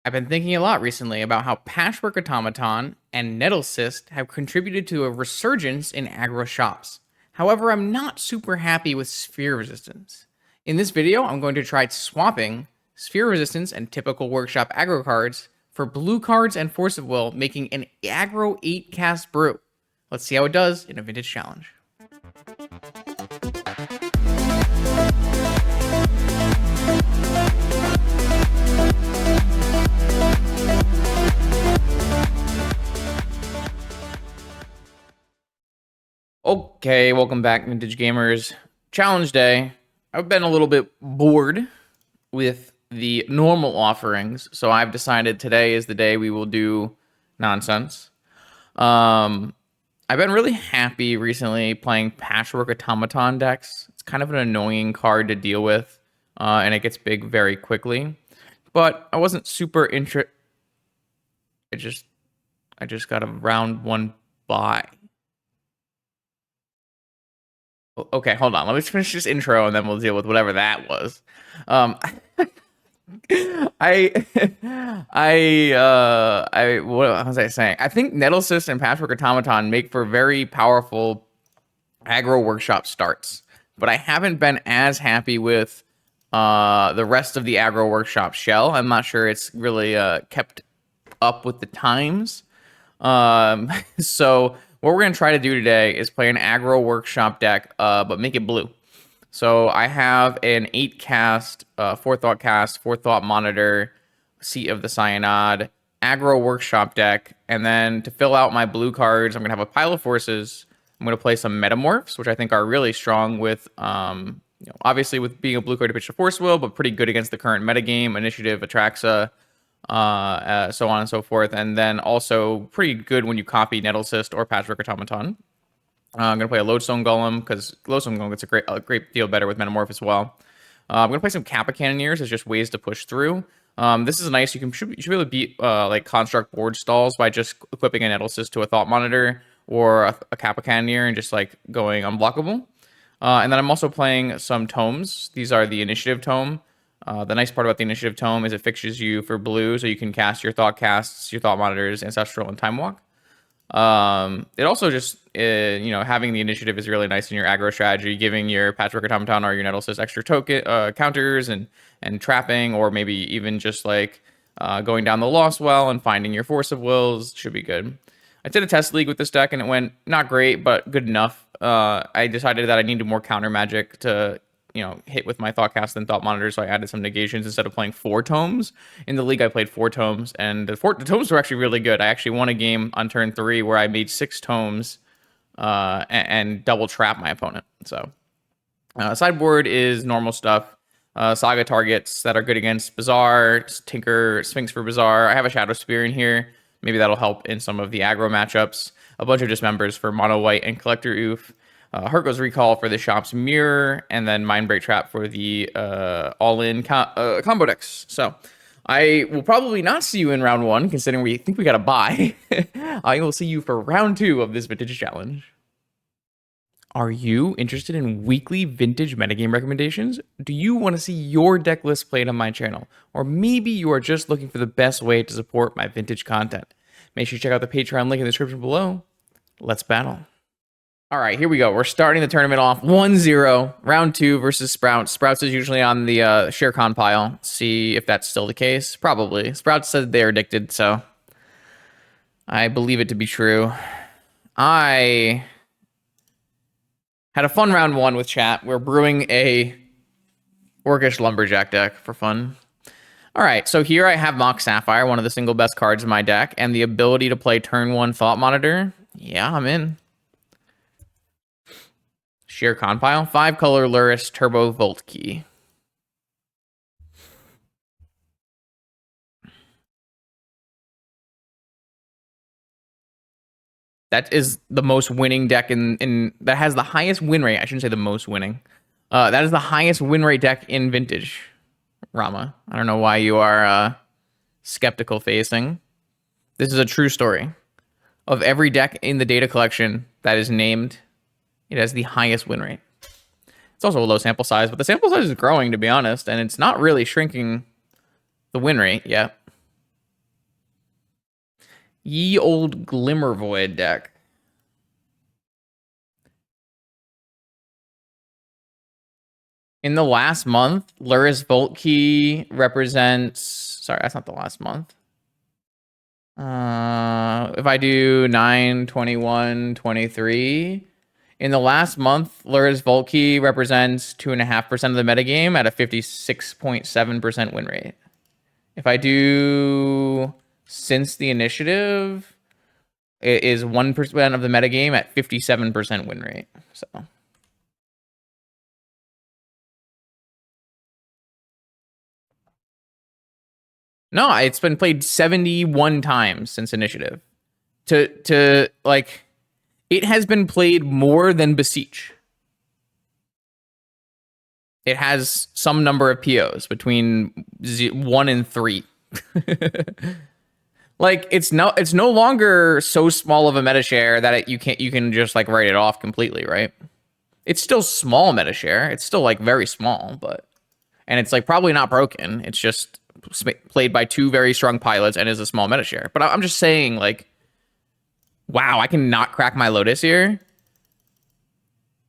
I've been thinking a lot recently about how Patchwork Automaton and Nettlecyst have contributed to a resurgence in aggro shops. However, I'm not super happy with sphere resistance. In this video, I'm going to try swapping sphere resistance and typical workshop aggro cards for blue cards and Force of Will, making an aggro 8 cast brew. Let's see how it does in a vintage challenge. Okay, welcome back, Vintage Gamers. Challenge day. I've been a little bit bored with the normal offerings, so I've decided today is the day we will do nonsense. I've been really happy recently playing Patchwork Automaton decks. It's kind of an annoying card to deal with, and it gets big very quickly. But I wasn't super interested. I just got a round one bye. Okay, hold on. Let me finish this intro and then we'll deal with whatever that was. What was I saying? I think Nettlecyst and Patchwork Automaton make for very powerful aggro workshop starts, but I haven't been as happy with the rest of the aggro workshop shell. I'm not sure it's really kept up with the times. So what we're going to try to do today is play an aggro workshop deck, but make it blue. So I have an 8 cast, Forethought Monitor, Seat of the Cyanod, aggro workshop deck. And then to fill out my blue cards, I'm going to have a pile of forces. I'm going to play some Metamorphs, which I think are really strong with, obviously with being a blue card to pitch to Force Will, but pretty good against the current metagame, Initiative, Atraxa, so on and so forth, and then also pretty good when you copy Nettlecyst or Patchwork Automaton. I'm gonna play a Lodestone Golem because Lodestone Golem gets a great deal better with Metamorph as well. I'm gonna play some Kappa Cannoneers as just ways to push through. This is nice. You should be able to beat like construct board stalls by just equipping a Nettlecyst to a Thought Monitor or a Kappa Cannoneer and just like going unblockable. And then I'm also playing some tomes. These are the Initiative Tome. The nice part about the Initiative Tome is it fixtures you for blue, so you can cast your Thought Casts, your Thought Monitors, Ancestral, and Time Walk. It also just, having the Initiative is really nice in your aggro strategy, giving your Patchwork Automaton or your Nettlecyst extra token counters and trapping, or maybe even just like going down the Lost Well and finding your Force of Wills should be good. I did a test league with this deck and it went not great, but good enough. I decided that I needed more counter magic to hit with my Thoughtcast and Thought Monitor, so I added some negations instead of playing 4 tomes. In the league, I played 4 tomes, and the tomes were actually really good. I actually won a game on turn 3 where I made 6 tomes and double trap my opponent. So sideboard is normal stuff. Saga targets that are good against Bazaar, Tinker, Sphinx for Bazaar. I have a Shadow Spear in here. Maybe that'll help in some of the aggro matchups. A bunch of dismembers for Mono White and Collector Oof. Hurtgo's Recall for the shop's Mirror, and then Mindbreak Trap for the all-in combo decks. So I will probably not see you in round 1, considering we think we got a bye. I will see you for round 2 of this vintage challenge. Are you interested in weekly vintage metagame recommendations? Do you want to see your deck list played on my channel? Or maybe you are just looking for the best way to support my vintage content? Make sure you check out the Patreon link in the description below. Let's battle. All right, here we go. We're starting the tournament off 1-0, round 2 versus Sprouts. Sprouts is usually on the ShareCon pile. See if that's still the case. Probably. Sprouts said they're addicted, so I believe it to be true. I had a fun round 1 with chat. We're brewing a Orcish Lumberjack deck for fun. All right, so here I have Mox Sapphire, one of the single best cards in my deck, and the ability to play turn 1 Thought Monitor. Yeah, I'm in. Sheer Compile, 5-color Lurrus Turbo Volt Key. That is the most winning deck in that has the highest win rate. I shouldn't say the most winning. That is the highest win rate deck in Vintage, Rama. I don't know why you are skeptical facing. This is a true story. Of every deck in the data collection that is named, it has the highest win rate. It's also a low sample size, but the sample size is growing, to be honest, and it's not really shrinking the win rate yet. Ye old Glimmer Void deck. In the last month, Lurrus Volt Key represents... Sorry, that's not the last month. If I do 9, 21, 23... In the last month, Lurrus Volt Key represents 2.5% of the metagame at a 56.7% win rate. If I do since the initiative, it is 1% of the metagame at 57% win rate. So... No, it's been played 71 times since initiative. To like, it has been played more than Beseech. It has some number of POs between 1 and 3. Like, it's no longer so small of a meta share that you can just like write it off completely, right? It's still small meta share. It's still like very small, but and it's like probably not broken. It's just played by 2 very strong pilots and is a small meta share. But I'm just saying, like, wow, I can not crack my Lotus here.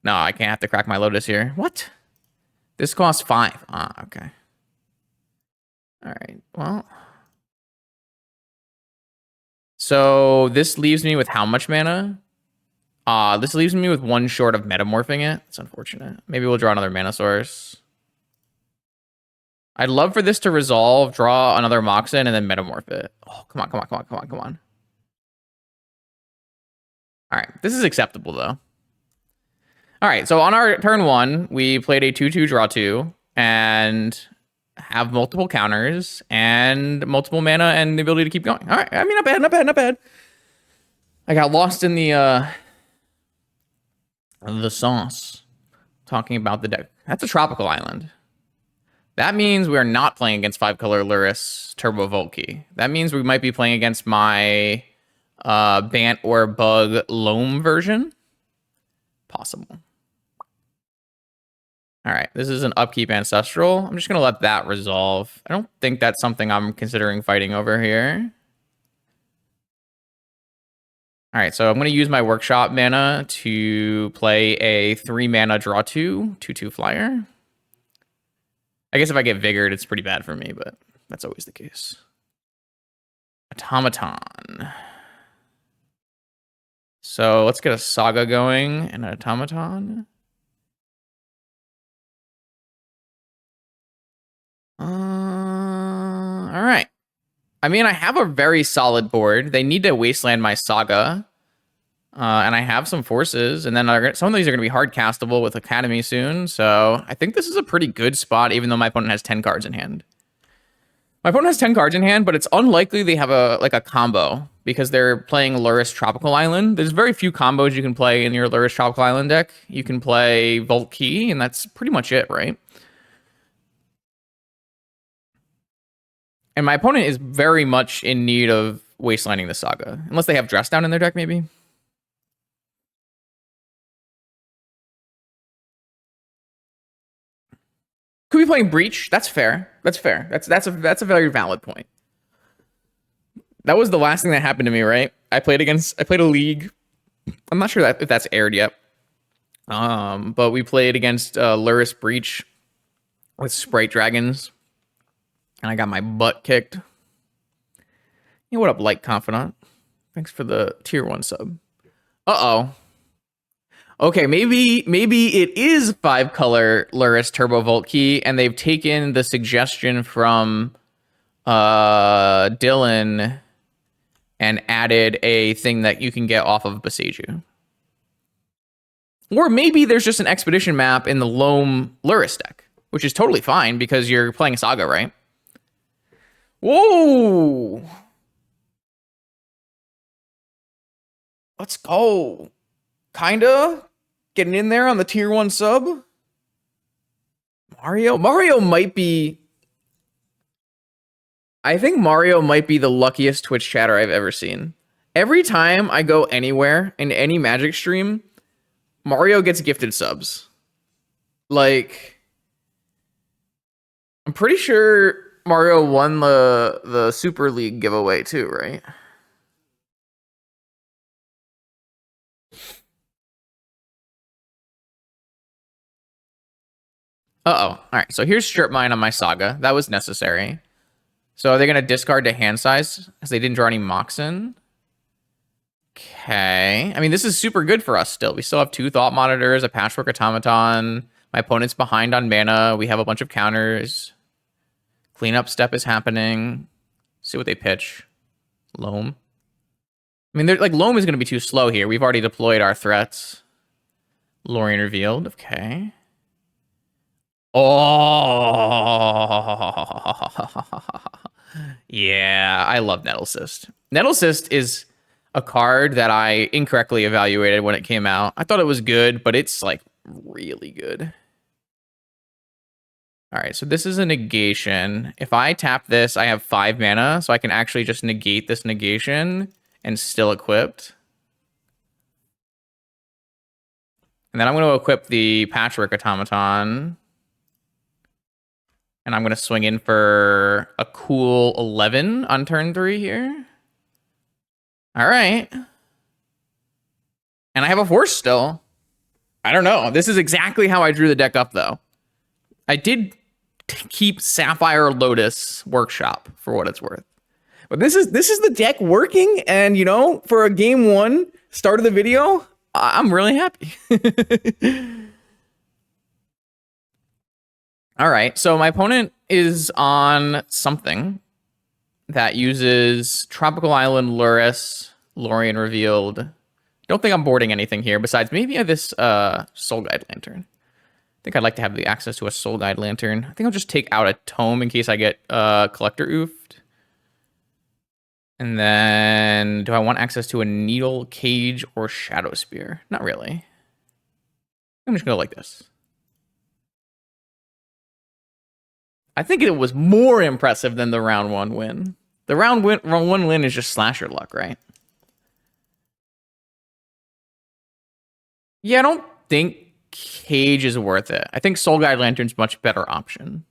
No, I can't have to crack my Lotus here. What? This costs 5. Ah, okay. All right. Well, so this leaves me with how much mana? This leaves me with 1 short of metamorphing it. It's unfortunate. Maybe we'll draw another mana source. I'd love for this to resolve, draw another Moxen, and then metamorph it. Oh, come on, come on, come on, come on, come on. All right, this is acceptable, though. All right, so on our turn 1, we played a 2/2 draw 2, and have multiple counters, and multiple mana, and the ability to keep going. All right, I mean, not bad, not bad, not bad. I got lost in the sauce, talking about the deck. That's a tropical island. That means we are not playing against 5-color Lurrus Turbo Volkey. That means we might be playing against my Bant or Bug Loam version. Possible. All right, this is an upkeep Ancestral. I'm just going to let that resolve. I don't think that's something I'm considering fighting over here. All right, so I'm going to use my Workshop mana to play a 3-mana draw 2, 2/2 flyer. I guess if I get Vigored, it's pretty bad for me, but that's always the case. Automaton. So let's get a Saga going and an Automaton. All right. I mean, I have a very solid board. They need to wasteland my Saga. And I have some forces, and then some of these are going to be hard castable with Academy soon. So I think this is a pretty good spot, even though my opponent has 10 cards in hand. My opponent has 10 cards in hand, but it's unlikely they have a combo because they're playing Lurrus Tropical Island. There's very few combos you can play in your Lurrus Tropical Island deck. You can play Volt Key, and that's pretty much it, right? And my opponent is very much in need of wastelanding the Saga, unless they have Dress Down in their deck, maybe. Could be playing Breach. That's fair. That's fair. That's a very valid point. That was the last thing that happened to me, right? I played a league. I'm not sure if that's aired yet. But we played against Lurrus Breach with Sprite Dragons, and I got my butt kicked. Hey, what up, Light Confidant? Thanks for the tier 1 sub. Uh-oh. Okay, maybe it is 5-color Lurrus Turbo Volt Key, and they've taken the suggestion from Dylan and added a thing that you can get off of Beseiju. Or maybe there's just an expedition map in the Loam Lurrus deck, which is totally fine because you're playing Saga, right? Whoa! Let's go. Kinda. Getting in there on the tier 1 sub. Mario might be... I think Mario might be the luckiest Twitch chatter I've ever seen. Every time I go anywhere in any Magic stream, Mario gets gifted subs. Like, I'm pretty sure Mario won the Super League giveaway too, right? Uh-oh. All right, so here's Strip Mine on my Saga. That was necessary. So are they going to discard to hand size because they didn't draw any Moxen? Okay. I mean, this is super good for us still. We still have 2 Thought Monitors, a Patchwork Automaton. My opponent's behind on mana. We have a bunch of counters. Cleanup step is happening. See what they pitch. Loam. I mean, like Loam is going to be too slow here. We've already deployed our threats. Lorien revealed. Okay. Oh. Yeah, I love Nettle Cyst. Nettle Cyst is a card that I incorrectly evaluated when it came out. I thought it was good, but it's like really good. All right, so this is a negation. If I tap this, I have 5 mana, so I can actually just negate this negation and still equipped. And then I'm going to equip the Patchwork Automaton. And I'm going to swing in for a cool 11 on turn 3 here. All right. And I have a Force still. I don't know. This is exactly how I drew the deck up, though. I did keep Sapphire Lotus Workshop for what it's worth. But this is the deck working, and you know, for a game 1 start of the video, I'm really happy. All right, so my opponent is on something that uses Tropical Island, Lurrus, Lorien revealed. Don't think I'm boarding anything here besides maybe this Soul Guide Lantern. I think I'd like to have the access to a Soul Guide Lantern. I think I'll just take out a Tome in case I get Collector Oofed. And then, do I want access to a Needle, Cage, or Shadow Spear? Not really. I'm just going to go like this. I think it was more impressive than the round 1 win. The round 1 win is just slasher luck, right? Yeah, I don't think Cage is worth it. I think Soul Guide Lantern's much better option.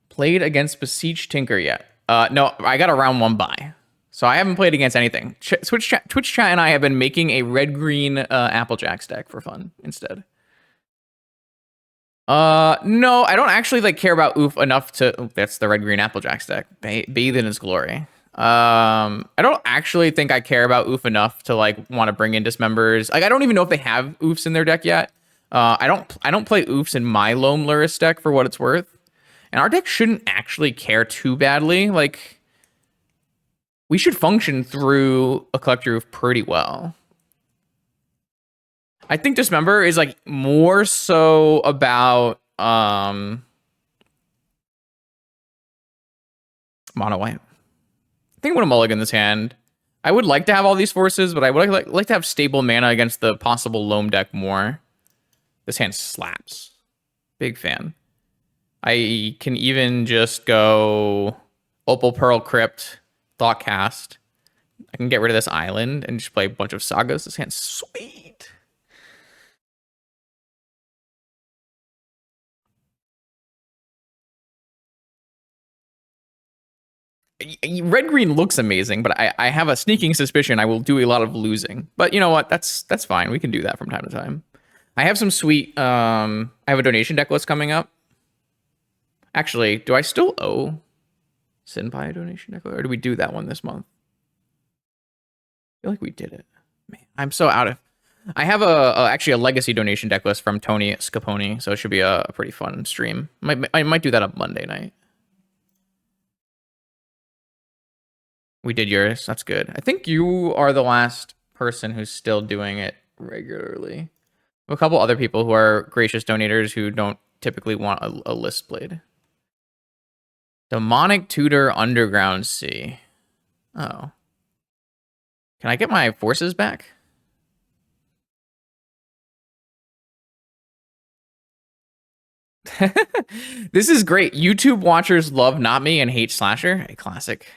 Played against Besieged Tinker yet? No, I got a round 1 bye. So I haven't played against anything. Twitch chat and I have been making a red-green Applejacks deck for fun instead. No, I don't actually like care about Oof enough to. Oh, that's the red-green Applejacks deck. Bathe in its glory. I don't actually think I care about Oof enough to like want to bring in Dismembers. Like I don't even know if they have Oofs in their deck yet. I don't play Oofs in my Loam Lurrus deck for what it's worth. And our deck shouldn't actually care too badly. Like, we should function through a Collector Oof pretty well. I think Dismember is, like, more so about, mono white. I think I'm going to mulligan this hand. I would like to have all these forces, but I would like to have stable mana against the possible Loam deck more. This hand slaps. Big fan. I can even just go Opal Pearl Crypt, Thoughtcast. I can get rid of this island and just play a bunch of sagas. This hand's sweet. Red-green looks amazing, but I have a sneaking suspicion I will do a lot of losing. But you know what? That's fine. We can do that from time to time. I have some sweet... I have a donation deck list coming up. Actually, do I still owe Senpai a donation deck? Or do we do that one this month? I feel like we did it. Man, I'm so out of... I have actually a legacy donation deck list from Tony Scaponi, so it should be a pretty fun stream. I might do that on Monday night. We did yours. That's good. I think you are the last person who's still doing it regularly. A couple other people who are gracious donators who don't typically want a list played. Demonic Tutor Underground Sea. Oh. Can I get my forces back? This is great. YouTube watchers love Not Me and hate Slasher. A classic.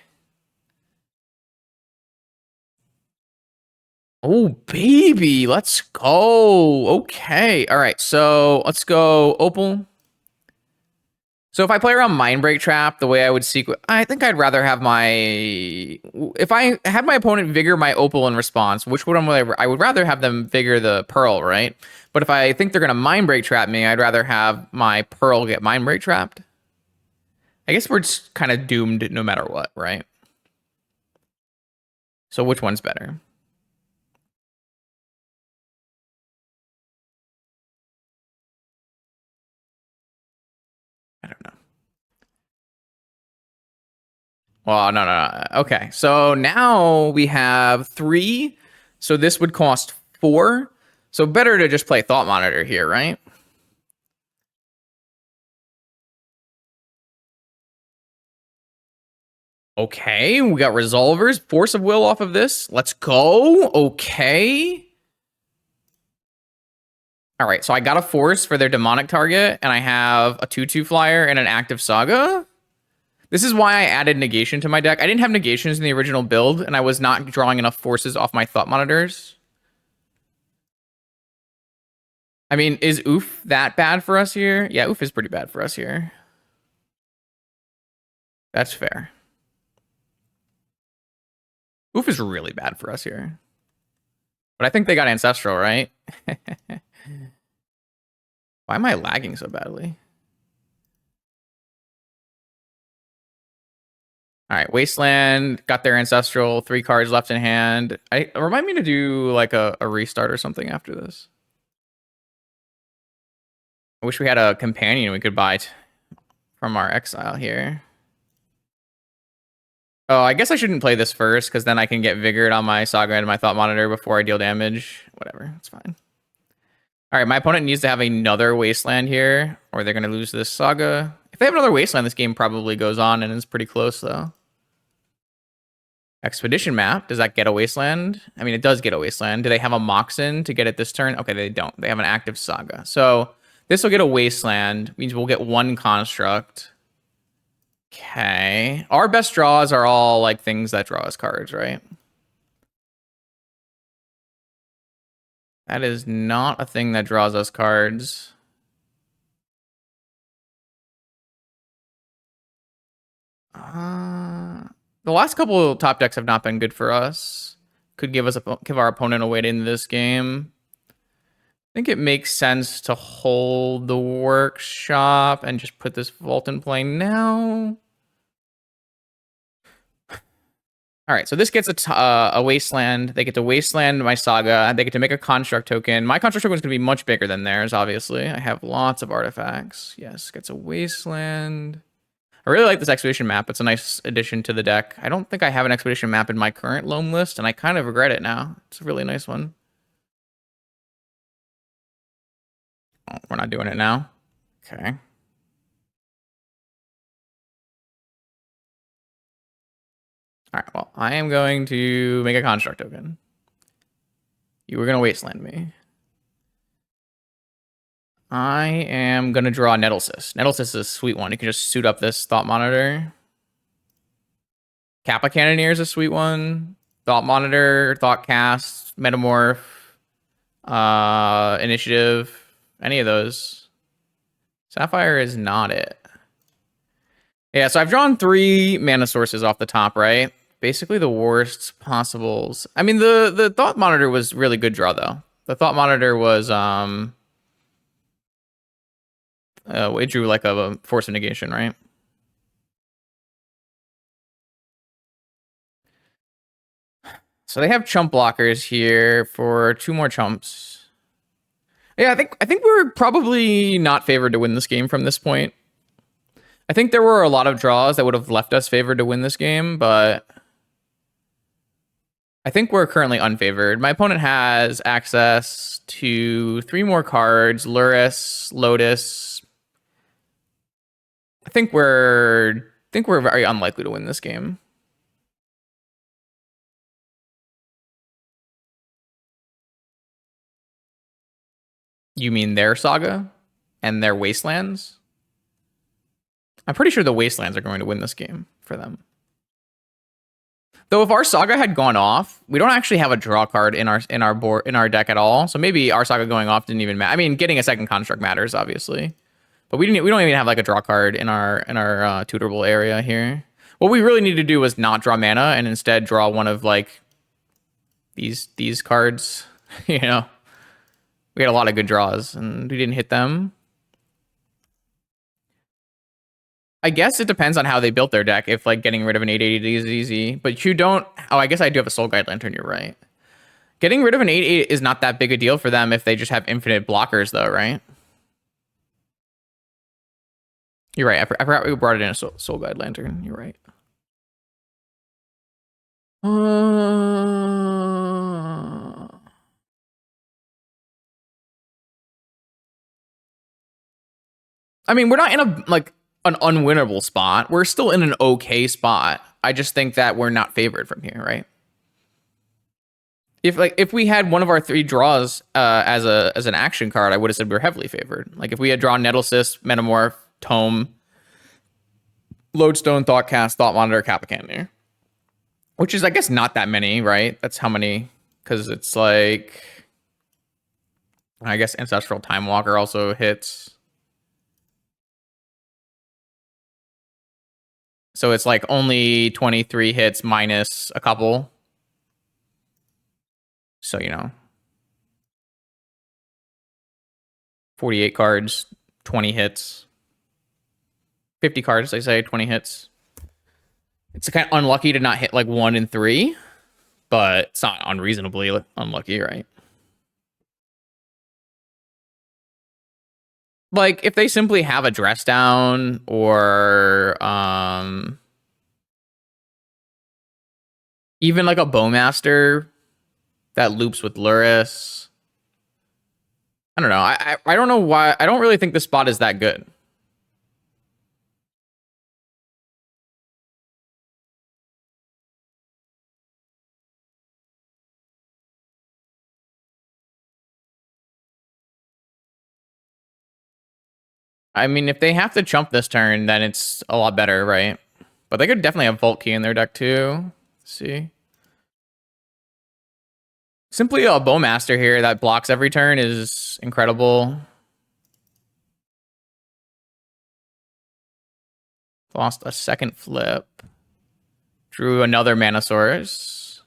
Oh, baby. Let's go. Okay. All right. So let's go Opal. So if I play around Mindbreak Trap, the way I would I think I'd rather have my... If I had my opponent Vigor my Opal in response, which would I would rather have them Vigor the Pearl, right? But if I think they're going to Mindbreak Trap me, I'd rather have my Pearl get Mindbreak Trapped. I guess we're just kind of doomed no matter what, right? So which one's better? I don't know. Well, no. Okay, so now we have 3. So this would cost 4. So better to just play Thought Monitor here, right? Okay, we got Resolvers. Force of Will off of this. Let's go. Okay. All right, so I got a Force for their demonic target, and I have a 2/2 flyer and an active Saga. This is why I added negation to my deck. I didn't have negations in the original build, and I was not drawing enough forces off my Thought Monitors. I mean, is Oof that bad for us here? Yeah, Oof is pretty bad for us here. That's fair. Oof is really bad for us here. But I think they got Ancestral, right? Why am I lagging so badly? All right, Wasteland got their Ancestral, 3 cards left in hand. Remind me to do like a restart or something after this. I wish we had a companion we could buy from our exile here. Oh, I guess I shouldn't play this first because then I can get Vigored on my Saga and my Thought Monitor before I deal damage. Whatever, it's fine. All right, my opponent needs to have another Wasteland here or they're going to lose this Saga. If they have another Wasteland, this game probably goes on and is pretty close though. Expedition map. Does that get a Wasteland? I mean, it does get a Wasteland. Do they have a Moxen to get it this turn? Okay, they don't. They have an active Saga. So this will get a Wasteland. Means we'll get 1 construct. Okay. Our best draws are all like things that draw us cards, right? That is not a thing that draws us cards. The last couple of top decks have not been good for us. Could give our opponent a way into this game. I think it makes sense to hold the workshop and just put this vault in play now. All right, so this gets a Wasteland. They get to Wasteland my Saga. They get to make a Construct token. My Construct token is going to be much bigger than theirs, obviously. I have lots of artifacts. Yes, gets a Wasteland. I really like this Expedition map. It's a nice addition to the deck. I don't think I have an Expedition map in my current loam list, and I kind of regret it now. It's a really nice one. Oh, we're not doing it now. Okay. All right, well, I am going to make a Construct token. You were going to Wasteland me. I am going to draw Nettlecyst. Nettlecyst is a sweet one. You can just suit up this Thought Monitor. Kappa Cannoneer is a sweet one. Thought Monitor, Thought Cast, Metamorph, Initiative, any of those. Sapphire is not it. Yeah, so I've drawn 3 mana sources off the top, right? Basically the worst possibles. I mean, the Thought Monitor was really good draw, though. The Thought Monitor was, it drew like a Force of Negation, right? So they have chump blockers here for 2 more chumps. Yeah, I think we're probably not favored to win this game from this point. I think there were a lot of draws that would have left us favored to win this game, but I think we're currently unfavored. My opponent has access to 3 more cards, Lurrus, Lotus. I think we're very unlikely to win this game. You mean their Saga and their Wastelands? I'm pretty sure the Wastelands are going to win this game for them. Though if our Saga had gone off, we don't actually have a draw card in our deck at all. So maybe our Saga going off didn't even matter. I mean, getting a second construct matters, obviously. But we don't even have like a draw card in our tutorable area here. What we really need to do was not draw mana and instead draw one of like these cards. You know, we had a lot of good draws and we didn't hit them. I guess it depends on how they built their deck. If like getting rid of an 880 is easy, but you don't. Oh, I guess I do have a Soul Guide Lantern. You're right. Getting rid of an 8/8 is not that big a deal for them if they just have infinite blockers, though, right? You're right. I forgot we brought it in a Soul Guide Lantern. You're right. I mean, we're not in a like an unwinnable spot. We're still in an okay spot. I just think that we're not favored from here, right? If we had one of our 3 draws as an action card, I would have said we were heavily favored. Like if we had drawn Nettlecyst, Metamorph, Tome, Lodestone, Thoughtcast, Thought Monitor, Kappa Cannoneer, which is I guess not that many, right? That's how many, because it's like I guess Ancestral Time Walker also hits. So it's like only 23 hits minus a couple. So, you know, 48 cards, 20 hits. 50 cards, I say, 20 hits. It's kind of unlucky to not hit like 1 in 3, but it's not unreasonably unlucky, right? Like if they simply have a dress down or even like a Bowmaster that loops with Lurrus. I don't know. I don't know why. I don't really think the spot is that good. I mean, if they have to chump this turn, then it's a lot better, right? But they could definitely have Vault Key in their deck too. Let's see. Simply a Bowmaster here that blocks every turn is incredible. Lost a second flip. Drew another Mana Source.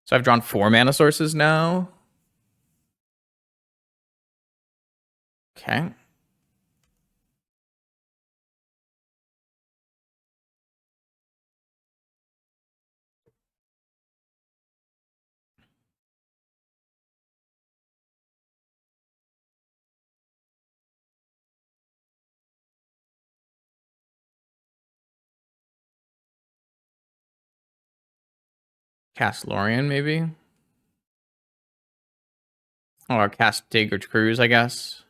So I've drawn 4 Mana Sources now. Okay. Cast Lorien, maybe? Or cast Dig or Cruise, I guess.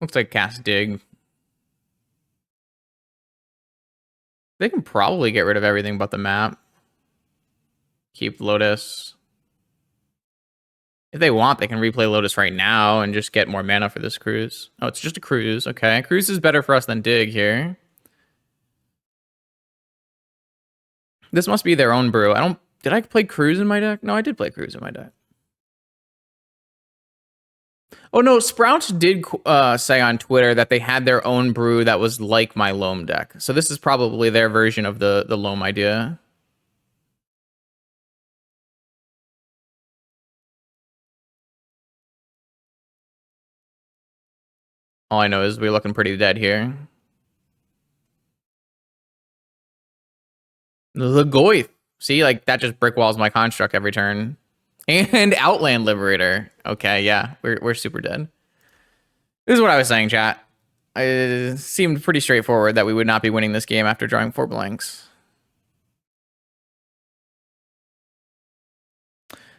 Looks like cast Dig. They can probably get rid of everything but the map. Keep Lotus. If they want, they can replay Lotus right now and just get more mana for this cruise. Oh, it's just a cruise. Okay. Cruise is better for us than Dig here. This must be their own brew. Did I play Cruise in my deck? No, I did play Cruise in my deck. Oh no, Sprout did say on Twitter that they had their own brew that was like my Loam deck. So this is probably their version of the Loam idea. All I know is we're looking pretty dead here. The Goyf. See, like that just brick walls my construct every turn. And Outland Liberator. Okay, yeah, we're super dead. This is what I was saying, chat. It seemed pretty straightforward that we would not be winning this game after drawing 4 blanks.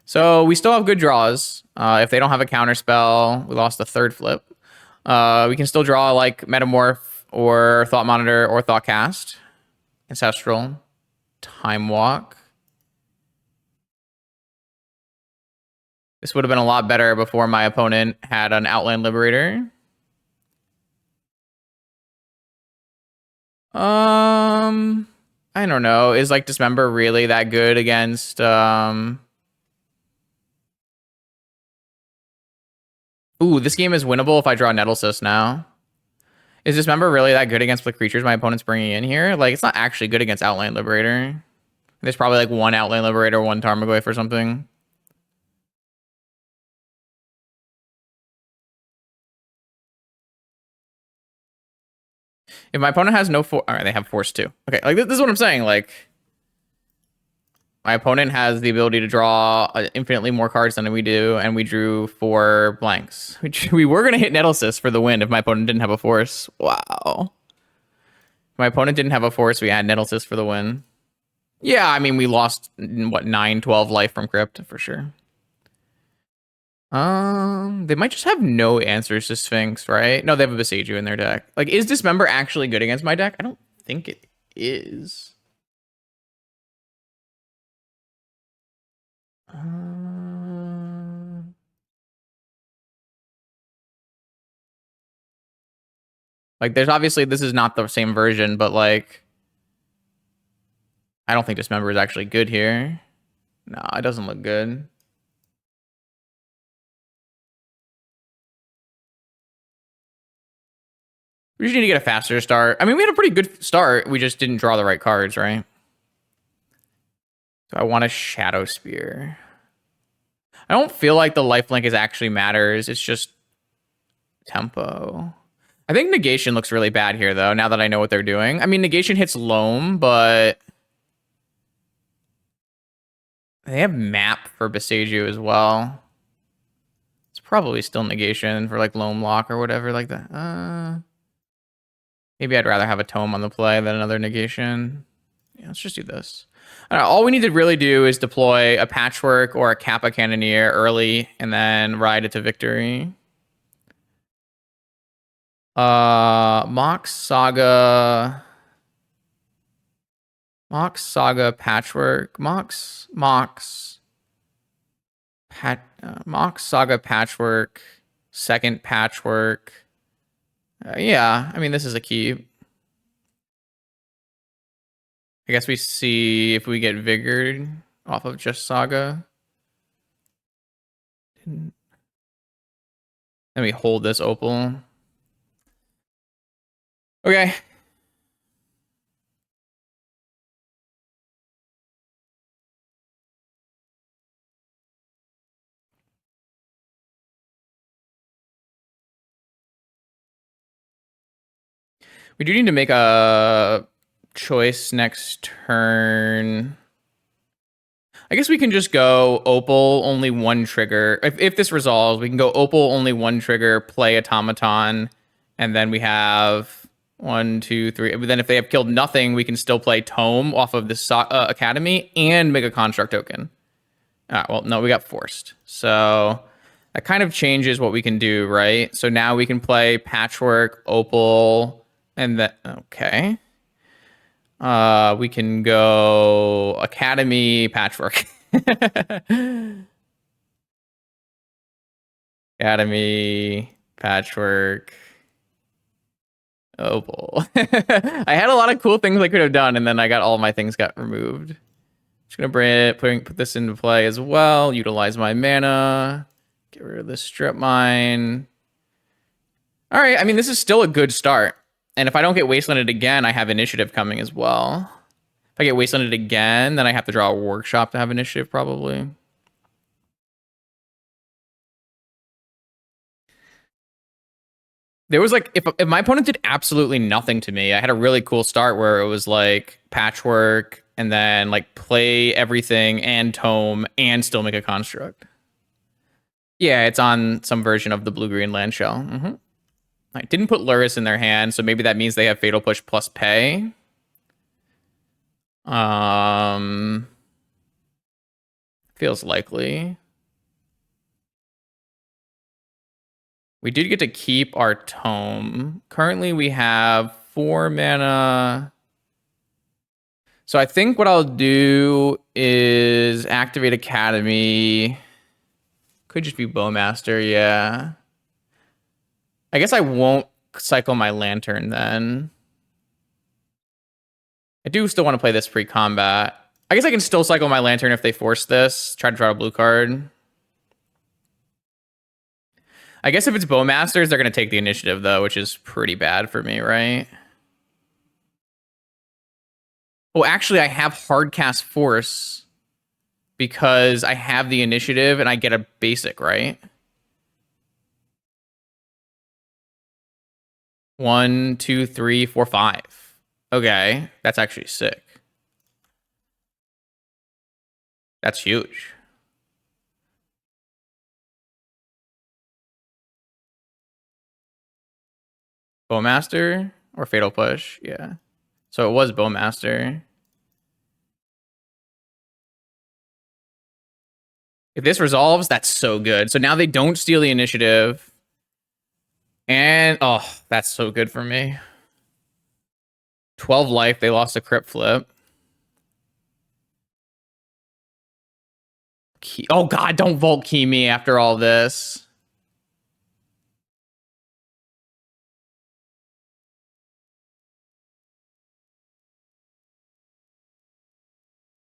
So we still have good draws. If they don't have a counter spell, we lost the 3rd flip. We can still draw like Metamorph or Thought Monitor or Thoughtcast. Ancestral. Time Walk. This would have been a lot better before my opponent had an Outland Liberator. I don't know. Is like Dismember really that good against Ooh, this game is winnable if I draw Nettlecyst now. Is Dismember really that good against the creatures my opponent's bringing in here? Like, it's not actually good against Outland Liberator. There's probably like one Outland Liberator, one Tarmogoyf or something. If my opponent has no force, all right, they have force too. Okay, like this is what I'm saying. Like, my opponent has the ability to draw infinitely more cards than we do, and we drew 4 blanks. We were gonna hit Nettlecyst for the win if my opponent didn't have a force. Wow. If my opponent didn't have a force, we had Nettlecyst for the win. Yeah, I mean, we lost, what, 9, 12 life from Crypt, for sure. They might just have no answers to Sphinx, right? No, they have a Besiju in their deck. Like, is Dismember actually good against my deck? I don't think it is. Like, there's obviously, this is not the same version, but like, I don't think Dismember is actually good here. No, it doesn't look good. We just need to get a faster start. I mean, we had a pretty good start. We just didn't draw the right cards, right? So I want a Shadow Spear. I don't feel like the lifelink is actually matters. It's just tempo. I think Negation looks really bad here, though, now that I know what they're doing. I mean, Negation hits Loam, but they have Map for Besiju as well. It's probably still Negation for, like, Loam Lock or whatever like that. Maybe I'd rather have a Tome on the play than another Negation. Yeah, let's just do this. All we need to really do is deploy a Patchwork or a Kappa Cannoneer early and then ride it to victory. Mox Saga, Patchwork, Mox Saga Patchwork, second Patchwork. Yeah, I mean, this is a keep. I guess we see if we get Vigored off of just Saga. Then we hold this Opal. Okay. We do need to make a choice next turn. I guess we can just go Opal, only 1 trigger. If this resolves, we can go Opal, only 1 trigger, play Automaton, and then we have 1, 2, 3. But then if they have killed nothing, we can still play Tome off of this Academy and make a Construct token. Well, no, we got forced. So that kind of changes what we can do, right? So now we can play Patchwork, Opal, and then, okay. We can go Academy, Patchwork. Academy, Patchwork, Opal. I had a lot of cool things I could have done, and then I got all my things got removed. Just gonna put this into play as well. Utilize my mana. Get rid of the Strip Mine. All right, I mean, this is still a good start. And if I don't get Wastelanded again, I have Initiative coming as well. If I get Wastelanded again, then I have to draw a Workshop to have Initiative, probably. There was like, if my opponent did absolutely nothing to me, I had a really cool start where it was like Patchwork and then like play everything and Tome and still make a Construct. Yeah, it's on some version of the blue-green land shell. I didn't put Lurrus in their hand, so maybe that means they have Fatal Push plus pay. Feels likely. We did get to keep our Tome. Currently, we have 4 mana. So I think what I'll do is activate Academy. Could just be Bowmaster, yeah. I guess I won't cycle my Lantern then. I do still want to play this pre-combat. I guess I can still cycle my Lantern if they force this. Try to draw a blue card. I guess if it's Bowmasters, they're going to take the initiative, though, which is pretty bad for me, right? Oh, actually, I have Hardcast Force because I have the initiative and I get a basic, right? 1, 2, 3, 4, 5. Okay, that's actually sick. That's huge. Bowmaster or Fatal Push? Yeah. So it was Bowmaster. If this resolves, that's so good. So now they don't steal the initiative. And, oh, that's so good for me. 12 life, they lost a crypt flip. Oh, God, don't Vault Key me after all this.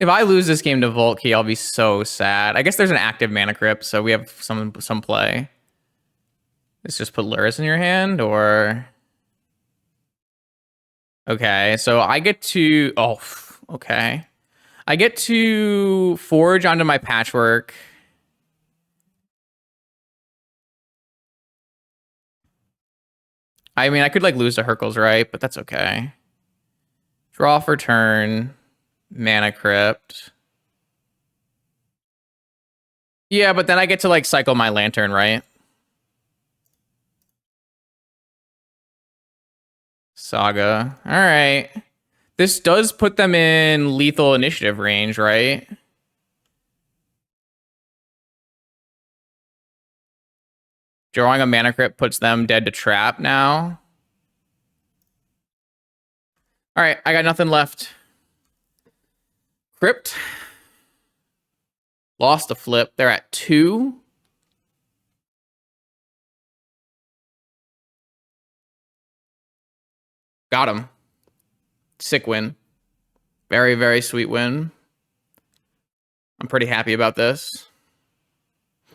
If I lose this game to Vault Key, I'll be so sad. I guess there's an active mana crypt, so we have some play. Let's just put Lurrus in your hand, or... Okay, so I get to... Oh, okay. I get to forge onto my Patchwork. I mean, I could, like, lose to Hercules, right? But that's okay. Draw for turn. Mana Crypt. Yeah, but then I get to, like, cycle my Lantern, right? Saga. All right. This does put them in lethal initiative range, right? Drawing a Mana Crypt puts them dead to trap now. All right, I got nothing left. Crypt. Lost a flip. They're at 2. Got him. Sick win. Very, very sweet win. I'm pretty happy about this.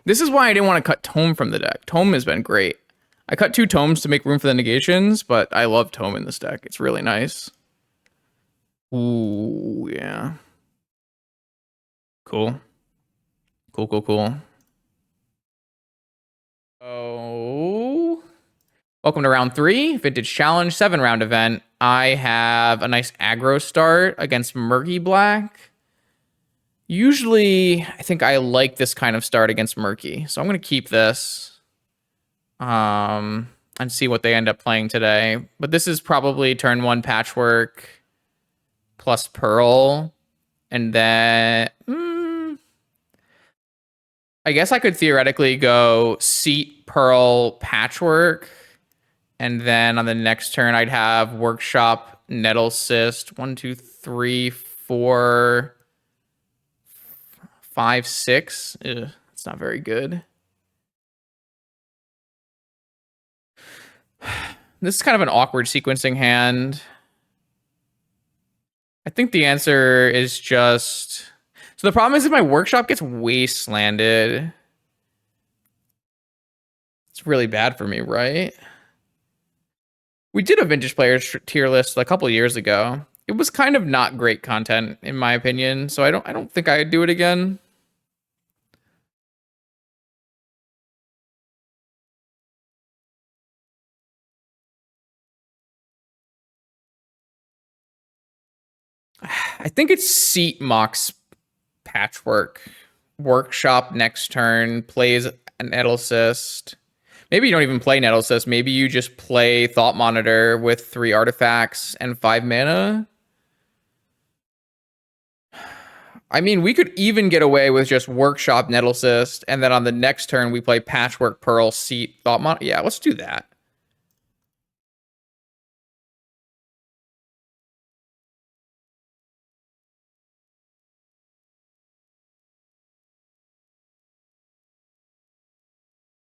This is why I didn't want to cut Tome from the deck. Tome has been great. I cut 2 Tomes to make room for the negations, but I love Tome in this deck. It's really nice. Ooh, yeah. Cool. Cool. Oh. Welcome to round 3, Vintage Challenge, 7-round event. I have a nice aggro start against Murky Black. Usually, I think I like this kind of start against Murky, so I'm going to keep this and see what they end up playing today. But this is probably turn 1 Patchwork plus Pearl, and then I guess I could theoretically go Seat, Pearl, Patchwork, and then on the next turn I'd have Workshop, Nettle Cyst, 1, 2, 3, 4, 5, 6. Ugh, it's not very good. This is kind of an awkward sequencing hand. I think the answer is just... So the problem is if my Workshop gets wastelanded, it's really bad for me, right? We did a Vintage Players tier list a couple years ago. It was kind of not great content, in my opinion, so I don't think I'd do it again. I think it's Seat Mox Patchwork. Workshop next turn, plays an Nettle Cyst. Maybe you don't even play Nettle Cyst. Maybe you just play Thought Monitor with 3 artifacts and 5 mana. I mean, we could even get away with just Workshop Nettle Cyst, and then on the next turn we play Patchwork, Pearl, Seat, Thought Monitor. Yeah, let's do that.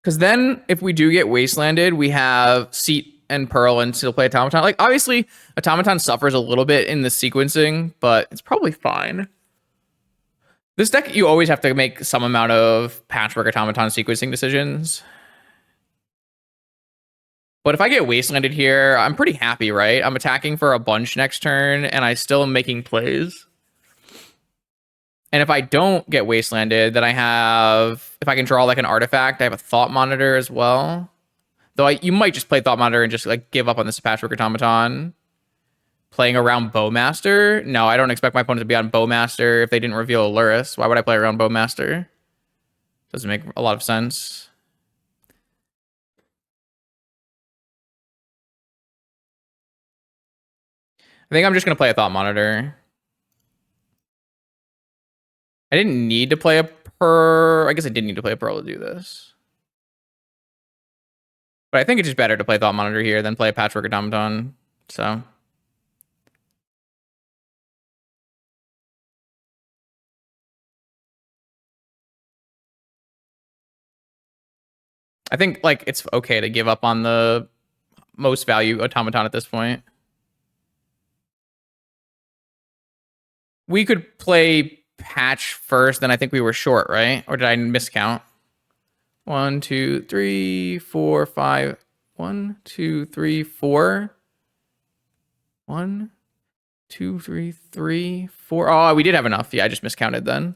Because then if we do get wastelanded, we have Seat and Pearl and still play Automaton. Like, obviously, Automaton suffers a little bit in the sequencing, but it's probably fine. This deck, you always have to make some amount of Patchwork Automaton sequencing decisions. But if I get wastelanded here, I'm pretty happy, right? I'm attacking for a bunch next turn, and I still am making plays. And if I don't get wastelanded, then I have, if I can draw like an artifact, I have a thought monitor as well. Though you might just play thought monitor and just like give up on this patchwork automaton. Playing around Bowmaster? No, I don't expect my opponent to be on Bowmaster if they didn't reveal a Lurrus. Why would I play around Bowmaster? Doesn't make a lot of sense. I think I'm just going to play a Thought Monitor. I didn't need to play a Pearl. I guess I did need to play a Pearl to do this. But I think it's just better to play Thought Monitor here than play a Patchwork Automaton. So... I think like it's okay to give up on the most value automaton at this point. We could play patch first, then I think we were short, right? Or did I miscount? 1, 2, 3, 4, 5. 1, 2, 3, 4. 1, 2, 3, 3, 4. Oh, we did have enough. Yeah, I just miscounted then.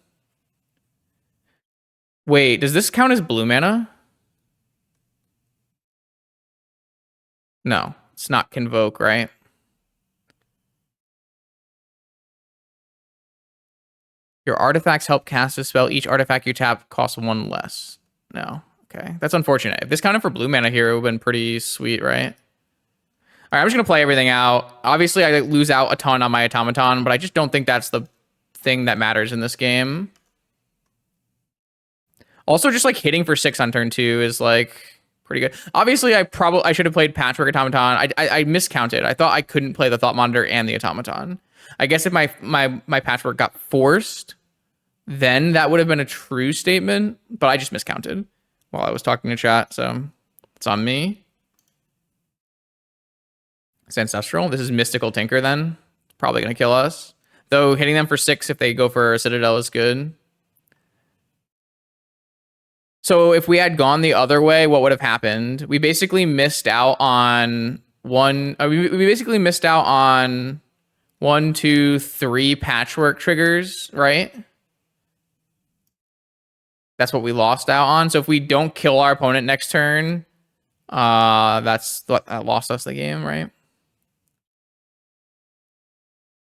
Wait, does this count as blue mana? No, it's not Convoke, right? Your artifacts help cast a spell. Each artifact you tap costs 1 less. No. Okay. That's unfortunate. If this counted for blue mana here, it would have been pretty sweet, right? All right, I'm just going to play everything out. Obviously, I lose out a ton on my automaton, but I just don't think that's the thing that matters in this game. Also, just like hitting for 6 on turn 2 is like pretty good. Obviously, I should have played Patchwork Automaton. I miscounted. I thought I couldn't play the Thought Monitor and the Automaton. I guess if my Patchwork got forced, then that would have been a true statement, but I just miscounted while I was talking to chat, so it's on me. It's Ancestral. This is Mystical Tinker then. Probably going to kill us. Though hitting them for 6 if they go for a Citadel is good. So if we had gone the other way, what would have happened? We basically missed out on we basically missed out on 1, 2, 3 patchwork triggers, right? That's what we lost out on. So if we don't kill our opponent next turn, that's what lost us the game, right?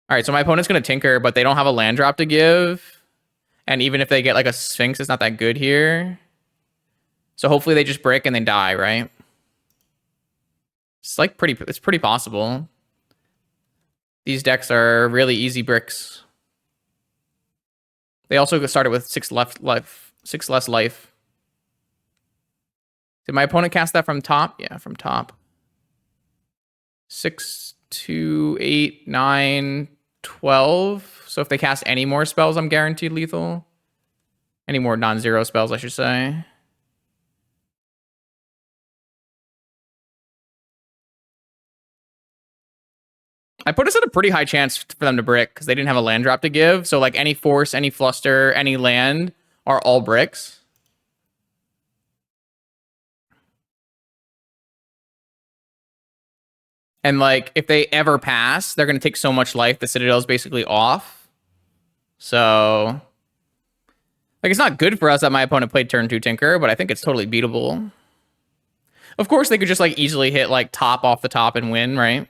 All right, so my opponent's going to Tinker, but they don't have a land drop to give. And even if they get like a Sphinx, it's not that good here. So hopefully they just brick and then die, right? It's like it's pretty possible. These decks are really easy bricks. They also started with 6 less life. Did my opponent cast that from top? Yeah, from top. 6, 2, 8, 9, 12. So if they cast any more spells, I'm guaranteed lethal. Any more non-zero spells, I should say. I put us at a pretty high chance for them to brick because they didn't have a land drop to give. So like any force, any fluster, any land are all bricks. And like if they ever pass, they're going to take so much life. The Citadel is basically off. So like it's not good for us that my opponent played turn 2 Tinker, but I think it's totally beatable. Of course, they could just like easily hit like top off the top and win, right?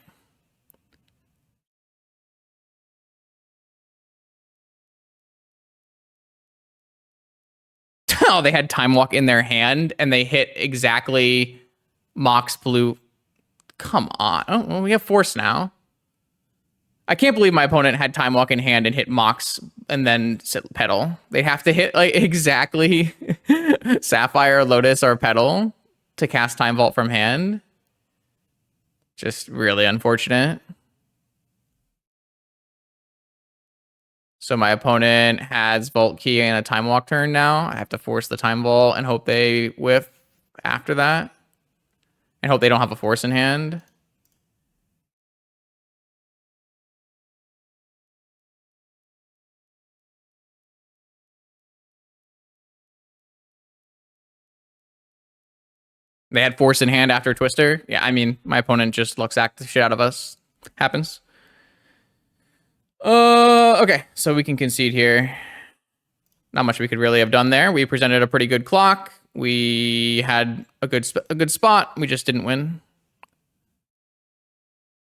Oh, they had Time Walk in their hand and they hit exactly Mox Blue. Come on. Oh, well, we have Force now. I can't believe my opponent had Time Walk in hand and hit Mox and then Petal. They have to hit like exactly Sapphire, Lotus, or Petal to cast Time Vault from hand. Just really unfortunate. So my opponent has Vault Key and a Time Walk turn now. I have to force the Time Vault and hope they whiff after that. And hope they don't have a Force in hand. They had force in hand after Twister. Yeah, I mean, my opponent just luck sacked the shit out of us. Happens. Okay, so we can concede here. Not much we could really have done there. We presented a pretty good clock. We had a good spot. We just didn't win.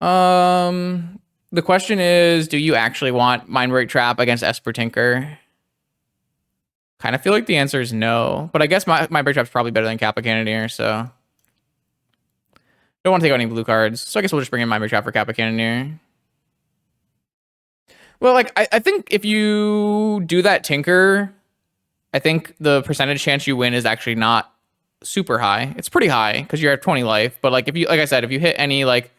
The question is, do you actually want Mind Break Trap against Esper Tinker? Kind of feel like the answer is no, but I guess my Break Trap's probably better than Kappa Cannoneer, so don't want to take out any blue cards. So I guess we'll just bring in Mind Break Trap for Kappa Cannoneer. Well, like I think if you do that Tinker, I think the percentage chance you win is actually not super high. It's pretty high because you're at 20 life. But like if you, like I said, if you hit any like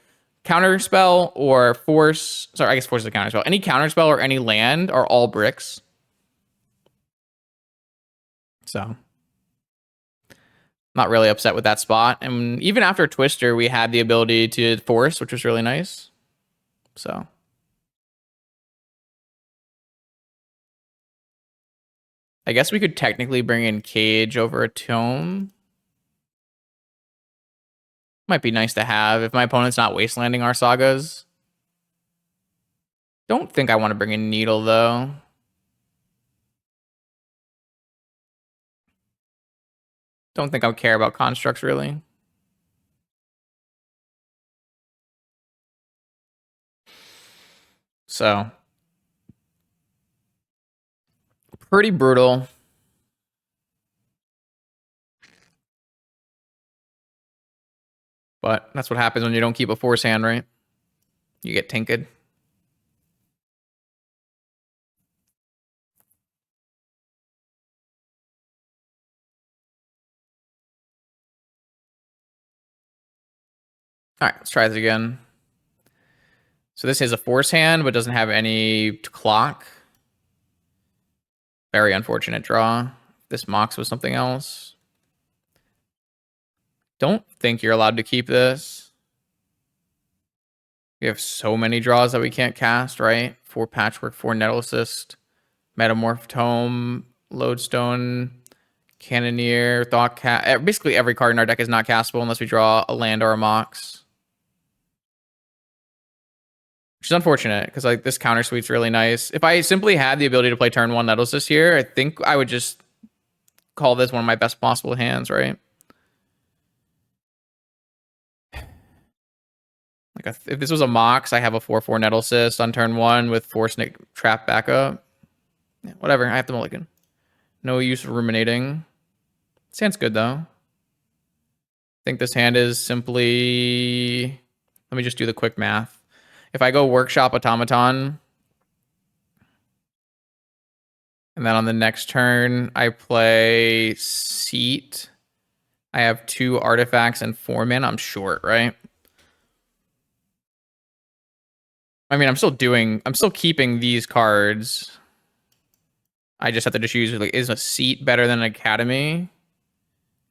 counter spell or force, sorry, I guess force is a counter spell. Any counter spell or any land are all bricks. So not really upset with that spot. And even after Twister, we had the ability to force, which was really nice. So I guess we could technically bring in Cage over a Tome. Might be nice to have if my opponent's not wastelanding our sagas. Don't think I want to bring in Needle, though. Don't think I care about constructs, really. So, pretty brutal. But that's what happens when you don't keep a force hand, right? You get tinked. All right, let's try this again. So this is a force hand, but doesn't have any clock. Very unfortunate draw. This Mox was something else. Don't think you're allowed to keep this. We have so many draws that we can't cast, right? 4 Patchwork, 4 Nettle Assist, Metamorph Tome, Lodestone, Cannoneer, Thought Cat. Basically every card in our deck is not castable unless we draw a land or a Mox. Which is unfortunate, because like this counter suite's really nice. If I simply had the ability to play turn 1 Nettle Assist here, I think I would just call this one of my best possible hands, right? Like if this was a Mox, I have a 4/4 Nettle Assist on turn 1 with Force Nick Trap backup. Yeah, whatever, I have the mulligan. No use of ruminating. This hand's good though. I think this hand is simply... Let me just do the quick math. If I go Workshop Automaton, and then on the next turn I play Seat, I have 2 artifacts and 4 mana. I'm short, right? I mean, I'm still keeping these cards. I just have to just use, like, is a Seat better than an Academy?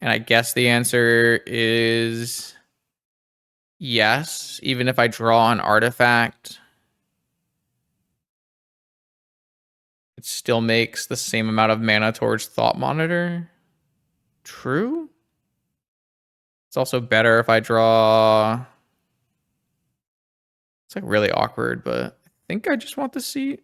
And I guess the answer is yes, even if I draw an artifact. It still makes the same amount of mana towards Thought Monitor. True? It's also better if I draw... It's like really awkward, but I think I just want the Seat.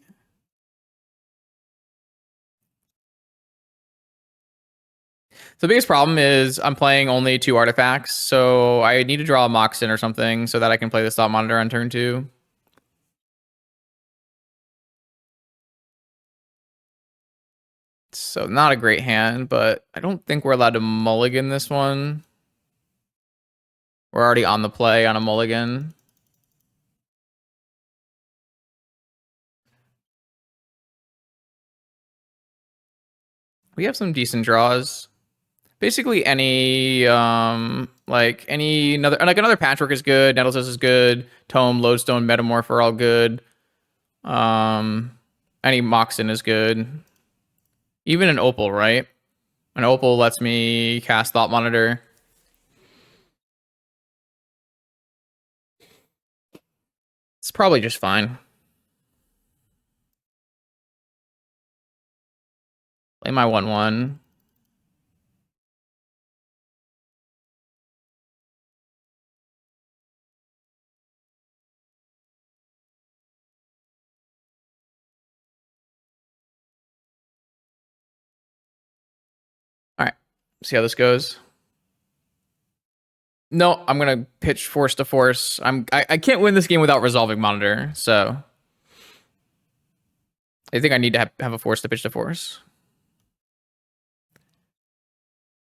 The biggest problem is I'm playing only 2 artifacts, so I need to draw a Moxen or something so that I can play this Thought Monitor on turn 2. So not a great hand, but I don't think we're allowed to mulligan this one. We're already on the play on a mulligan. We have some decent draws. Basically any another Patchwork is good, Nettles is good, Tome, Lodestone, Metamorph are all good. Any Moxen is good. Even an Opal, right? An Opal lets me cast Thought Monitor. It's probably just fine. Play my 1/1. See how this goes. No, I'm gonna pitch force to force. I can't win this game without resolving monitor, so I think I need to have a force to pitch to force.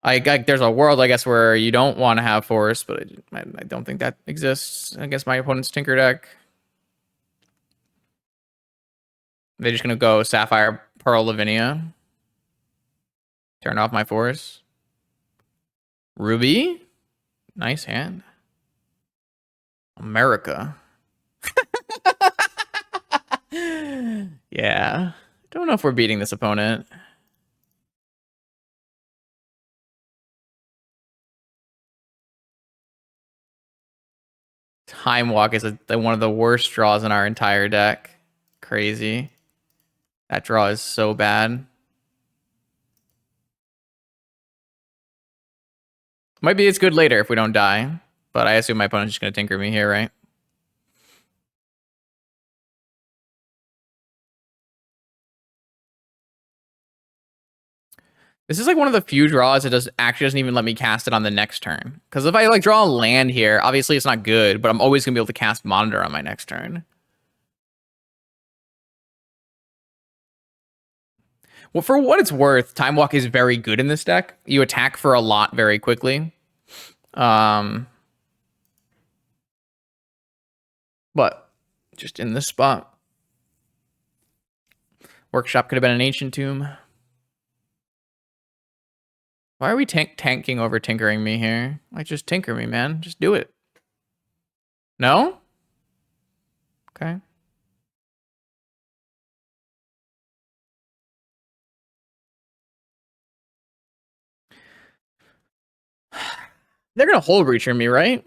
There's a world, I guess, where you don't want to have force, but I don't think that exists against my opponent's Tinker deck. They're just gonna go Sapphire, Pearl, Lavinia. Turn off my force. Ruby? Nice hand. America. Yeah. Don't know if we're beating this opponent. Time Walk is one of the worst draws in our entire deck. Crazy. That draw is so bad. Might be it's good later if we don't die, but I assume my opponent's just going to Tinker me here, right? This is like one of the few draws that actually doesn't even let me cast it on the next turn. Because if I like draw a land here, obviously it's not good, but I'm always going to be able to cast Monitor on my next turn. Well, for what it's worth, Time Walk is very good in this deck. You attack for a lot very quickly. But just in this spot. Workshop could have been an Ancient Tomb. Why are we tanking over tinkering me here? Like, just tinker me, man. Just do it. No? Okay. They're gonna Hold Reacher me, right?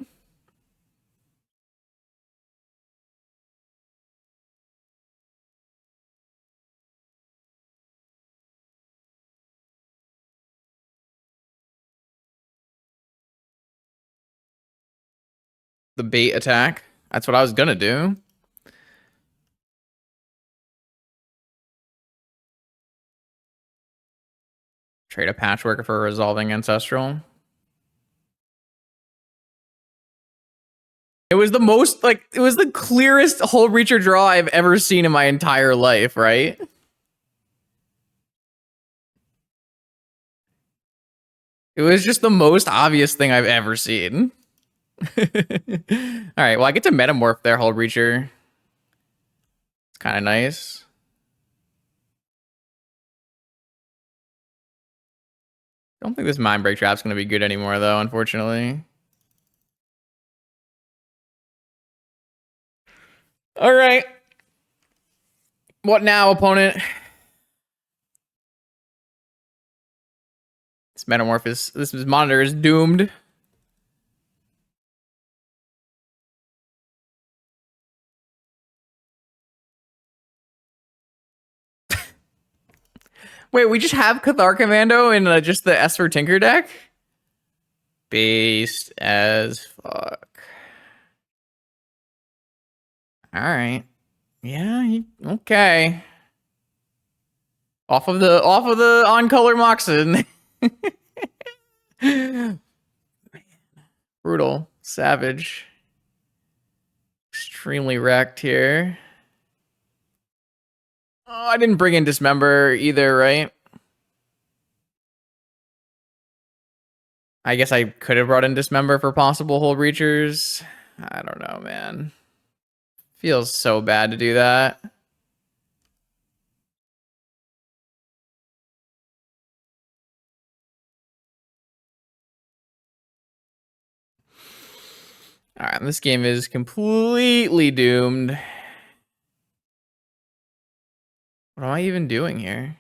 The bait attack. That's what I was gonna do. Trade a Patchwork for a Resolving Ancestral. It was the most, like, it was the clearest Hold Reacher draw I've ever seen in my entire life, right? It was just the most obvious thing I've ever seen. Alright, well, I get to Metamorph there, Hold Reacher. It's kind of nice. Don't think this Mind Break Trap's going to be good anymore, though, unfortunately. All right. What now, opponent? This Metamorph this Monitor is doomed. Wait, we just have Cathar Commando in just the Esper Tinker deck? Based as fuck. All right. Yeah, okay. Off of the on color Moxen. Brutal. Savage. Extremely wrecked here. Oh, I didn't bring in Dismember either, right? I guess I could have brought in Dismember for possible Hold Reachers. I don't know, man. Feels so bad to do that. All right, this game is completely doomed. What am I even doing here?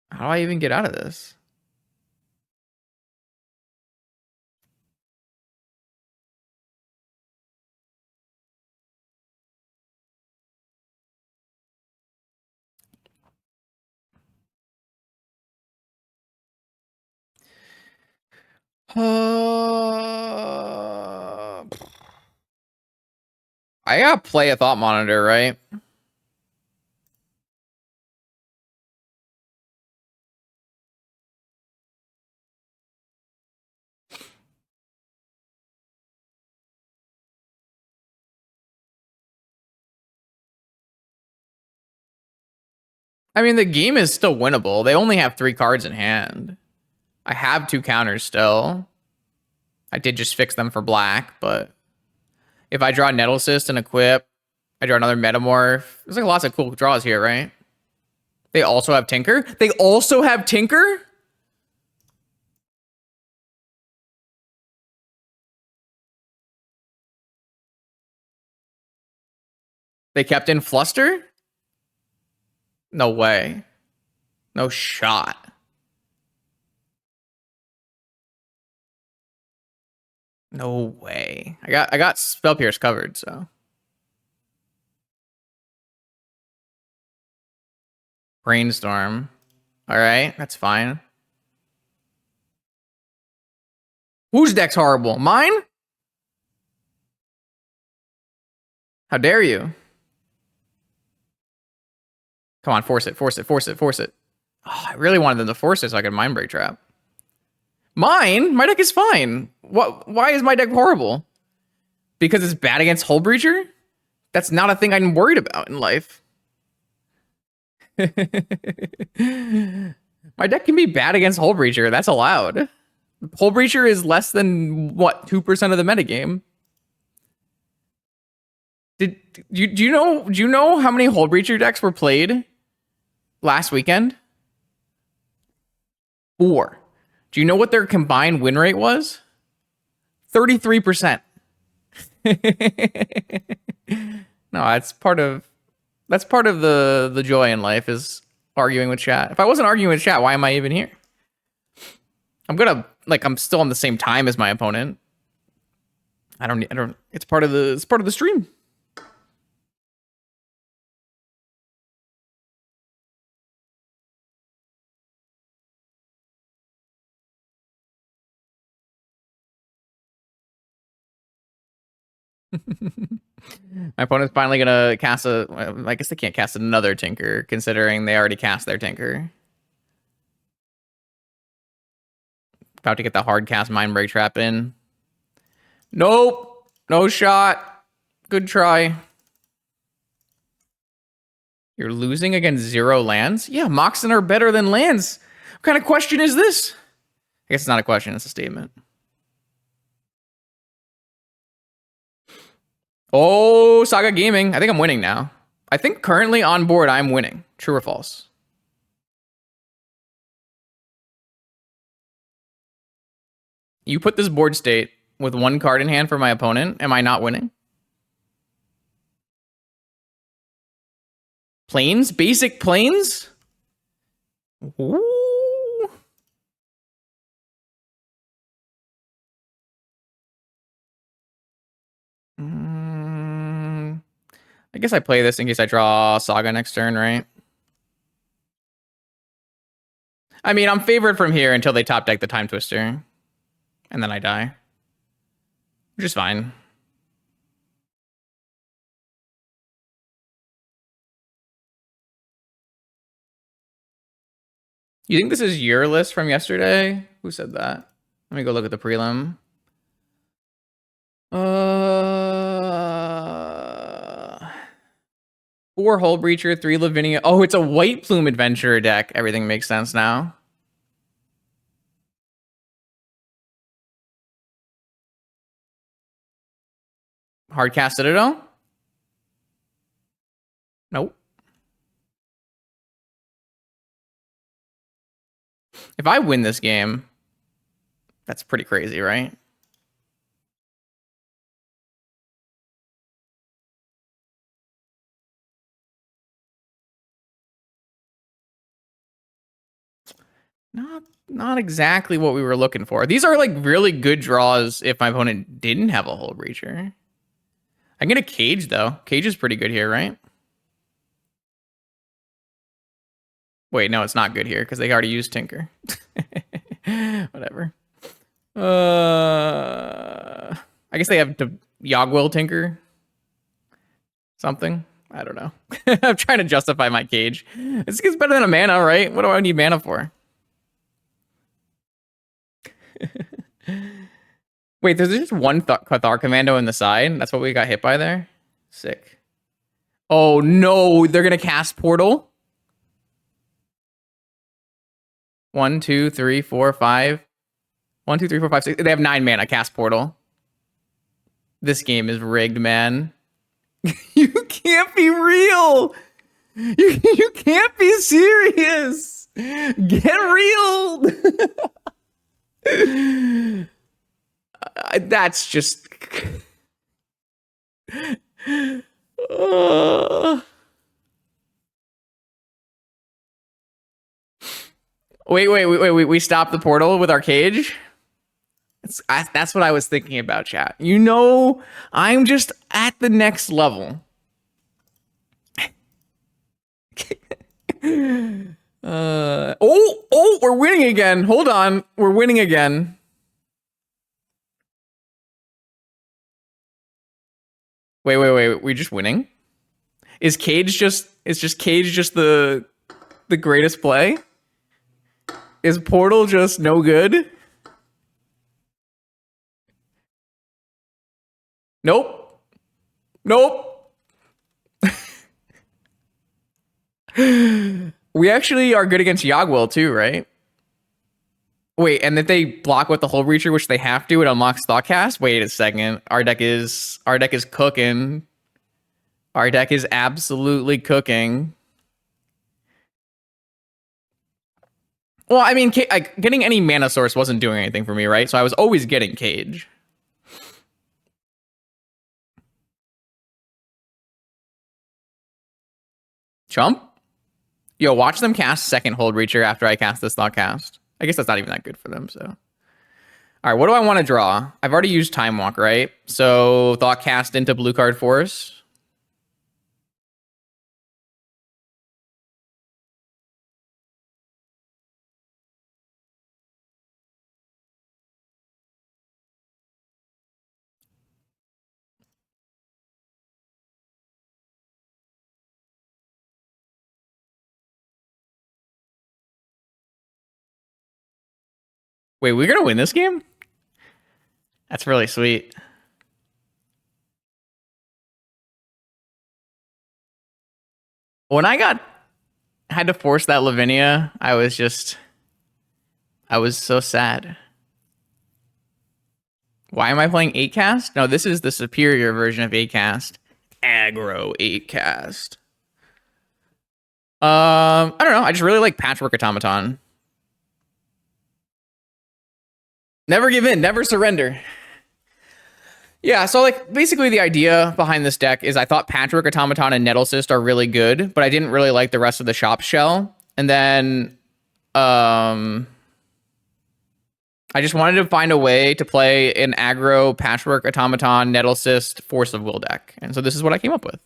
How do I even get out of this? I gotta play a Thought Monitor, right? I mean, the game is still winnable. They only have 3 cards in hand. I have 2 counters still. I did just fix them for black, but if I draw Nettle Cyst and equip, I draw another Metamorph. There's like lots of cool draws here, right? They also have Tinker? They also have Tinker? They kept in Fluster? No way. No shot. No way. I got Spell Pierce covered, so. Brainstorm. All right, that's fine. Whose deck's horrible? Mine? How dare you? Come on, force it, force it, force it, force it. Oh, I really wanted them to force it so I could Mind Break Trap. Mine? My deck is fine. What? Why is my deck horrible? Because it's bad against Hull Breacher? That's not a thing I'm worried about in life. My deck can be bad against Hull Breacher. That's allowed. Hull Breacher is less than, what, 2% of the metagame? Do you know how many Hull Breacher decks were played last weekend? 4. Do you know what their combined win rate was? 33%. No, that's part of the joy in life is arguing with chat. If I wasn't arguing with chat, why am I even here? I'm still on the same time as my opponent. I don't it's part of the stream. My opponent's finally gonna cast I guess they can't cast another Tinker, considering they already cast their Tinker. About to get the hard cast Mind Break Trap in. Nope. No shot. Good try. You're losing against 0 lands? Yeah, Moxen are better than lands. What kind of question is this? I guess it's not a question, it's a statement. Oh, Saga Gaming. I think I'm winning now. I think currently on board, I'm winning. True or false? You put this board state with 1 card in hand for my opponent. Am I not winning? Planes? Basic planes? Ooh. I guess I play this in case I draw Saga next turn, right? I mean, I'm favored from here until they top deck the Time Twister. And then I die. Which is fine. You think this is your list from yesterday? Who said that? Let me go look at the prelim. 4 Hull Breacher, 3 Lavinia. Oh, it's a White Plume Adventurer deck. Everything makes sense now. Hardcast Citadel? Nope. If I win this game, that's pretty crazy, right? Not exactly what we were looking for. These are like really good draws if my opponent didn't have a Hull Breacher. I get a Cage though. Cage is pretty good here, right? Wait, no, it's not good here because they already used Tinker. Whatever. I guess they have Yogwill Tinker. Something. I don't know. I'm trying to justify my Cage. This gets better than a mana, right? What do I need mana for? Wait, there's just 1 Cathar Commando in the side? That's what we got hit by there? Sick. Oh no, they're gonna cast Portal? 1, 2, 3, 4, 5. 1, 2, 3, 4, 5, 6. They have 9 mana cast portal. This game is rigged, man. You can't be real. You can't be serious. Get real. That's just. Wait. We stopped the portal with our cage? That's what I was thinking about, chat. You know, I'm just at the next level. We're winning again. Hold on. We're winning again. Wait. We're just winning? Is Cage just the greatest play? Is Portal just no good? Nope. We actually are good against Yogwill too, right? Wait, and if they block with the Hull Breacher, which they have to, it unlocks Thoughtcast? Wait a second. Our deck is cooking. Our deck is absolutely cooking. Well, I mean, getting any mana source wasn't doing anything for me, right? So I was always getting Cage. Chump? Yo, watch them cast second Hold Reacher after I cast this Thoughtcast. I guess that's not even that good for them, so. All right, what do I want to draw? I've already used Time Walk, right? So Thoughtcast into blue card force. Wait, we're gonna win this game? That's really sweet. When I had to force that Lavinia, I was so sad. Why am I playing 8-cast? No, this is the superior version of 8-cast. Aggro 8-cast. I don't know. I just really like Patchwork Automaton. Never give in, never surrender. Yeah, so like basically the idea behind this deck is I thought Patchwork Automaton and Nettlecyst are really good, but I didn't really like the rest of the shop shell. And then I just wanted to find a way to play an aggro Patchwork Automaton Nettlecyst Force of Will deck. And so this is what I came up with.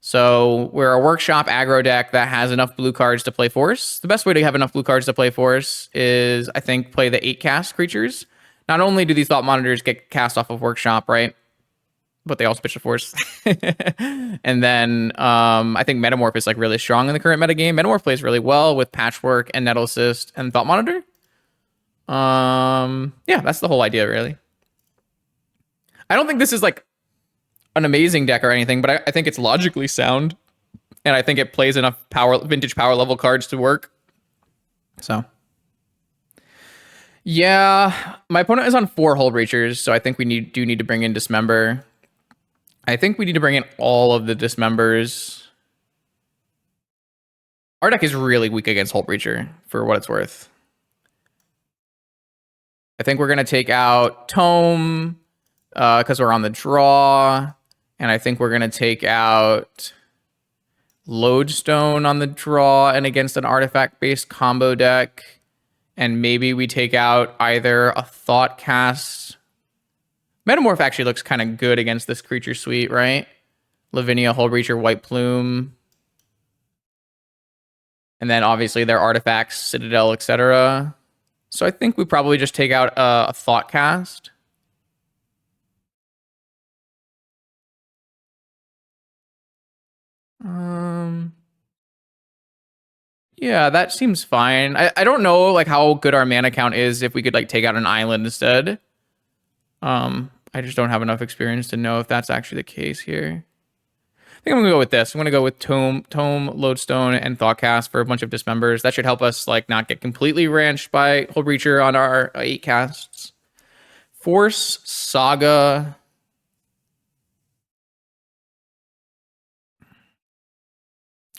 So we're a workshop aggro deck that has enough blue cards to play Force. The best way to have enough blue cards to play Force is, I think, play the 8-cast creatures. Not only do these Thought Monitors get cast off of workshop, right? But they also pitch the Force. And then I think Metamorph is like really strong in the current metagame. Metamorph plays really well with Patchwork and Nettlecyst and Thought Monitor. Yeah, that's the whole idea, really. I don't think this is like an amazing deck or anything, but I think it's logically sound, and I think it plays enough vintage power level cards to work. So yeah, my opponent is on 4 Hull Breachers, so I think we do need to bring in Dismember. I think we need to bring in all of the Dismembers. Our deck is really weak against Hull Breacher, for what it's worth. I think we're going to take out Tome because we're on the draw. And I think we're going to take out Lodestone on the draw and against an artifact-based combo deck. And maybe we take out either a Thoughtcast. Metamorph actually looks kind of good against this creature suite, right? Lavinia, Hull Breacher, White Plume. And then obviously their artifacts, Citadel, etc. So I think we probably just take out a Thoughtcast. Yeah, that seems fine. I don't know like how good our mana count is if we could like take out an island instead. I just don't have enough experience to know if that's actually the case here. think I'm gonna go with this. I'm gonna go with Tome, Lodestone, and Thoughtcast for a bunch of dismembers. That should help us like not get completely ranched by Hull Breacher on our 8 casts. Force, Saga.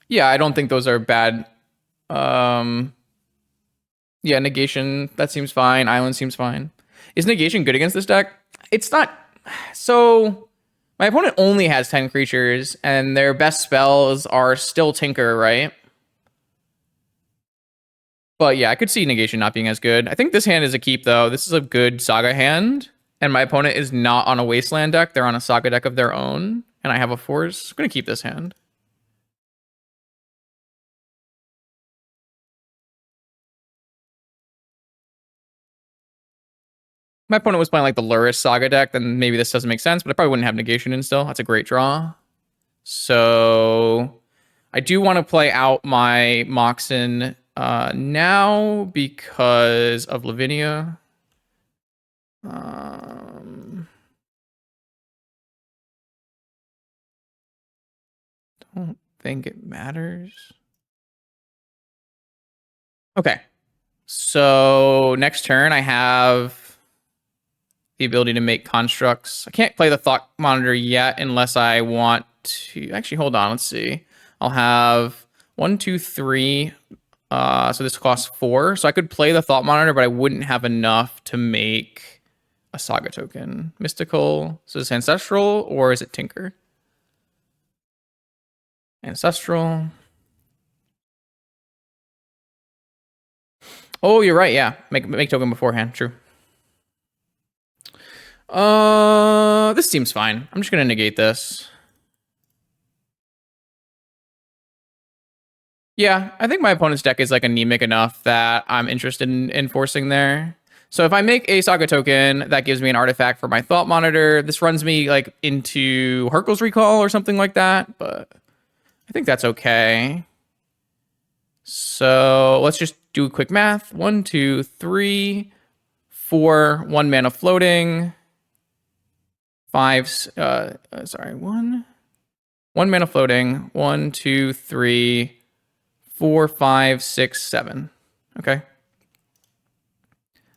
Yeah, I don't think those are bad. Um, yeah, Negation, that seems fine. Island seems fine. Is Negation good against this deck? It's not. So, my opponent only has 10 creatures, and their best spells are still Tinker, right? But yeah, I could see Negation not being as good. I think this hand is a keep, though. This is a good Saga hand, and my opponent is not on a Wasteland deck. They're on a Saga deck of their own, and I have a Force. I'm going to keep this hand. My opponent was playing like the Lurrus Saga deck, then maybe this doesn't make sense, but I probably wouldn't have Negation in still. That's a great draw. So I do want to play out my Moxen now because of Lavinia. Don't think it matters. Okay. So next turn, I have the ability to make constructs. I can't play the Thought Monitor yet unless I want to. Actually, hold on. Let's see. I'll have 1, 2, 3. So this costs 4. So I could play the Thought Monitor, but I wouldn't have enough to make a Saga token. Mystical. So is this Ancestral or is it Tinker? Ancestral. Oh, you're right. Yeah, make token beforehand. True. This seems fine. I'm just gonna negate this. Yeah, I think my opponent's deck is like anemic enough that I'm interested in forcing there. So if I make a Saga token, that gives me an artifact for my Thought Monitor. This runs me like into Hurkyl's Recall or something like that, but I think that's okay. So let's just do quick math. 1, 2, 3, 4, 1 mana floating. 5, sorry, 1 mana floating. 1, 2, 3, 4, 5, 6, 7. Okay.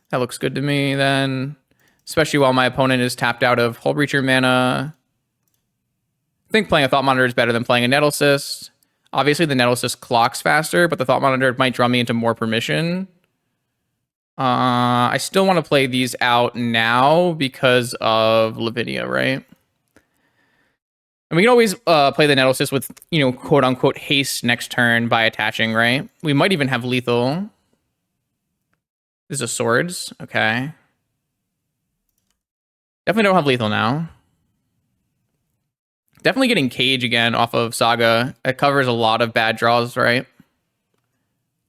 That looks good to me then. Especially while my opponent is tapped out of Hull Breacher mana. I think playing a Thought Monitor is better than playing a Nettle Cyst. Obviously, the Nettle Cyst clocks faster, but the Thought Monitor might draw me into more permission. I still want to play these out now because of Lavinia, right? And we can always play the Nettle Cyst with, quote unquote haste next turn by attaching, right? We might even have lethal. This is a swords. Okay. Definitely don't have lethal now. Definitely getting Cage again off of Saga. It covers a lot of bad draws, right?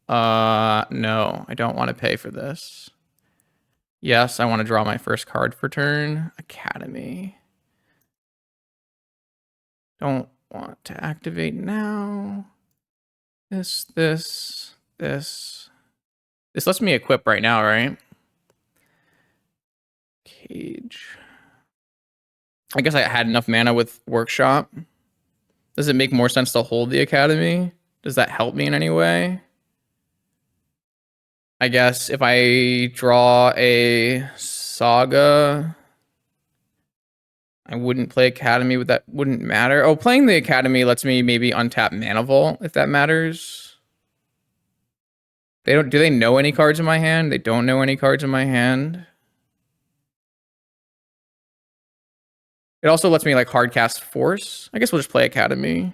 No, I don't want to pay for this. Yes, I want to draw my first card for turn. Academy. Don't want to activate now. This. This lets me equip right now, right? Cage. I guess I had enough mana with Workshop. Does it make more sense to hold the Academy? Does that help me in any way? I guess if I draw a Saga, I wouldn't play Academy, but that wouldn't matter. Oh, playing the Academy lets me maybe untap Mana Vault, if that matters. Do they know any cards in my hand? They don't know any cards in my hand. It also lets me like hard cast Force. I guess we'll just play Academy.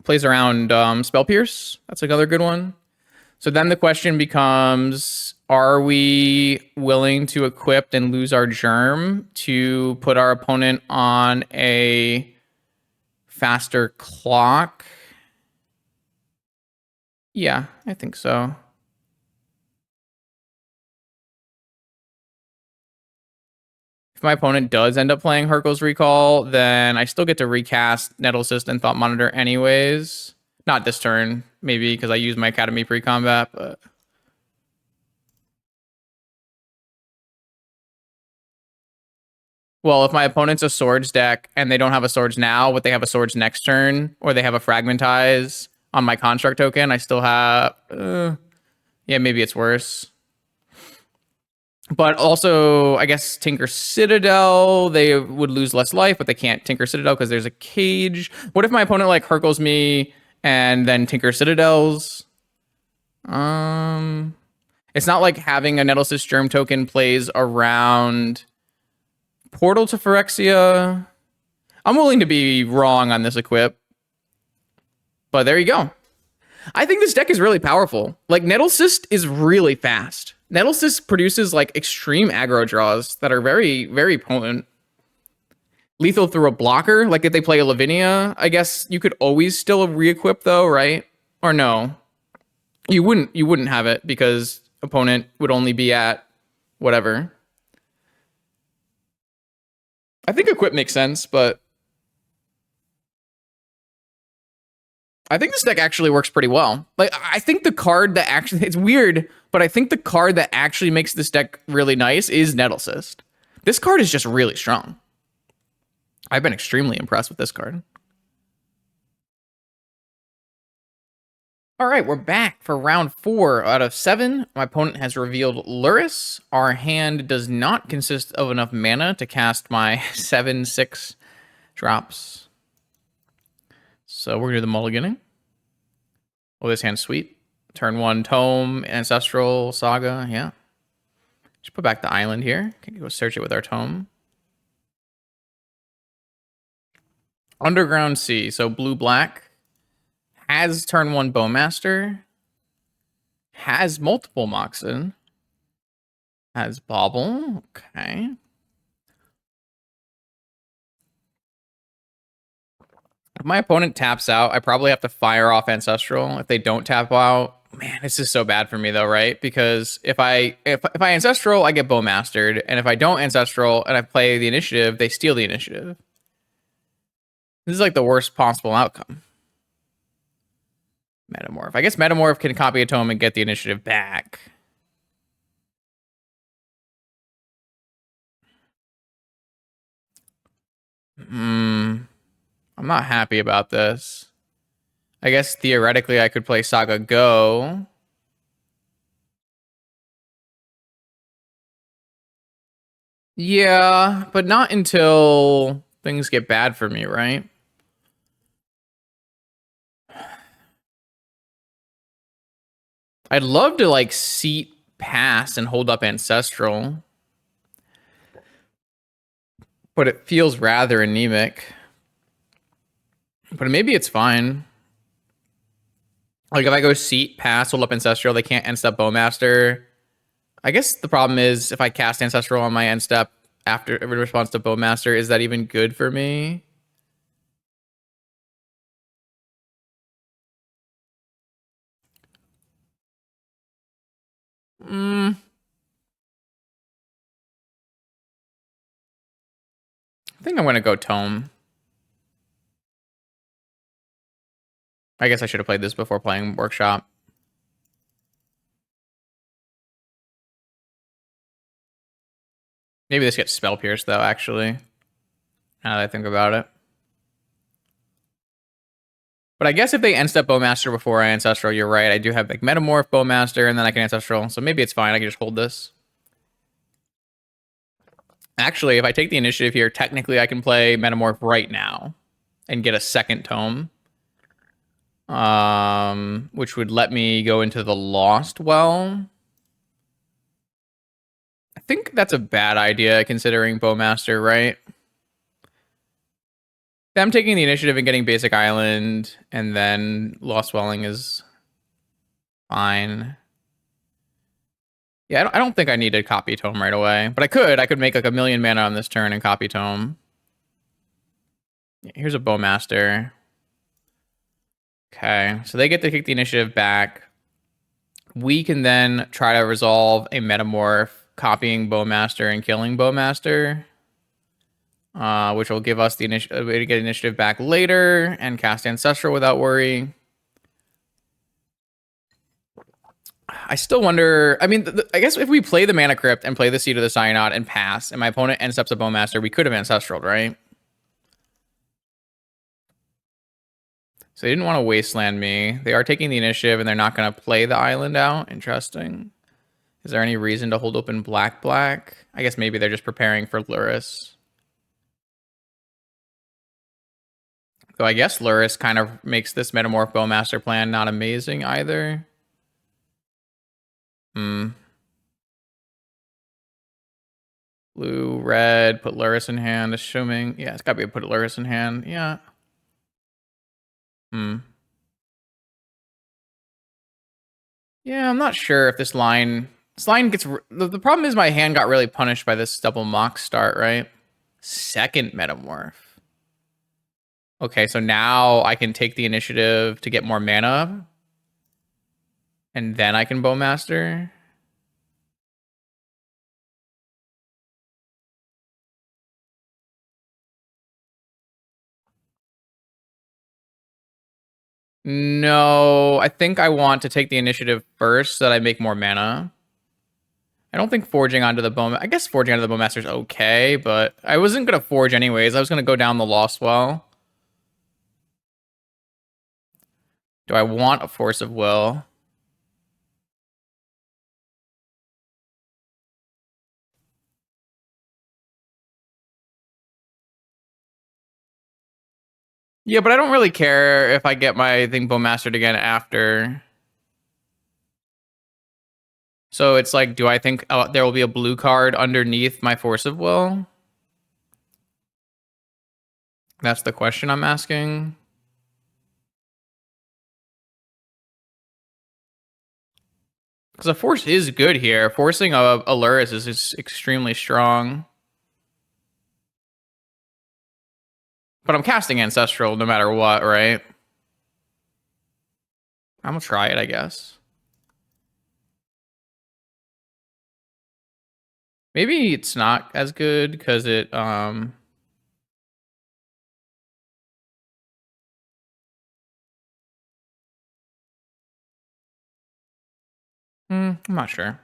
Plays around Spell Pierce. That's another good one. So then the question becomes, are we willing to equip and lose our Germ to put our opponent on a faster clock? Yeah, I think so. If my opponent does end up playing Hurkyl's Recall, then I still get to recast Nettle Cyst and Thought Monitor anyways. Not this turn, maybe, because I use my Academy pre-combat, but... Well, if my opponent's a swords deck and they don't have a swords now, but they have a swords next turn, or they have a fragmentize on my construct token, I still have. Yeah, maybe it's worse. But also, I guess Tinker Citadel, they would lose less life, but they can't Tinker Citadel because there's a cage. What if my opponent like Hercles me and then Tinker Citadels? It's not like having a Nettlecyst Germ token plays around Portal to Phyrexia. I'm willing to be wrong on this equip, but there you go. I think this deck is really powerful. Like, Nettlecyst is really fast. Nettlecyst produces, like, extreme aggro draws that are very, very potent. Lethal through a blocker. Like, if they play a Lavinia, I guess you could always still re-equip, though, right? Or no? You wouldn't have it because opponent would only be at whatever. I think equip makes sense, but I think this deck actually works pretty well. Like, I think the card that actually, it's weird, but I think the card that actually makes this deck really nice is Nettlecyst. This card is just really strong. I've been extremely impressed with this card. All right, we're back for round 4 out of 7. My opponent has revealed Lurrus. Our hand does not consist of enough mana to cast my 7/6 drops. So we're gonna do the mulliganing. Oh, this hand's sweet. Turn 1 Tome, Ancestral Saga, yeah. Just put back the island here. Can go search it with our Tome. Underground Sea, so blue-black. Has turn 1 Bowmaster. Has multiple Moxen. Has Bauble, okay. If my opponent taps out, I probably have to fire off Ancestral. If they don't tap out, man, this is so bad for me though, right? Because if I Ancestral, I get Bowmastered, and if I don't Ancestral and I play the initiative, they steal the initiative. This is like the worst possible outcome. Metamorph. I guess Metamorph can copy a tome and get the initiative back. I'm not happy about this. I guess theoretically I could play Saga Go. Yeah, but not until things get bad for me, right? I'd love to like seat pass and hold up Ancestral, but it feels rather anemic. But maybe it's fine. Like if I go seat, pass, hold up Ancestral, they can't end step Bowmaster. I guess the problem is if I cast Ancestral on my end step after in response to Bowmaster, is that even good for me? I think I'm gonna go Tome. I guess I should have played this before playing Workshop. Maybe this gets Spell Pierce though, actually. Now that I think about it. But I guess if they end step Bowmaster before I Ancestral, you're right. I do have like Metamorph, Bowmaster, and then I can Ancestral. So maybe it's fine. I can just hold this. Actually, if I take the initiative here, technically I can play Metamorph right now and get a second Tome. Which would let me go into the Lost Well. I think that's a bad idea considering Bowmaster, right? Them taking the initiative and getting Basic Island and then Lost Welling is fine. Yeah, I don't think I need to copy Tome right away, but I could make like a million mana on this turn and copy Tome. Here's a Bowmaster. Okay, so they get to kick the initiative back. We can then try to resolve a Metamorph, copying Bowmaster and killing Bowmaster, which will give us the way to get initiative back later and cast Ancestral without worry. I still wonder. I mean, I guess if we play the Mana Crypt and play the Seed of the Cyanod and pass, and my opponent ends up a Bowmaster, we could have Ancestraled, right? So they didn't want to wasteland me. They are taking the initiative, and they're not going to play the island out. Interesting. Is there any reason to hold open black? I guess maybe they're just preparing for Lurrus. Though I guess Lurrus kind of makes this Metamorph Bowmaster plan not amazing either. Blue, red, put Lurrus in hand, assuming... Yeah, it's gotta be a put Lurrus in hand. Yeah. Yeah, I'm not sure if this line... This line gets... The problem is my hand got really punished by this double mock start, right? Second Metamorph. Okay, so now I can take the initiative to get more mana. And then I can Bowmaster. No, I think I want to take the initiative first so that I make more mana. I don't think forging onto the Bowmaster... I guess forging onto the Bowmaster is okay, but I wasn't going to forge anyways. I was going to go down the Lost Well. Do I want a Force of Will? Yeah, but I don't really care if I get my thing Bowmastered again after. So it's like, do I think there will be a blue card underneath my Force of Will? That's the question I'm asking. Because a Force is good here. Forcing a Lurrus is extremely strong. But I'm casting Ancestral no matter what, right? I'm gonna try it, I guess. Maybe it's not as good because it I'm not sure.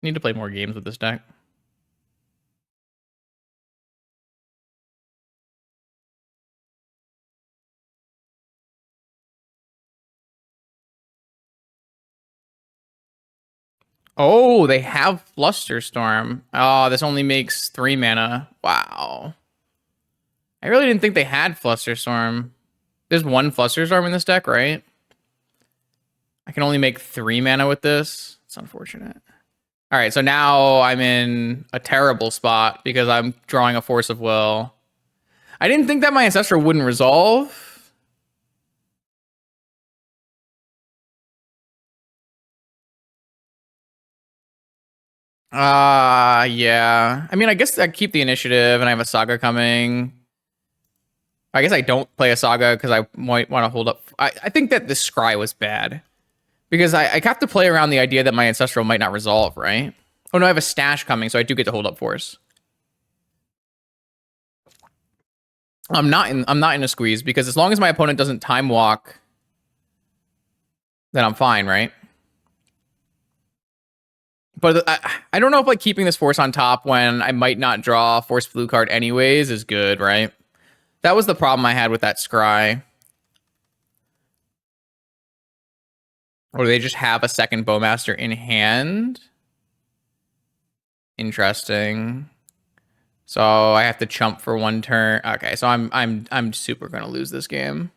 Need to play more games with this deck. Oh, they have Flusterstorm. Oh, this only makes 3 mana. Wow. I really didn't think they had Flusterstorm. There's one Flusterstorm in this deck, right? I can only make 3 mana with this. It's unfortunate. All right, so now I'm in a terrible spot because I'm drawing a Force of Will. I didn't think that my Ancestral wouldn't resolve. Yeah. I mean, I guess I keep the initiative and I have a Saga coming. I guess I don't play a Saga because I might want to hold up. I think that this Scry was bad. Because I have to play around the idea that my Ancestral might not resolve, right? Oh no, I have a Stash coming, so I do get to hold up Force. I'm not in a squeeze because as long as my opponent doesn't time walk, then I'm fine, right? But I don't know if like keeping this Force on top when I might not draw a Force blue card anyways is good, right? That was the problem I had with that Scry. Or do they just have a second Bowmaster in hand? Interesting. So I have to chump for 1 turn. Okay, so I'm super gonna lose this game.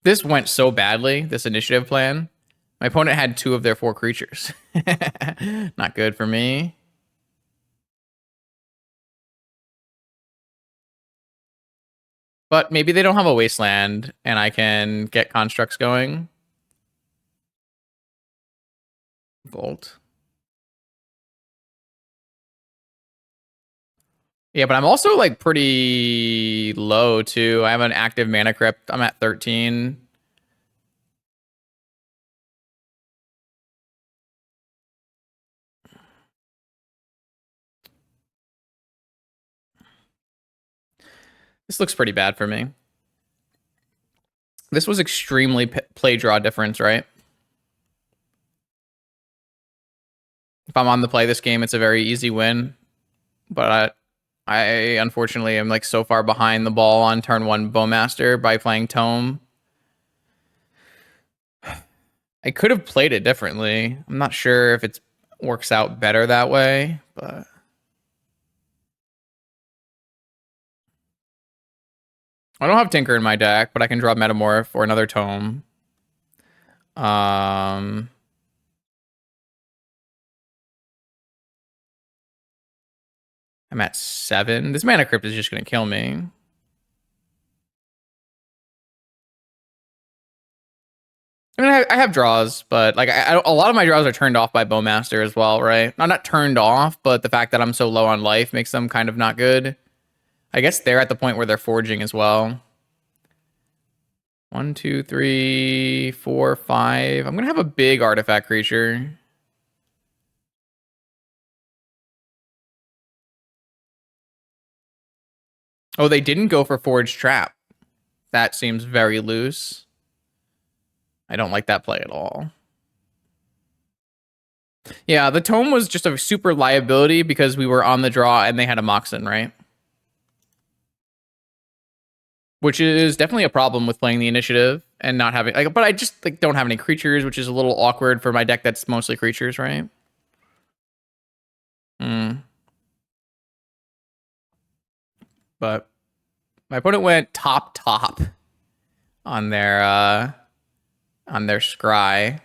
This went so badly, this initiative plan. My opponent had 2 of their 4 creatures. Not good for me. But maybe they don't have a wasteland and I can get constructs going. Volt. Yeah, but I'm also like pretty low too. I have an active Mana Crypt. I'm at 13. This looks pretty bad for me. This was extremely play draw difference, right? If I'm on the play this game, it's a very easy win. But I unfortunately am like so far behind the ball on turn 1 Bowmaster by playing Tome. I could have played it differently. I'm not sure if it works out better that way, but I don't have Tinker in my deck, but I can draw Metamorph or another Tome. I'm at 7. This Mana Crypt is just going to kill me. I mean, I have draws, but like a lot of my draws are turned off by Bowmaster as well, right? Not turned off, but the fact that I'm so low on life makes them kind of not good. I guess they're at the point where they're forging as well. 1, 2, 3, 4, 5. I'm gonna have a big artifact creature. Oh, they didn't go for Forge Trap. That seems very loose. I don't like that play at all. Yeah, the Tome was just a super liability because we were on the draw and they had a Moxen, right? Which is definitely a problem with playing the initiative and not having like, but I just like don't have any creatures, which is a little awkward for my deck that's mostly creatures, right? But my opponent went top on their scry.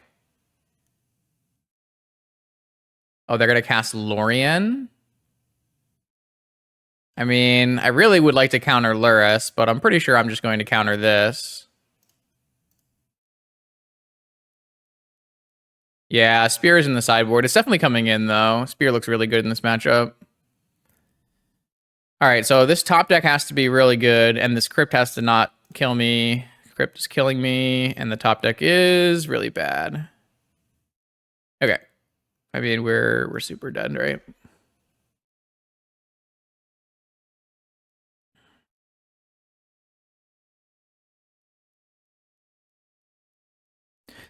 Oh, they're gonna cast Lorien. I mean, I really would like to counter Lurrus, but I'm pretty sure I'm just going to counter this. Yeah, Spear is in the sideboard. It's definitely coming in, though. Spear looks really good in this matchup. All right, so this top deck has to be really good, and this Crypt has to not kill me. Crypt is killing me, and the top deck is really bad. Okay. I mean, we're super dead, right?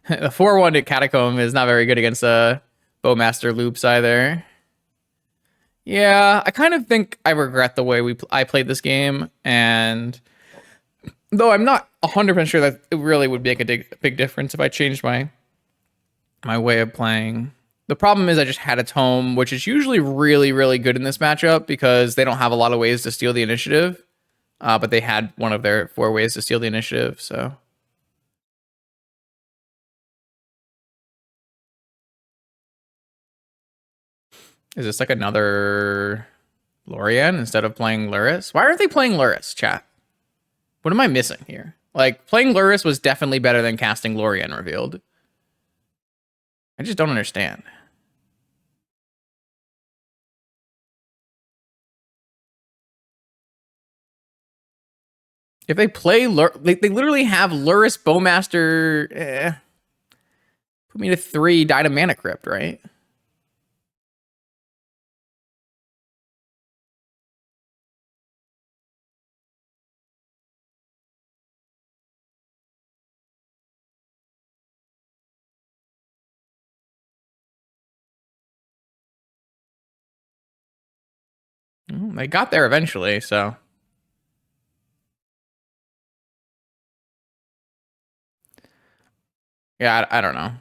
The 4-1 at Catacomb is not very good against Bowmaster loops either. Yeah, I kind of think I regret the way I played this game, and though I'm not 100% sure that it really would make a big difference if I changed my way of playing. The problem is I just had a Tome, which is usually really, really good in this matchup because they don't have a lot of ways to steal the initiative, but they had one of their 4 ways to steal the initiative, so... Is this like another Lorien instead of playing Lurrus? Why aren't they playing Lurrus, chat? What am I missing here? Like, playing Lurrus was definitely better than casting Lorien revealed. I just don't understand. If they play they literally have Lurrus Bowmaster. Put me to 3, die to Mana Crypt, right? They got there eventually, so. Yeah, I don't know.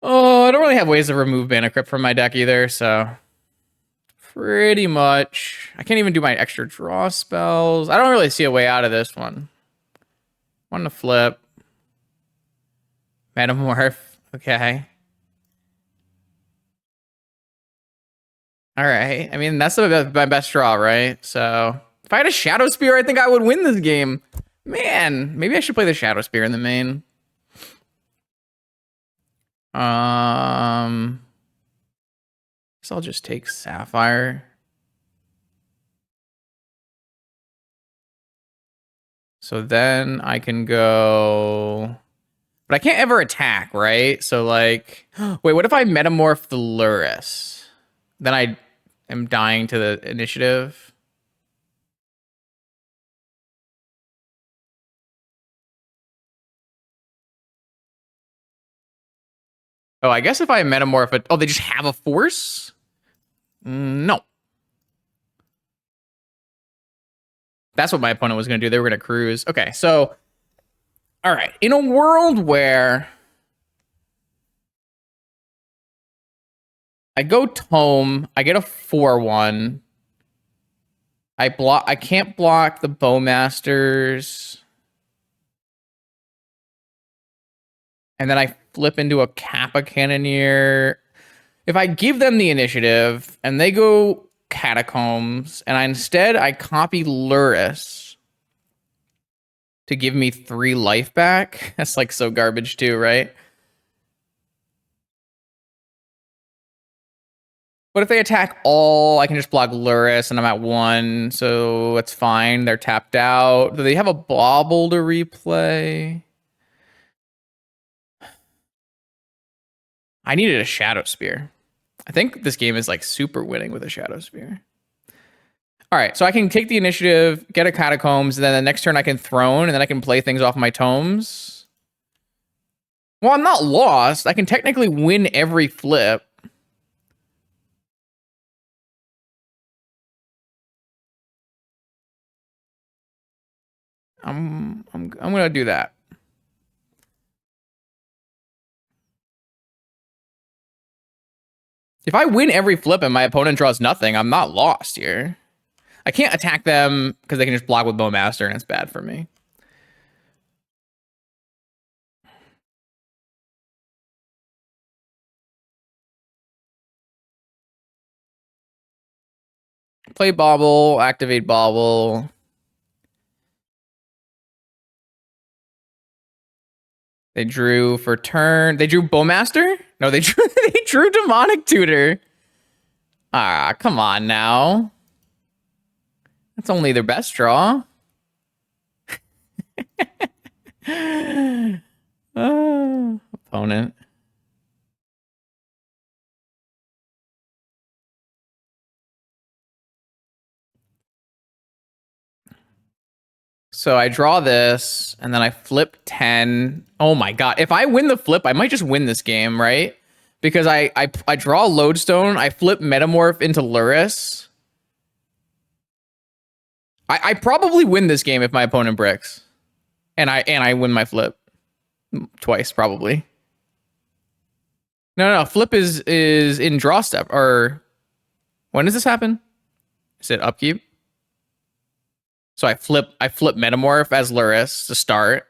Oh, I don't really have ways to remove Mana Crypt from my deck either, so. Pretty much. I can't even do my extra draw spells. I don't really see a way out of this one. One to flip. Metamorph. Okay. All right. I mean, that's my best draw, right? So if I had a Shadow Spear, I think I would win this game. Man, maybe I should play the Shadow Spear in the main. So I'll just take Sapphire. So then I can go... But I can't ever attack, right? So like... Wait, what if I Metamorph the Lurrus? Then am dying to the initiative. Oh, I guess if I metamorph it... Oh, they just have a force? No. That's what my opponent was going to do. They were going to cruise. Okay, so... All right. In a world where... I go Tome, I get a 4-1. I can't block the Bowmasters. And then I flip into a Kappa Cannoneer. If I give them the initiative and they go Catacombs, and instead I copy Lurrus to give me 3 life back, that's like so garbage too, right? But if they attack all, I can just block Lurrus and I'm at 1, so that's fine. They're tapped out. Do they have a Bauble to replay? I needed a Shadow Spear. I think this game is like super winning with a Shadow Spear. All right, so I can take the initiative, get a Catacombs, and then the next turn I can Throne, and then I can play things off my tomes. Well, I'm not lost. I can technically win every flip. I'm gonna do that. If I win every flip and my opponent draws nothing, I'm not lost here. I can't attack them because they can just block with Bowmaster, and it's bad for me. Play Bauble, activate Bauble. They drew for turn. They drew Bowmaster? No, they drew Demonic Tutor. Ah, come on now. That's only their best draw. Opponent. So I draw this, and then I flip 10. Oh my god. If I win the flip, I might just win this game, right? Because I draw Lodestone, I flip Metamorph into Lurrus. I probably win this game if my opponent bricks. And I win my flip. Twice, probably. No, flip is in draw step. Or when does this happen? Is it upkeep? So I flip Metamorph as Lurrus to start.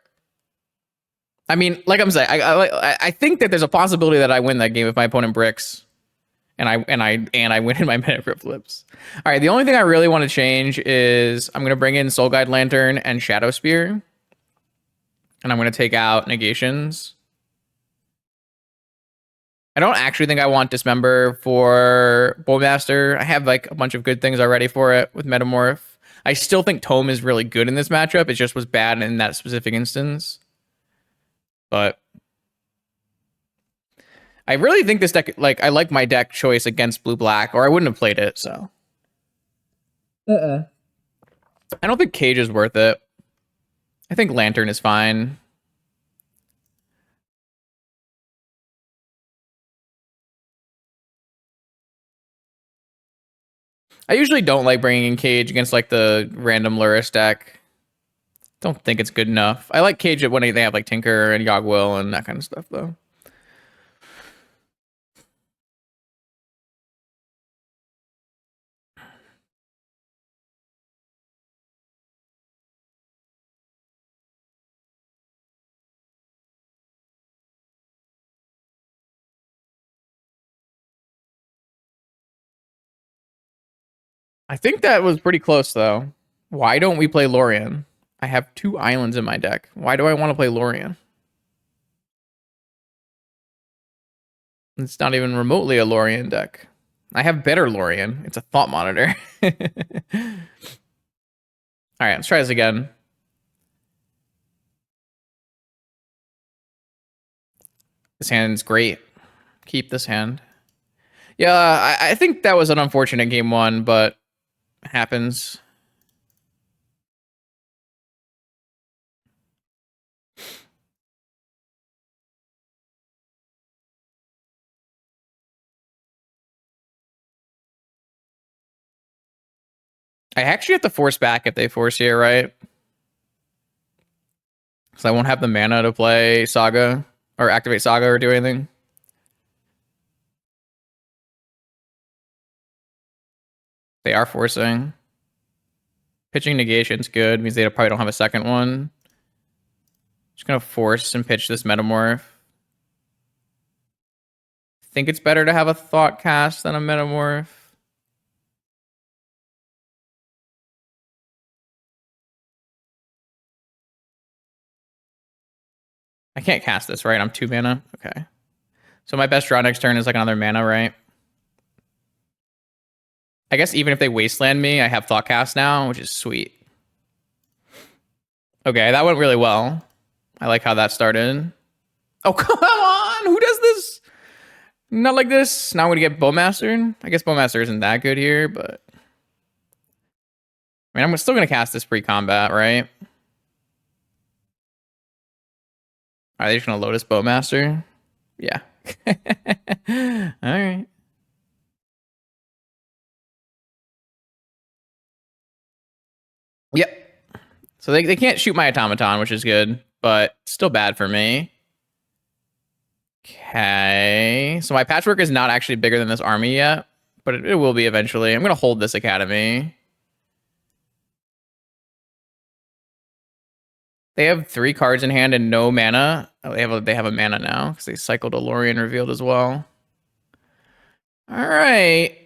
I mean, like I'm saying, I think that there's a possibility that I win that game if my opponent bricks, and I win in my Metamorph flips. All right, the only thing I really want to change is I'm gonna bring in Soul Guide Lantern and Shadow Spear, and I'm gonna take out negations. I don't actually think I want Dismember for Bowmaster. I have like a bunch of good things already for it with Metamorph. I still think Tome is really good in this matchup. It just was bad in that specific instance. But I really think this deck, like, I like my deck choice against blue-black, or I wouldn't have played it, so. I don't think Cage is worth it. I think Lantern is fine. I usually don't like bringing in Cage against, like, the random Lurrus deck. Don't think it's good enough. I like Cage when they have, like, Tinker and Yogg-Will and that kind of stuff, though. I think that was pretty close, though. Why don't we play Lorien? I have 2 islands in my deck. Why do I want to play Lorien? It's not even remotely a Lorien deck. I have better Lorien. It's a Thought Monitor. All right, let's try this again. This hand's great. Keep this hand. Yeah, I think that was an unfortunate game one, but it happens. I actually have to force back if they force here, right? Because I won't have the mana to play Saga or activate Saga or do anything. They are forcing. Pitching negation's good. Means they probably don't have a second one. Just gonna force and pitch this Metamorph. Think it's better to have a Thought Cast than a Metamorph. I can't cast this, right? I'm 2 mana. Okay. So my best draw next turn is like another mana, right? I guess even if they wasteland me, I have Thought Cast now, which is sweet. Okay, that went really well. I like how that started. Oh, come on! Who does this? Not like this. Now I'm gonna get Bowmaster. I guess Bowmaster isn't that good here, but I mean, I'm still gonna cast this pre-combat, right? Are they just gonna Lotus Bowmaster? Yeah. All right. Yep. So they can't shoot my automaton, which is good, but still bad for me. Okay. So my patchwork is not actually bigger than this army yet, but it will be eventually. I'm gonna hold this academy. They have 3 cards in hand and no mana. Oh, they have a mana now because they cycled a Lorien revealed as well. All right.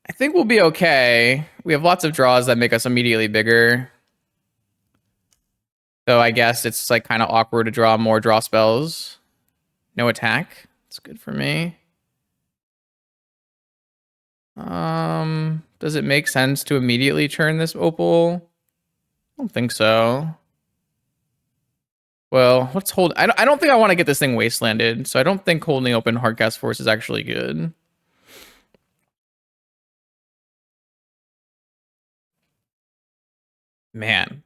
I think we'll be okay. We have lots of draws that make us immediately bigger. So I guess it's like kind of awkward to draw more draw spells. No attack. It's good for me. Does it make sense to immediately churn this opal? I don't think so. Well, let's hold. I don't think I want to get this thing wastelanded, so I don't think holding open Hardcast Force is actually good. Man,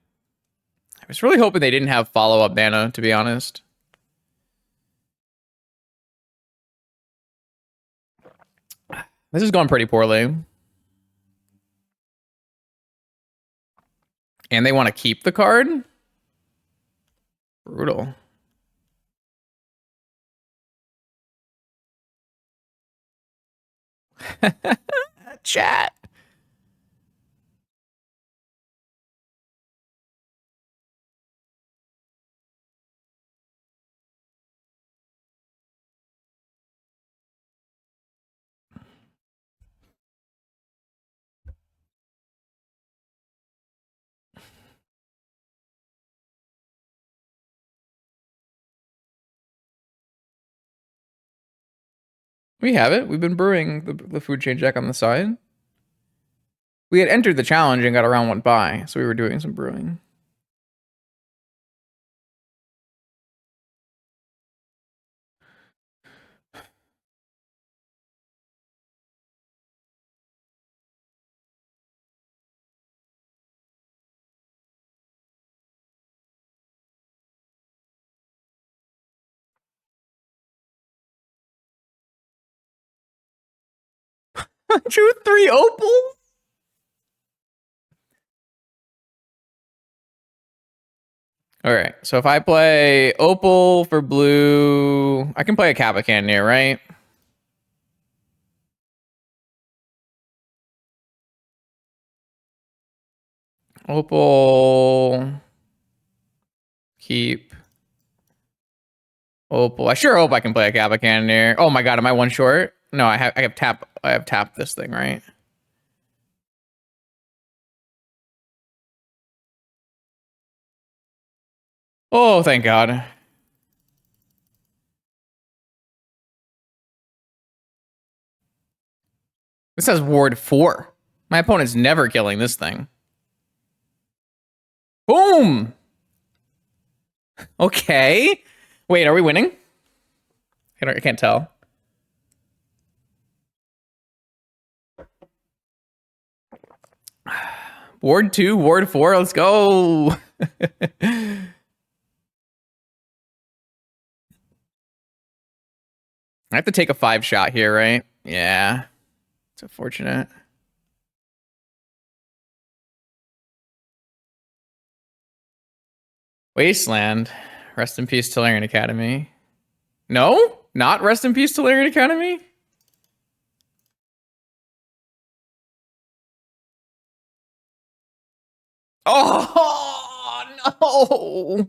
I was really hoping they didn't have follow-up mana, to be honest. This is going pretty poorly. And they want to keep the card? Brutal. Chat. We have it. We've been brewing the food chain deck on the side. We had entered the challenge and got a round 1 bye, so we were doing some brewing. Drew 3 opal? All right, so if I play opal for blue, I can play a Kappa Cannoneer, right? Opal. Keep. Opal. I sure hope I can play a Kappa Cannoneer. Oh my god, am I 1 short? No, I have tapped this thing, right? Oh, thank god. This has ward 4. My opponent's never killing this thing. Boom! Okay. Wait, are we winning? I can't tell. Ward 2, Ward 4, let's go. I have to take a 5 shot here, right? Yeah. It's unfortunate. Wasteland. Rest in peace, Tolarian Academy. No? Not rest in peace, Tolarian Academy? Oh, no.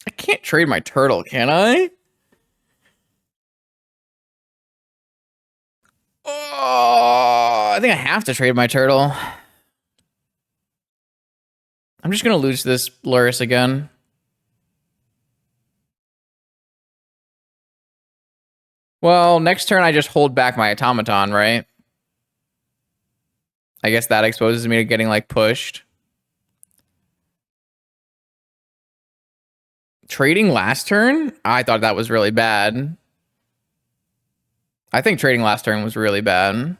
I can't trade my turtle, can I? Oh, I think I have to trade my turtle. I'm just going to lose this Lurrus again. Well, next turn I just hold back my automaton, right? I guess that exposes me to getting like pushed. Trading last turn? I thought that was really bad. I think trading last turn was really bad.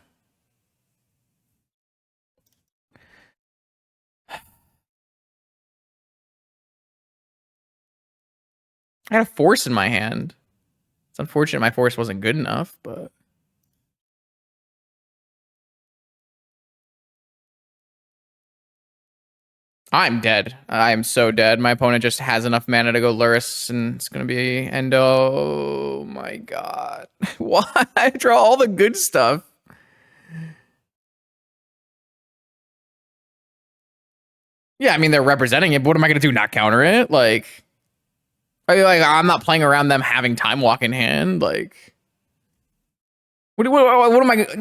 I had a force in my hand. It's unfortunate my force wasn't good enough, but... I'm dead. I am so dead. My opponent just has enough mana to go Lurrus, and it's going to be Endo. Oh my god. Why? I draw all the good stuff. Yeah, I mean, they're representing it, but what am I going to do? Not counter it? Like, I'm not playing around them having Time Walk in hand. Like, what am I...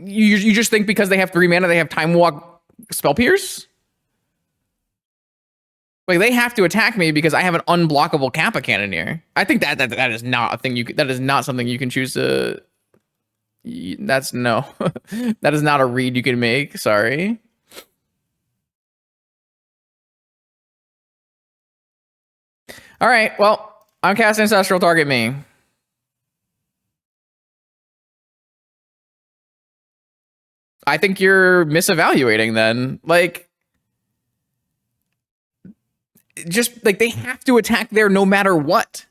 You just think because they have 3 mana, they have Time Walk Spell Pierce? Like, they have to attack me because I have an unblockable Kappa Cannoneer. I think that is not a thing that is not something you can choose to... That's no. That is not a read you can make. Sorry. All right, well, I'm casting Ancestral, target me. I think you're misevaluating then. Like, just like they have to attack there no matter what.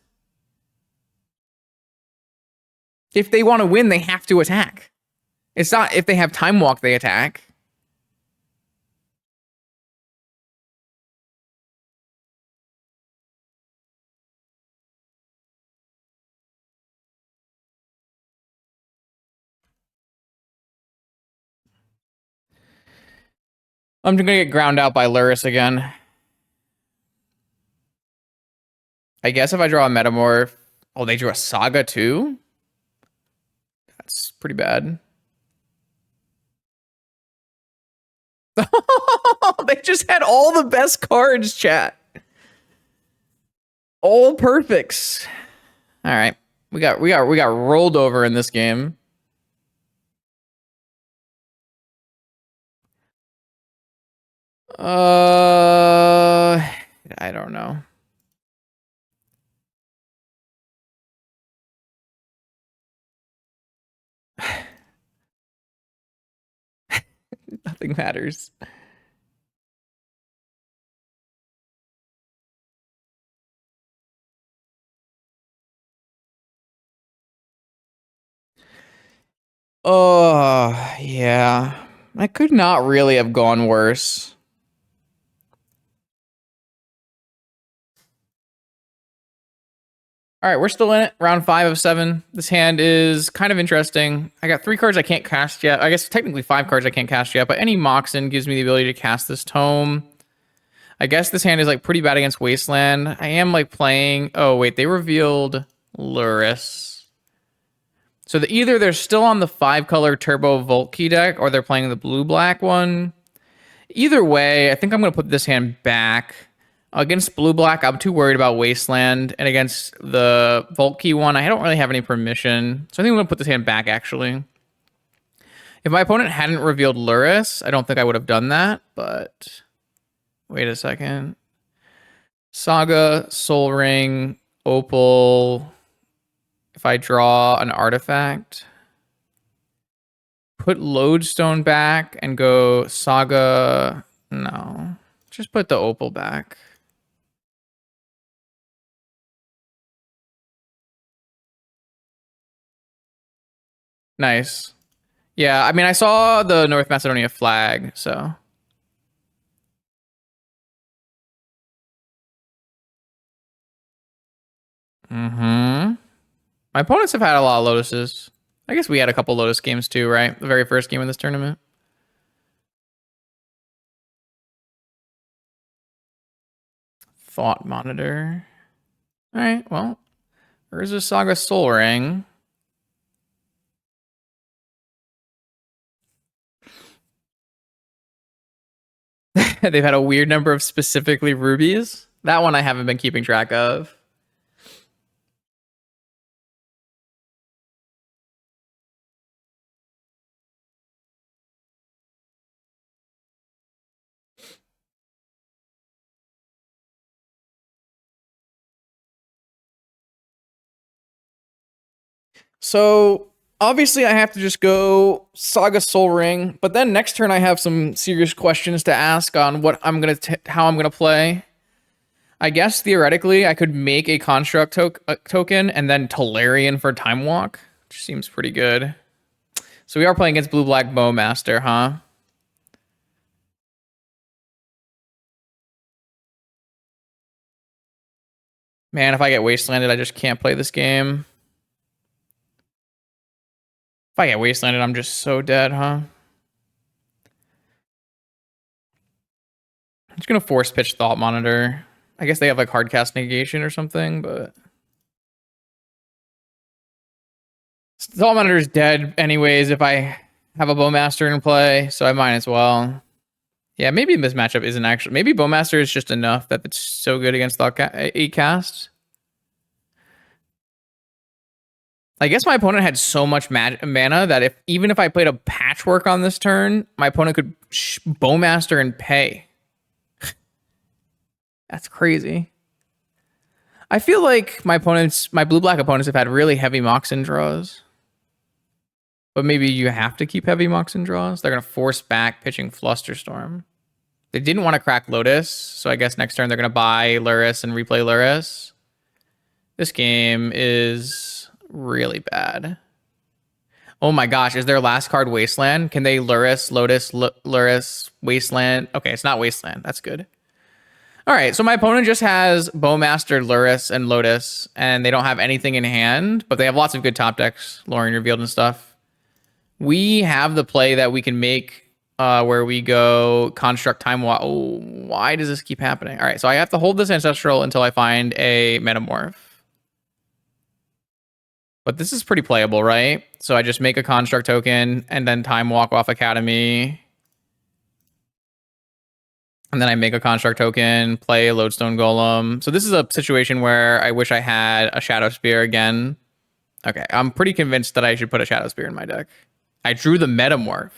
If they want to win, they have to attack. It's not if they have Time Walk, they attack. I'm gonna get ground out by Lurrus again. I guess if I draw a Metamorph... Oh, they drew a Saga too? That's pretty bad. They just had all the best cards, chat. All perfects. All right. We got rolled over in this game. I don't know. Nothing matters. Oh, yeah. I could not really have gone worse. All right, we're still in it. Round 5 of 7. This hand is kind of interesting. I got 3 cards I can't cast yet. I guess technically 5 cards I can't cast yet, but any Moxen gives me the ability to cast this Tome. I guess this hand is like pretty bad against Wasteland. I am like playing... Oh, wait, they revealed Lurrus. So either they're still on the 5-color Turbo Volt Key deck, or they're playing the blue-black one. Either way, I think I'm going to put this hand back. Against blue-black, I'm too worried about Wasteland. And against the Volt Key one, I don't really have any permission. So I think I'm going to put this hand back, actually. If my opponent hadn't revealed Lurrus, I don't think I would have done that, but wait a second. Saga, Soul Ring, Opal. If I draw an artifact, put Lodestone back and go Saga. No, just put the Opal back. Nice. Yeah, I mean, I saw the North Macedonia flag, so. Mm-hmm. My opponents have had a lot of Lotuses. I guess we had a couple Lotus games too, right? The very first game of this tournament. Thought Monitor. All right, well, there's a Saga Soul Ring. They've had a weird number of specifically rubies. That one I haven't been keeping track of. So obviously I have to just go Saga Soul Ring, but then next turn I have some serious questions to ask on what I'm gonna how I'm gonna play. I guess theoretically I could make a construct token and then Tolarian for Time Walk, which seems pretty good. So we are playing against Blue Black Bowmaster, huh? Man, if I get wastelanded, I just can't play this game. If I get wastelanded, I'm just so dead, huh? I'm just gonna force pitch Thought Monitor. I guess they have like hardcast negation or something, but Thought Monitor is dead anyways if I have a Bowmaster in play, so I might as well. Yeah, maybe this matchup isn't actually. Maybe Bowmaster is just enough that it's so good against Thought 8 cast. I guess my opponent had so much mana that even if I played a Patchwork on this turn, my opponent could Bowmaster and pay. That's crazy. I feel like my blue-black opponents have had really heavy Moxen draws. But maybe you have to keep heavy Moxen draws. They're going to force back pitching Flusterstorm. They didn't want to crack Lotus, so I guess next turn they're going to buy Lurrus and replay Lurrus. This game is really bad. Oh my gosh, is their last card Wasteland? Can they Lurrus, Lotus, Lurrus, Wasteland? Okay, it's not Wasteland. That's good. All right, so my opponent just has Bowmaster, Lurrus, and Lotus, and they don't have anything in hand, but they have lots of good top decks, Lorien Revealed and stuff. We have the play that we can make where we go Construct Time Walk. Oh, why does this keep happening? All right, so I have to hold this Ancestral until I find a Metamorph. But this is pretty playable, right? So I just make a Construct token and then Time Walk off Academy. And then I make a Construct token, play a Lodestone Golem. So this is a situation where I wish I had a Shadow Spear again. Okay, I'm pretty convinced that I should put a Shadow Spear in my deck. I drew the Metamorph.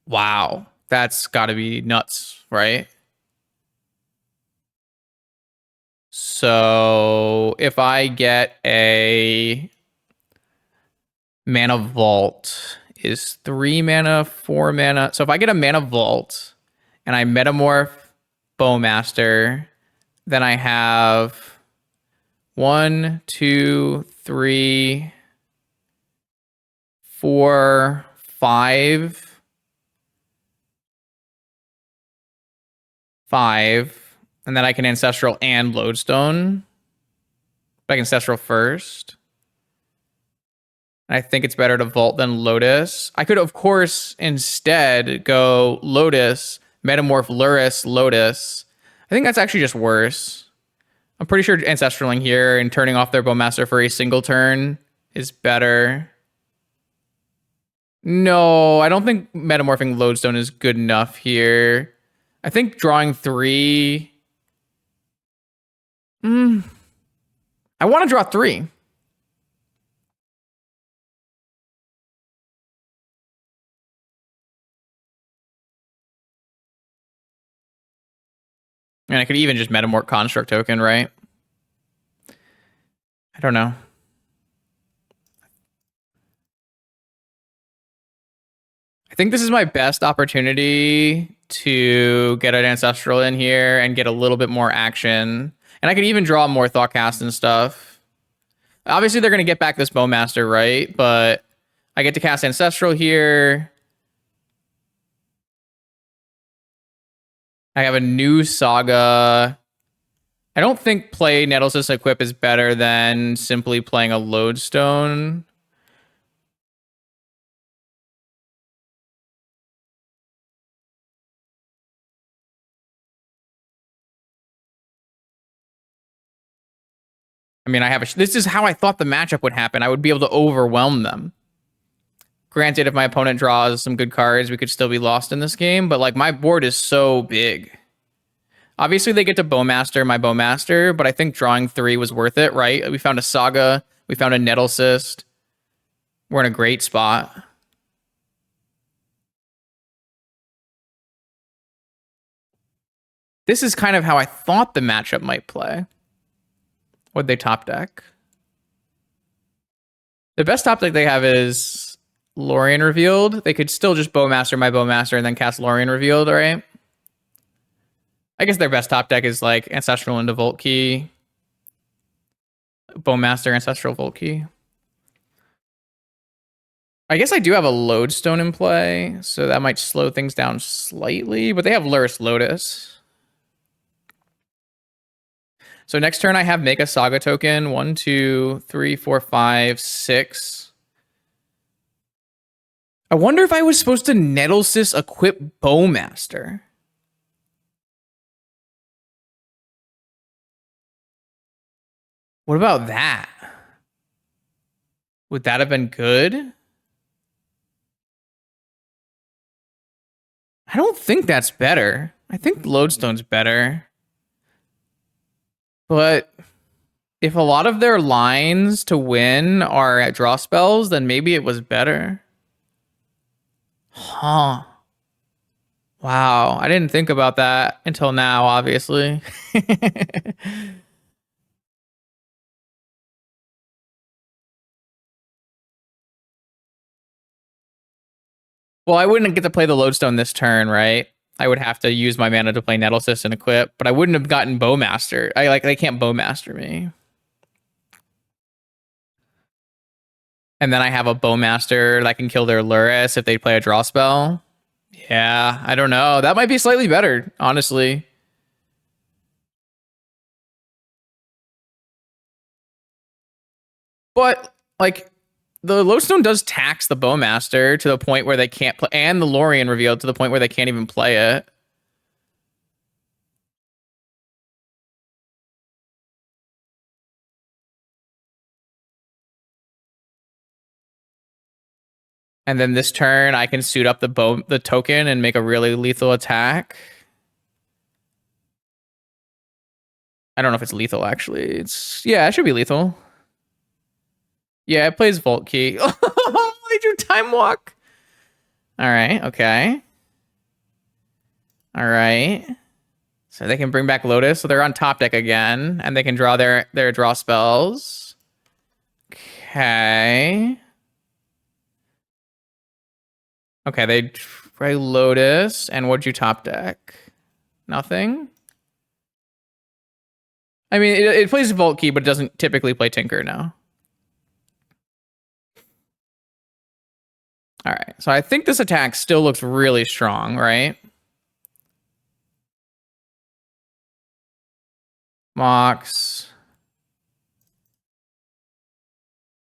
Wow, that's got to be nuts, right? So if I get a Mana Vault, is 3 mana, 4 mana. So if I get a Mana Vault and I Metamorph Bowmaster, then I have 1, 2, 3, 4, 5, 5, and then I can Ancestral and Lodestone. But I can Ancestral first. I think it's better to Vault than Lotus. I could, of course, instead go Lotus, Metamorph, Lurrus, Lotus. I think that's actually just worse. I'm pretty sure Ancestraling here and turning off their Bowmaster for a single turn is better. No, I don't think Metamorphing Lodestone is good enough here. I think drawing 3... I want to draw 3. And I could even just Metamorph Construct token, right? I don't know. I think this is my best opportunity to get an Ancestral in here and get a little bit more action. And I can even draw more Thoughtcast and stuff. Obviously, they're going to get back this Bowmaster, right? But I get to cast Ancestral here. I have a new Saga. I don't think play Nettlesys Equip is better than simply playing a Lodestone. I mean, this is how I thought the matchup would happen. I would be able to overwhelm them. Granted, if my opponent draws some good cards, we could still be lost in this game, but like my board is so big. Obviously, they get to Bowmaster my Bowmaster, but I think drawing 3 was worth it, right? We found a Saga, we found a Nettlesist. We're in a great spot. This is kind of how I thought the matchup might play. What'd they top deck? The best top deck they have is Lorien Revealed. They could still just Bowmaster my Bowmaster and then cast Lorien Revealed, right? I guess their best top deck is like Ancestral into Volt Key. Bowmaster, Ancestral, Volt Key. I guess I do have a Lodestone in play, so that might slow things down slightly, but they have Lurrus Lotus. So next turn I have make a Saga token. 1, 2, 3, 4, 5, 6. I wonder if I was supposed to Nettlesys equip Bowmaster. What about that? Would that have been good? I don't think that's better. I think Lodestone's better. But if a lot of their lines to win are at draw spells, then maybe it was better. Huh. Wow. I didn't think about that until now, obviously. Well, I wouldn't get to play the Lodestone this turn, right? I would have to use my mana to play Nettlesys and equip, but I wouldn't have gotten Bowmaster. They can't Bowmaster me. And then I have a Bowmaster that can kill their Lurrus if they play a draw spell. Yeah, I don't know. That might be slightly better, honestly. But like the Lodestone does tax the Bowmaster to the point where they can't play, and the Lorien Revealed to the point where they can't even play it. And then this turn, I can suit up the token and make a really lethal attack. I don't know if it's lethal, actually. Yeah, it should be lethal. Yeah, it plays Volt Key. I drew Time Walk. All right, okay. All right. So they can bring back Lotus, so they're on top deck again, and they can draw their draw spells. Okay. Okay, they try Lotus, and what'd you top deck? Nothing? I mean, it plays Volt Key, but it doesn't typically play Tinker now. All right, so I think this attack still looks really strong, right? Mox.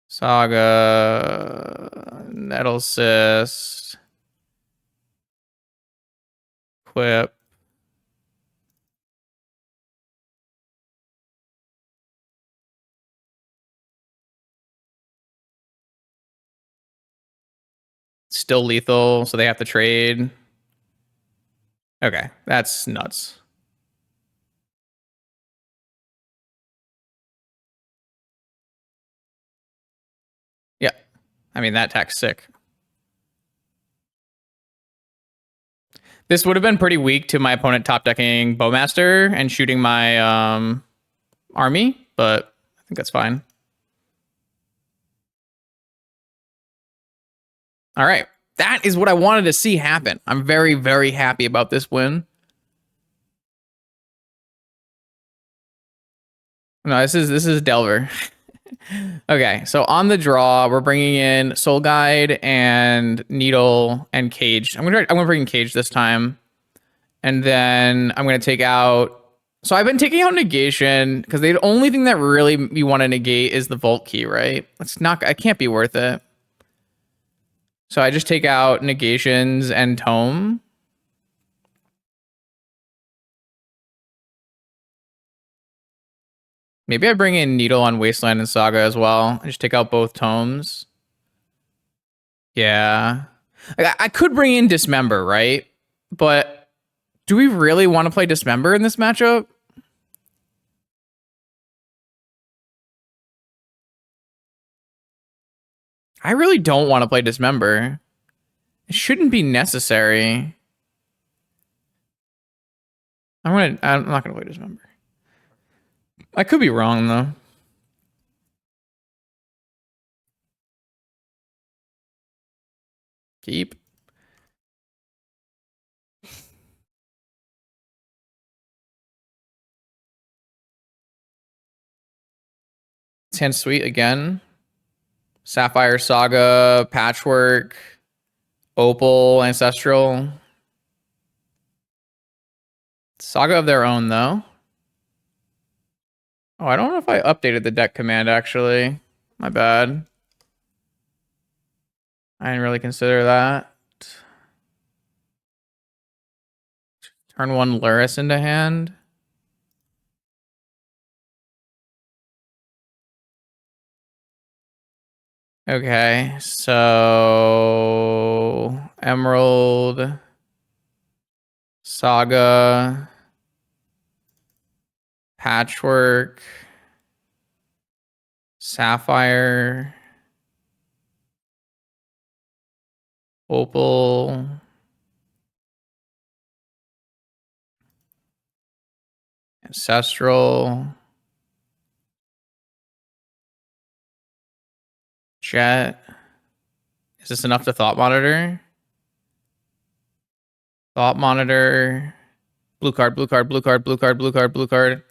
Saga. Nettlesys. Quip. Still lethal, so they have to trade. Okay, that's nuts. Yeah, I mean, that attack's sick. This would have been pretty weak to my opponent top decking Bowmaster and shooting my army, but I think that's fine. All right. That is what I wanted to see happen. I'm very, very happy about this win. No, this is Delver. Okay, so on the draw, we're bringing in Soul Guide and Needle and Cage. I'm gonna bring in Cage this time, and then I'm gonna take out. So I've been taking out Negation because the only thing that really you want to negate is the Vault Key, right? It's not. It can't be worth it. So I just take out Negations and Tome. Maybe I bring in Needle on Wasteland and Saga as well. I just take out both Tomes. Yeah. I could bring in Dismember, right? But do we really want to play Dismember in this matchup? I really don't want to play Dismember. It shouldn't be necessary. I'm not gonna play Dismember. I could be wrong though. Keep. Hand Sweet again. Sapphire Saga, Patchwork, Opal, Ancestral. Saga of their own though. Oh, I don't know if I updated the deck command actually. My bad. I didn't really consider that. Turn one Lurrus into hand. Okay, so Emerald, Saga, Patchwork, Sapphire, Opal, Ancestral, Jet. Is this enough to Thought Monitor? Thought Monitor. Blue card, blue card, blue card, blue card, blue card, blue card.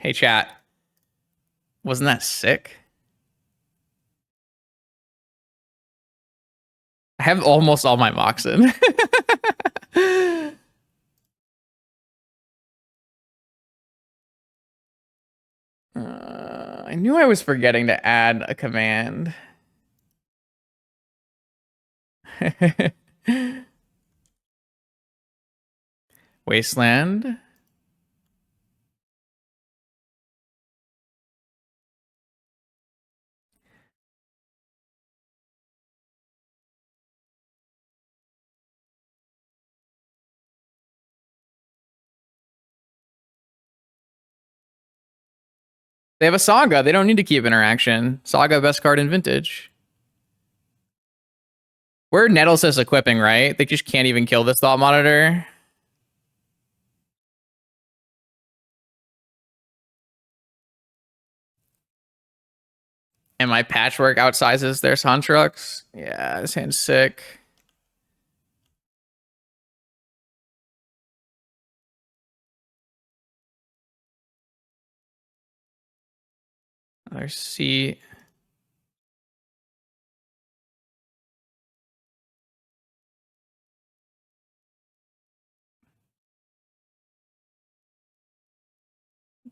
Hey, chat. Wasn't that sick? I have almost all my Moxen. I knew I was forgetting to add a command. Wasteland. They have a Saga. They don't need to keep interaction. Saga, best card in Vintage. We're Nettlesys equipping, right? They just can't even kill this Thought Monitor. And my Patchwork outsizes their Sandtrucks. Yeah, this hand's sick. Another C.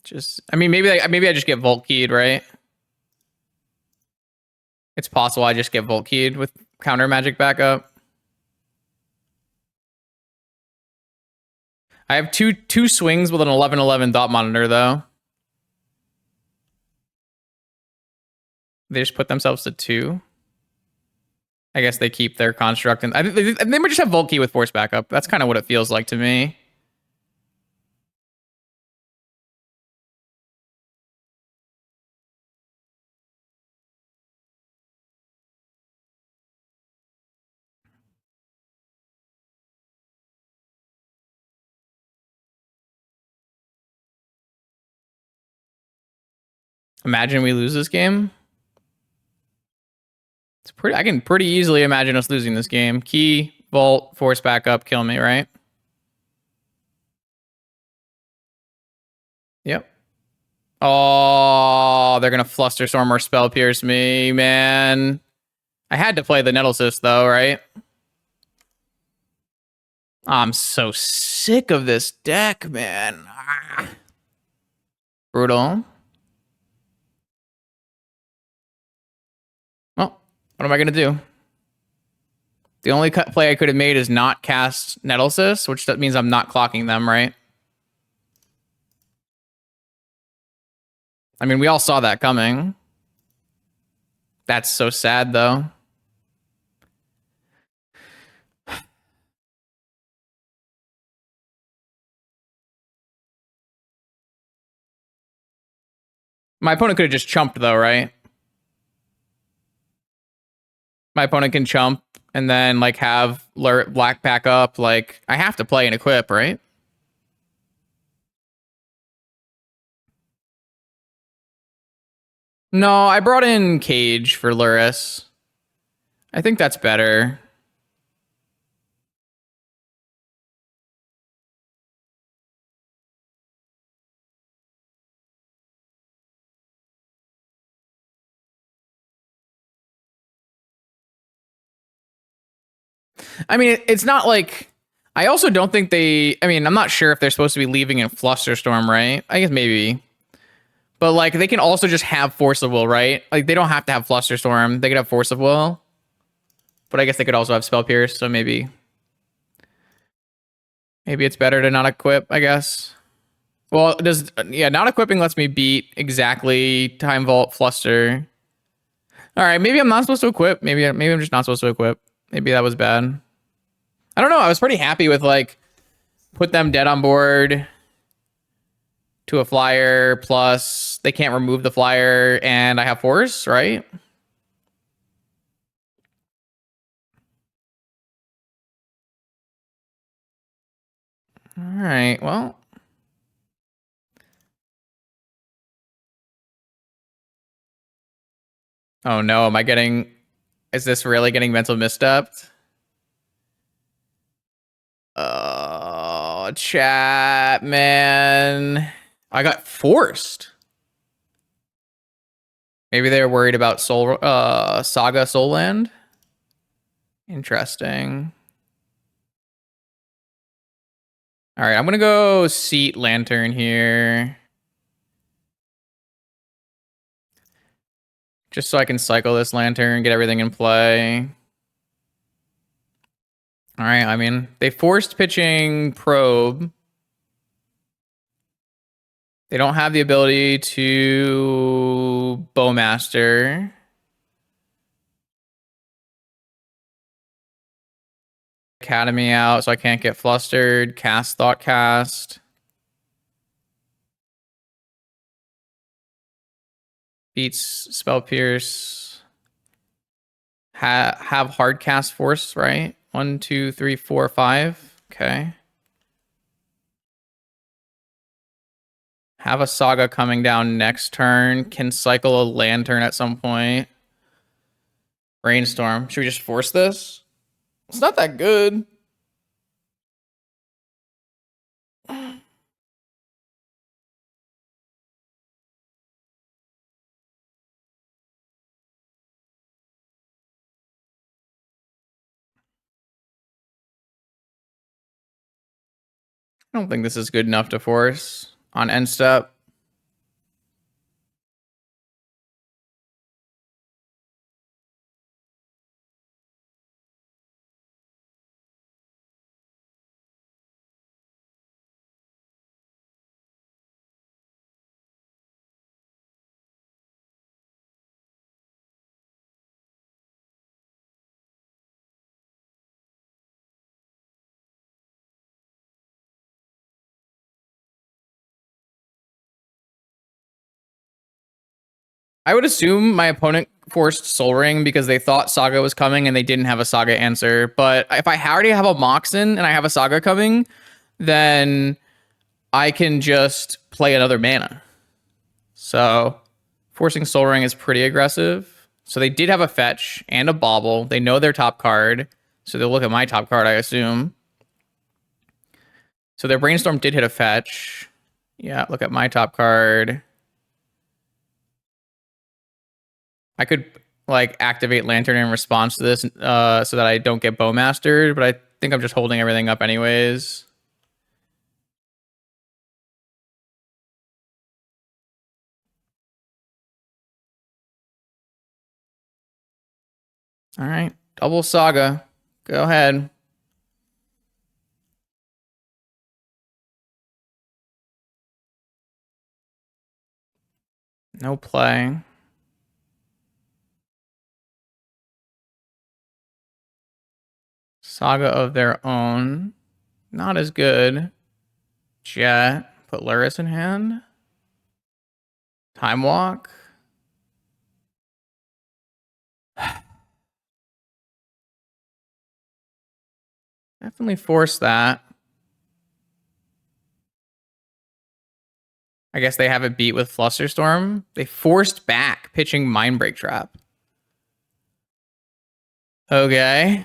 Just, I mean, maybe I just get Vault Keyed, right? It's possible I just get Vault Keyed with counter magic backup. I have two swings with an 11/11 Thought Monitor though. They just put themselves to 2. I guess they keep their construct, and they might just have Vault Key with force backup. That's kind of what it feels like to me. Imagine we lose this game. It's pretty. I can pretty easily imagine us losing this game. Key, vault, force back up, kill me, right? Yep. Oh, they're gonna Flusterstorm or Spell Pierce me, man. I had to play the Nettlecyst though, right? I'm so sick of this deck, man. Brutal. Well, what am I gonna do? The only play I could have made is not cast Nettlecyst, which that means I'm not clocking them, right? I mean, we all saw that coming. That's so sad, though. My opponent could have just chumped, though, right? My opponent can chump and then, like, have black pack up. Like, I have to play and equip, right? No, I brought in Cage for Lurrus. I think that's better. I mean, it's not like... I also don't think they... I mean, I'm not sure if they're supposed to be leaving in Flusterstorm, right? I guess maybe. But, like, they can also just have Force of Will, right? Like, they don't have to have Flusterstorm. They could have Force of Will. But I guess they could also have Spell Pierce, so maybe... Maybe it's better to not equip, I guess. Well, not equipping lets me beat exactly Time Vault Fluster. All right, maybe I'm not supposed to equip. Maybe I'm just not supposed to equip. Maybe that was bad. I don't know. I was pretty happy with, like, put them dead on board to a flyer, plus they can't remove the flyer, and I have force, right? All right, well. Oh no, am I getting... Is this really getting mental misstepped? Oh, chat, man. I got forced. Maybe they're worried about Saga Soul Land. Interesting. All right, I'm gonna go seat Lantern here. Just so I can cycle this Lantern, get everything in play. All right, I mean, they forced pitching Probe. They don't have the ability to Bowmaster. Academy out, so I can't get flustered. Cast Thoughtcast. Beats Spell Pierce. Have hard cast force, right? 1, 2, 3, 4, 5. Okay. Have a Saga coming down next turn. Can cycle a Lantern at some point. Brainstorm. Should we just force this? It's not that good. I don't think this is good enough to force on end step. I would assume my opponent forced Soul Ring because they thought Saga was coming and they didn't have a Saga answer. But if I already have a Moxen and I have a Saga coming, then I can just play another mana. So Forcing Soul Ring is pretty aggressive. So they did have a fetch and a bauble. They know their top card. So they'll look at my top card, I assume. So their Brainstorm did hit a fetch. Yeah, look at my top card. I could like activate Lantern in response to this so that I don't get Bowmastered, but I think I'm just holding everything up anyways. All right, double Saga. Go ahead. No play. Saga of their own. Not as good. Jet. Put Lurrus in hand. Time Walk. Definitely force that. I guess they have it beat with Flusterstorm. They forced back, pitching Mindbreak Trap. Okay.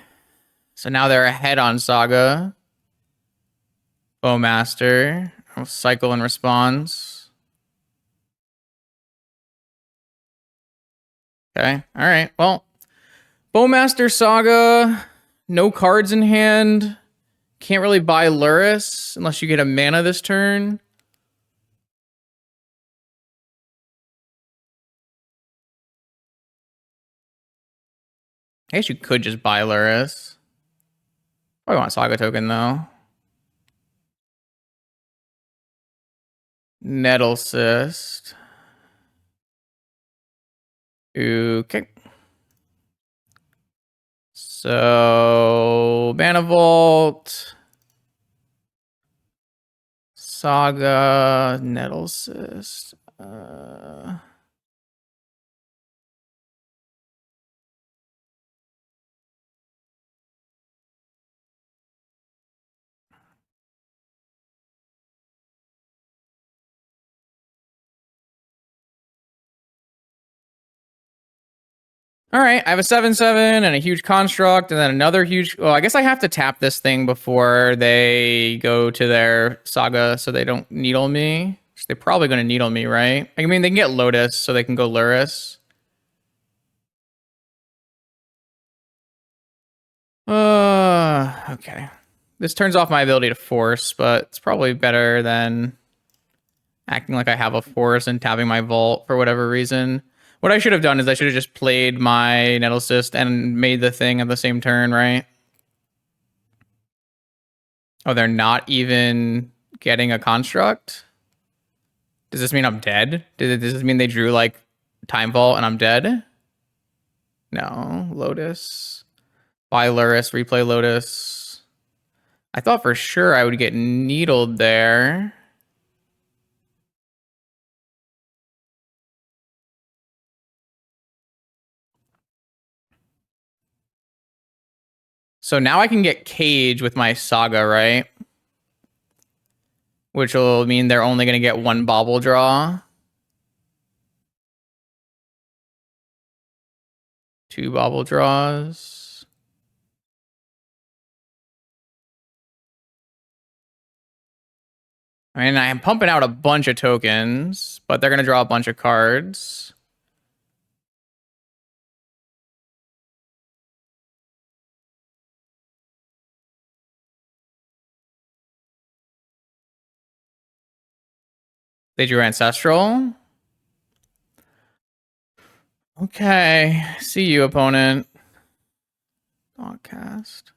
So now they're ahead on Saga. Bowmaster. Cycle and response. Okay. All right. Well, Bowmaster Saga. No cards in hand. Can't really buy Lurrus unless you get a mana this turn. I guess you could just buy Lurrus. Probably want Saga token though. Nettle Cyst. Okay. So Mana Vault. Saga, Nettle Cyst. All right, I have a 7/7 and a huge construct, and then another huge. Well, I guess I have to tap this thing before they go to their Saga, so they don't needle me. They're probably going to needle me, right? I mean, they can get Lotus, so they can go Lurrus. Okay. This turns off my ability to force, but it's probably better than acting like I have a force and tapping my vault for whatever reason. What I should have done is I should have just played my Nettle Cyst and made the thing at the same turn, right? Oh, they're not even getting a construct? Does this mean I'm dead? Does this mean they drew like Time Vault and I'm dead? No. Lotus. Buy Lurrus, replay Lotus. I thought for sure I would get needled there. So now I can get Cage with my Saga, right? Which will mean they're only going to get one Bauble draw. 2 Bauble draws. I mean, I am pumping out a bunch of tokens, but they're going to draw a bunch of cards. They drew Ancestral. Okay. See you, opponent. Broadcast.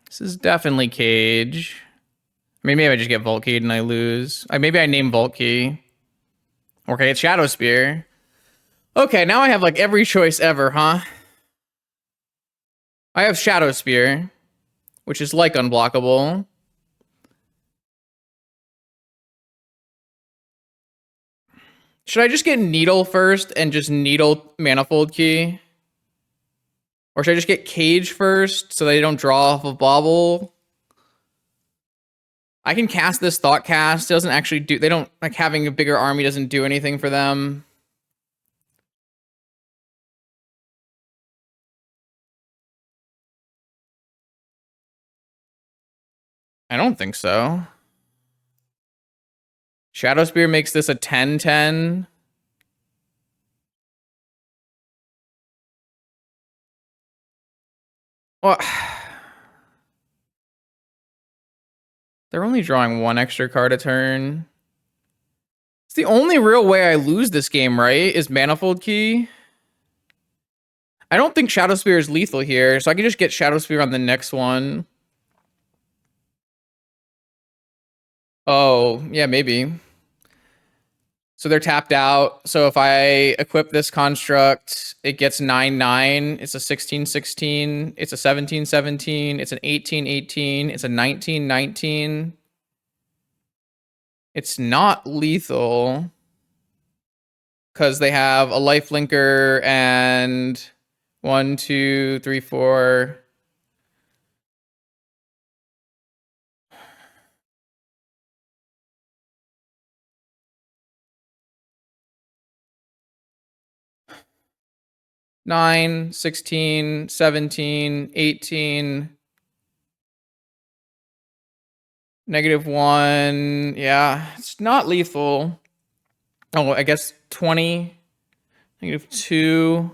This is definitely Cage. I mean, maybe I just get Vault Keyed and I lose. Maybe I name Vault Key. Okay, it's Shadow Spear. Okay, now I have like every choice ever, huh? I have Shadow Spear, which is like unblockable. Should I just get Needle first and just Needle Manifold Key? Or should I just get Cage first so they don't draw off of Bauble? I can cast this Thought Cast. It doesn't actually do... They don't... Like, having a bigger army doesn't do anything for them. I don't think so. Shadow Spear makes this a 10-10. Well, they're only drawing one extra card a turn. It's the only real way I lose this game, right? Is Manifold Key. I don't think Shadow Spear is lethal here, so I can just get Shadow Spear on the next one. Oh, yeah, maybe. So they're tapped out. So if I equip this construct, it gets 9-9. It's a 16-16. It's a 17-17. It's an 18-18. It's a 19-19. It's not lethal because they have a lifelinker and 1, 2, 3, 4. Nine, 16, 17, 18, -1. Yeah, it's not lethal. Oh, I guess 20, -2.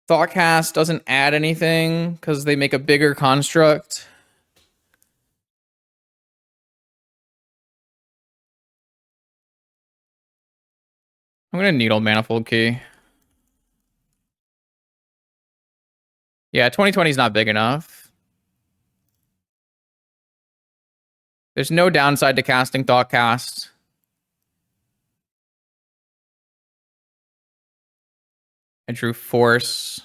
Thoughtcast doesn't add anything because they make a bigger construct. I'm gonna Needle Manifold Key. Yeah, 2020 is not big enough. There's no downside to casting Thoughtcast. I drew Force.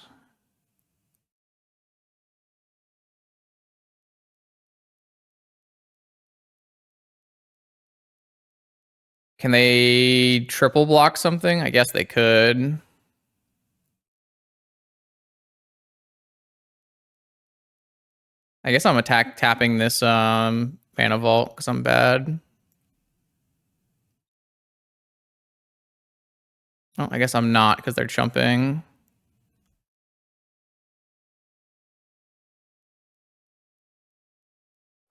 Can they triple block something? I guess they could. I guess I'm tapping this Mana Vault because I'm bad. Oh, I guess I'm not because they're chumping.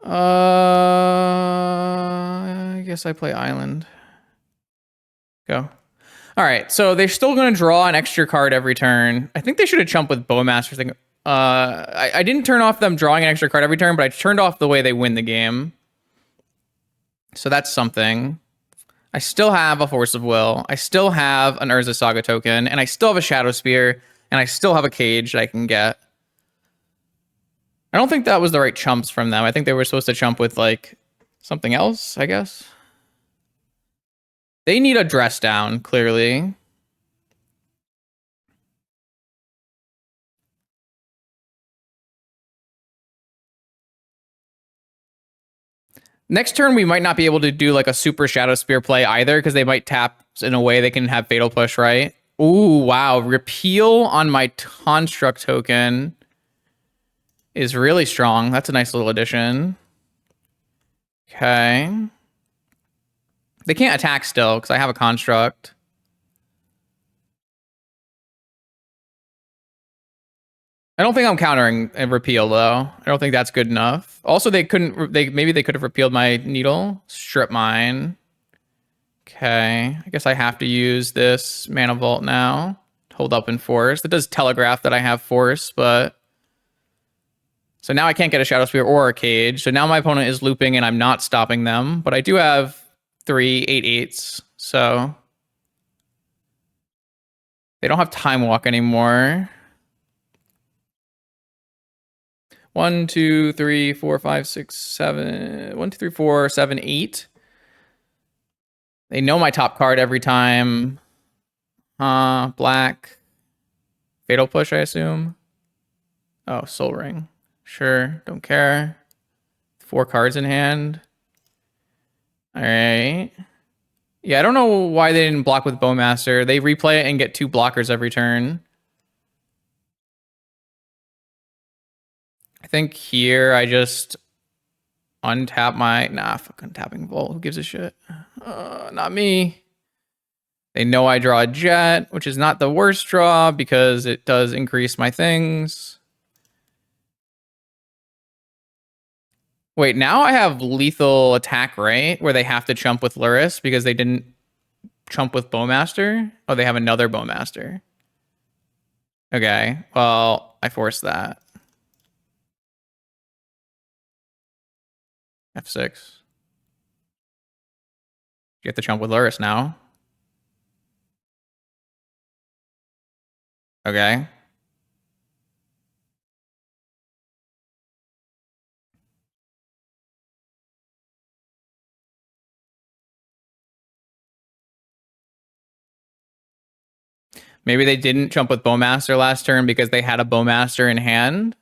I guess I play Island. Go. All right, so they're still going to draw an extra card every turn. I think they should have chumped with Bowmaster thing. I didn't turn off them drawing an extra card every turn, but I turned off the way they win the game. So that's something. I still have a Force of Will. I still have an Urza Saga token, and I still have a Shadow Spear, and I still have a cage that I can get. I don't think that was the right chumps from them. I think they were supposed to chump with, like, something else, I guess. They need a dress down, clearly. Next turn, we might not be able to do like a super Shadow Spear play either because they might tap in a way they can have Fatal Push, right? Ooh, wow. Repeal on my Construct token is really strong. That's a nice little addition. Okay. They can't attack still because I have a Construct. I don't think I'm countering a repeal though. I don't think that's good enough. Also, maybe they could have repealed my Needle. Strip Mine. Okay, I guess I have to use this Mana Vault now. Hold up in Force. That does telegraph that I have Force, but... So now I can't get a Shadow Spear or a Cage. So now my opponent is looping and I'm not stopping them. But I do have 3 8/8s, so... They don't have Time Walk anymore. 1, 2, 3, 4, 5, 6, 7. 1, 2, 3, 4, 7, 8. They know my top card every time. Black. Fatal Push, I assume. Oh, Soul Ring. Sure, don't care. 4 cards in hand. All right. Yeah, I don't know why they didn't block with Bowmaster. They replay it and get 2 blockers every turn. I think here I just Untap my... Nah, fuck untapping Volt. Who gives a shit? Not me. They know I draw a jet, which is not the worst draw because it does increase my things. Wait, now I have lethal attack, right? Where they have to chump with Lurrus because they didn't chump with Bowmaster? Oh, they have another Bowmaster. Okay, well, I forced that. F6. You have to chump with Lurrus now. Okay. Maybe they didn't jump with Bowmaster last turn because they had a Bowmaster in hand.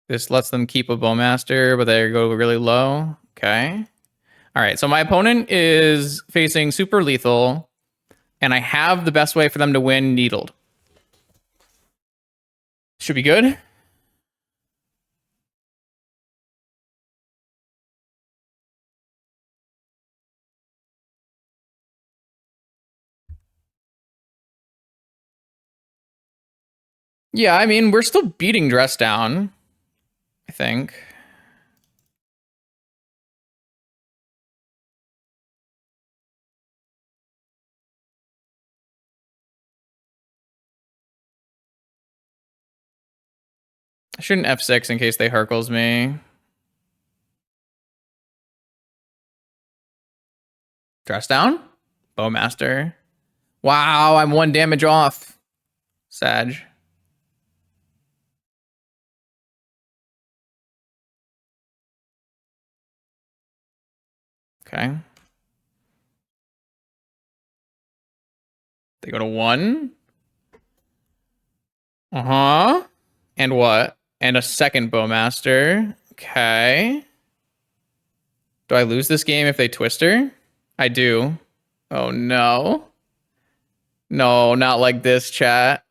This lets them keep a Bowmaster, but they go really low. Okay. All right, so my opponent is facing super lethal, and I have the best way for them to win needled. Should be good. Yeah, I mean, we're still beating Dress Down, I think. I shouldn't F6 in case they Hercles me. Dress Down? Bowmaster. Wow, I'm 1 damage off. Sag. Okay. They go to 1. Uh-huh. And what? And a second Bowmaster. Okay. Do I lose this game if they Twister? I do. Oh, no. No, not like this, chat.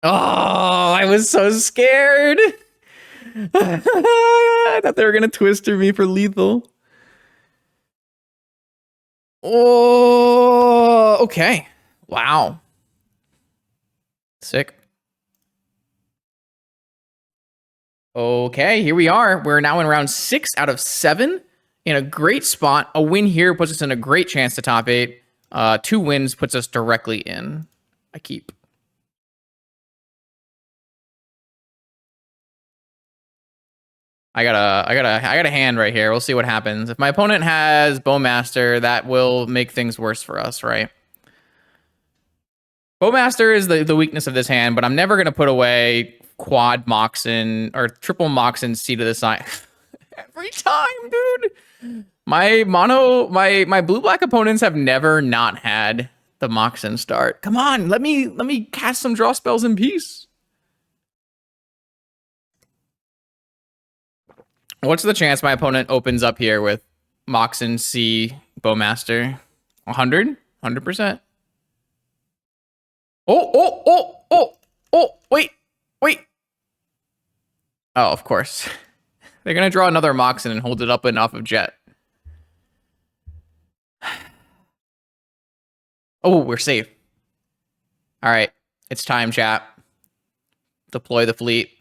Oh, I was so scared. I thought they were going to Twister me for lethal. Oh, okay. Wow. Sick. Okay, here we are. We're now in round 6 out of 7 in a great spot. A win here puts us in a great chance to top 8. 2 wins puts us directly in. I keep. I got a hand right here. We'll see what happens. If my opponent has Bowmaster, that will make things worse for us, right? Bowmaster is the weakness of this hand, but I'm never gonna put away quad Moxen or triple Moxen Seat of the Sign. Every time, dude. My blue-black opponents have never not had the Moxen start. Come on, let me cast some draw spells in peace. What's the chance my opponent opens up here with Moxen C Bowmaster? 100? 100%. Oh, wait. Oh, of course. They're going to draw another Moxen and hold it up and off of Jet. Oh, we're safe. All right. It's time, chat. Deploy the fleet.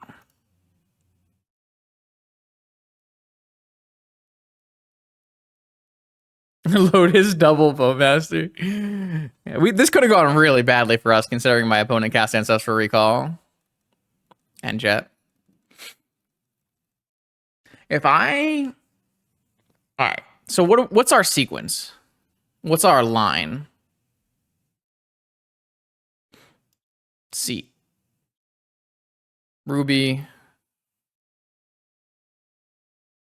Load his double Bowmaster. Yeah, this could have gone really badly for us, considering my opponent cast Ancestral Recall. And Jet. If I... Alright. So what's our sequence? What's our line? C. Ruby.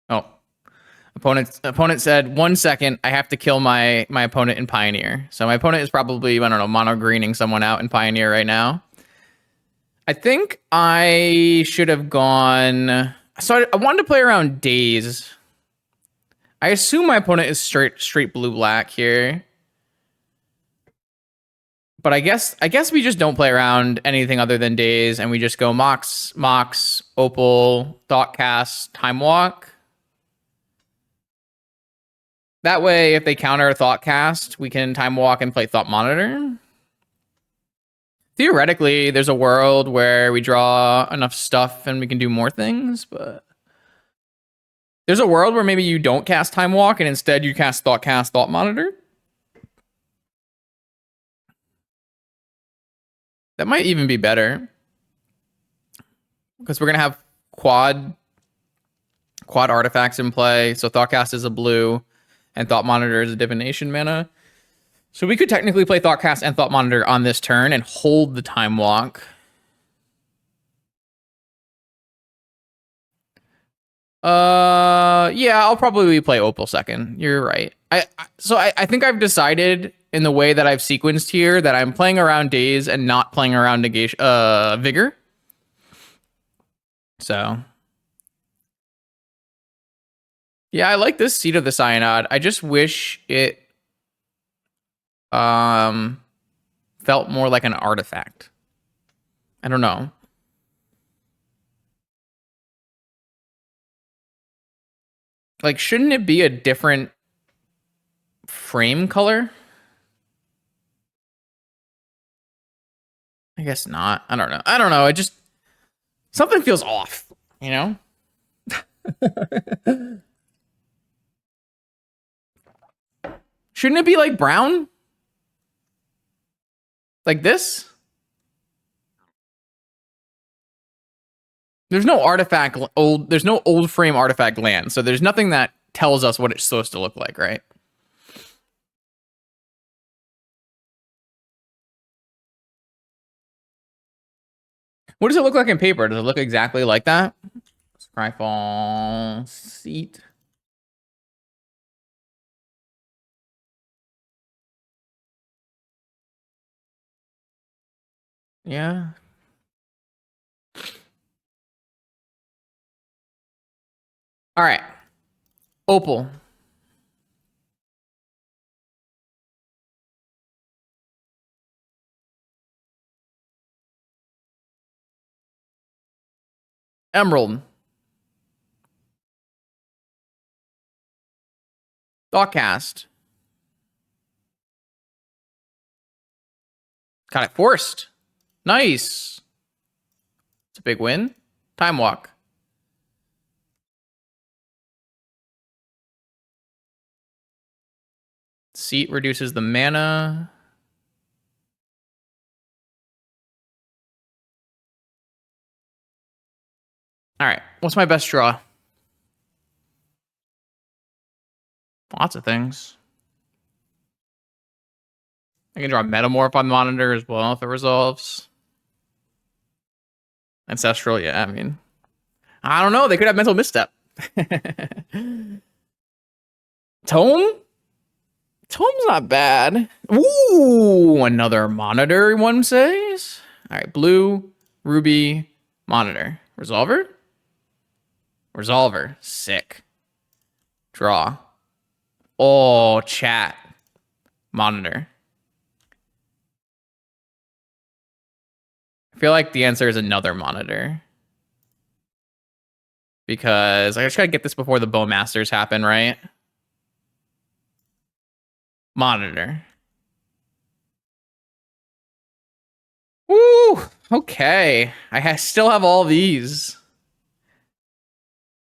Oh. Opponent said, 1 second, I have to kill my opponent in Pioneer. So my opponent is probably, I don't know, mono-greening someone out in Pioneer right now. I think I should have gone... So I wanted to play around Daze. I assume my opponent is straight blue-black here. But I guess we just don't play around anything other than days, and we just go Mox, Opal, Thoughtcast, Time Walk. That way, if they counter Thoughtcast, we can Time Walk and play Thought Monitor. Theoretically, there's a world where we draw enough stuff and we can do more things, but there's a world where maybe you don't cast Time Walk and instead you cast Thoughtcast, Thought Monitor. That might even be better. Because we're going to have quad artifacts in play. So Thoughtcast is a blue and Thought Monitor is a divination mana. So we could technically play Thoughtcast and Thought Monitor on this turn and hold the Time Walk. Yeah, I'll probably play Opal second. You're right. So I think I've decided in the way that I've sequenced here that I'm playing around Daze and not playing around negation, Vigor. So yeah, I like this Seat of the Cyanide. I just wish it felt more like an artifact. I don't know. Like, shouldn't it be a different frame color? I guess not. I don't know. It just, something feels off, you know? Shouldn't it be like brown? Like this? There's no artifact there's no old frame artifact land, so there's nothing that tells us what it's supposed to look like, right? What does it look like in paper? Does it look exactly like that? Scryfall Seat. Yeah. All right. Opal. Emerald. Thoughtcast. Got it forced. Nice. It's a big win. Time Walk. Seat reduces the mana. All right. What's my best draw? Lots of things. I can draw Metamorph on Monitor as well if it resolves. Ancestral, yeah, I mean. I don't know. They could have Mental Misstep. Tome? Tome's not bad. Ooh, another Monitor, one says. All right, blue, ruby, Monitor. Resolver? Resolver. Sick. Draw. Oh, chat. Monitor. I feel like the answer is another Monitor. Because I just gotta get this before the Bowmasters happen, right? Monitor. Woo! Okay. Still have all these.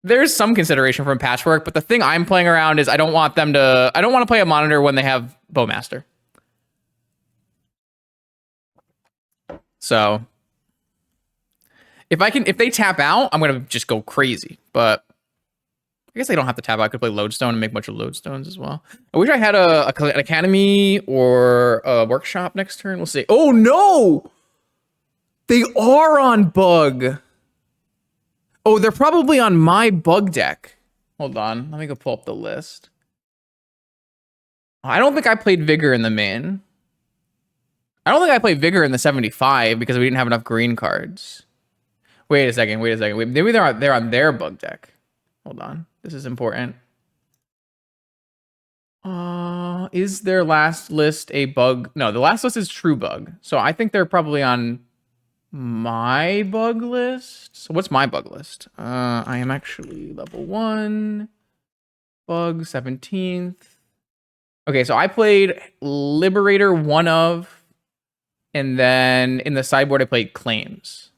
There's some consideration from Patchwork, but the thing I'm playing around is I don't want to play a Monitor when they have Bowmaster. So if they tap out, I'm gonna just go crazy. But I guess they don't have to tap out. I could play Lodestone and make a bunch of Lodestones as well. I wish I had an Academy or a Workshop next turn. We'll see. Oh no! They are on Bug. Oh, they're probably on my Bug deck. Hold on. Let me go pull up the list. I don't think I played Vigor in the main. I don't think I played Vigor in the 75 because we didn't have enough green cards. Wait a second. Maybe they're on their Bug deck. Hold on. This is important. Is their last list a bug? No, the last list is true bug. So I think they're probably on my bug list. So what's my bug list? I am actually level 1, bug 17th. Okay, so I played Liberator 1 of, and then in the sideboard I played Claims.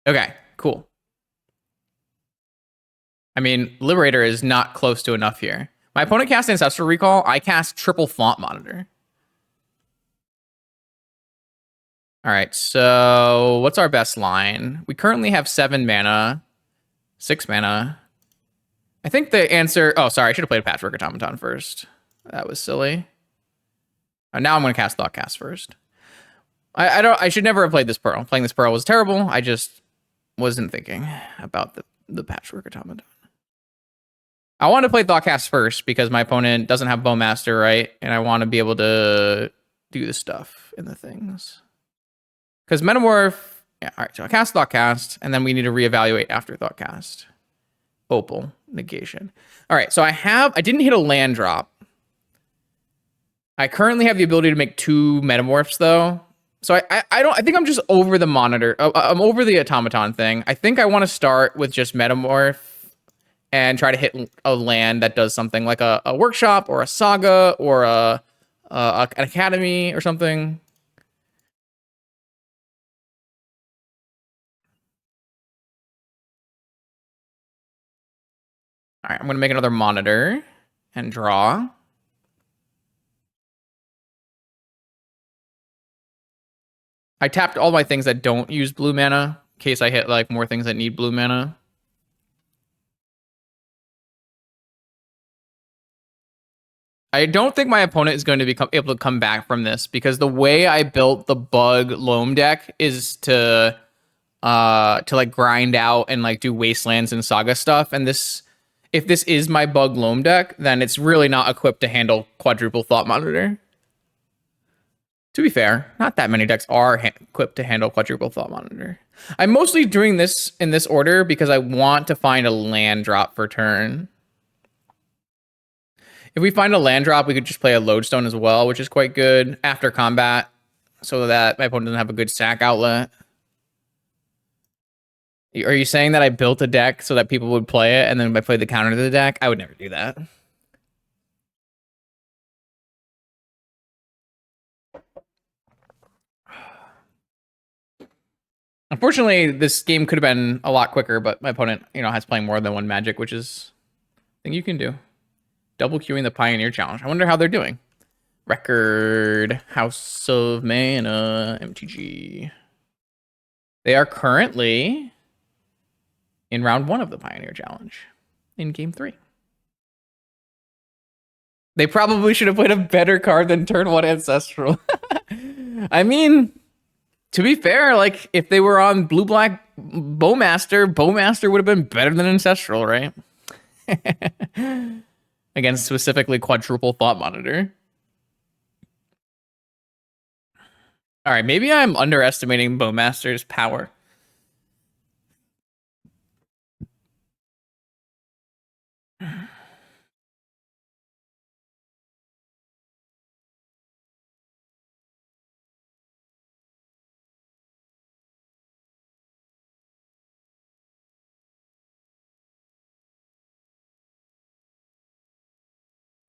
Okay, cool. I mean, Liberator is not close to enough here. My opponent cast Ancestral Recall. I cast triple Thought Monitor. All right, so what's our best line? We currently have 7 mana, 6 mana. I think the answer... Oh, sorry, I should have played a Patchwork Automaton first. That was silly. Now I'm going to cast Thoughtcast first. I should never have played this Pearl. Playing this Pearl was terrible. I just wasn't thinking about the Patchwork Automaton. I want to play Thoughtcast first because my opponent doesn't have Bowmaster, right? And I want to be able to do the stuff in the things. Because Metamorph... Yeah, all right, so I cast Thoughtcast, and then we need to reevaluate after Thoughtcast. Opal, negation. All right, so I didn't hit a land drop. I currently have the ability to make 2 Metamorphs, though. So I think I'm just over the monitor. I'm over the automaton thing. I think I want to start with just Metamorph and try to hit a land that does something like a workshop or a saga or an academy or something. All right, I'm going to make another monitor and draw. I tapped all my things that don't use blue mana in case I hit like more things that need blue mana. I don't think my opponent is going to be able to come back from this because the way I built the bug loam deck is to like grind out and like do wastelands and saga stuff. And if this is my bug loam deck, then it's really not equipped to handle quadruple Thought Monitor. To be fair, not that many decks are equipped to handle quadruple Thought Monitor. I'm mostly doing this in this order because I want to find a land drop for turn. If we find a land drop, we could just play a Lodestone as well, which is quite good after combat, so that my opponent doesn't have a good sack outlet. Are you saying that I built a deck so that people would play it, and then I played the counter to the deck? I would never do that. Unfortunately, this game could have been a lot quicker, but my opponent, has playing more than 1 Magic, which is a thing you can do. Double queuing the Pioneer Challenge. I wonder how they're doing. Record, House of Mana, MTG. They are currently in round 1 of the Pioneer Challenge in game 3. They probably should have played a better card than turn 1 Ancestral. I mean, to be fair, like if they were on blue-black Bowmaster would have been better than Ancestral, right? Against specifically quadruple Thought Monitor. All right, maybe I'm underestimating Bowmaster's power.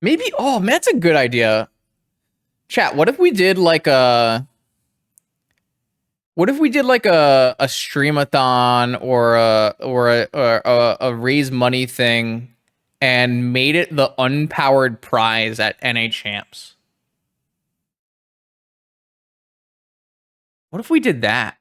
Maybe, oh, that's a good idea. Chat, what if we did like a streamathon or a raise money thing and made it the unpowered prize at NA Champs? What if we did that?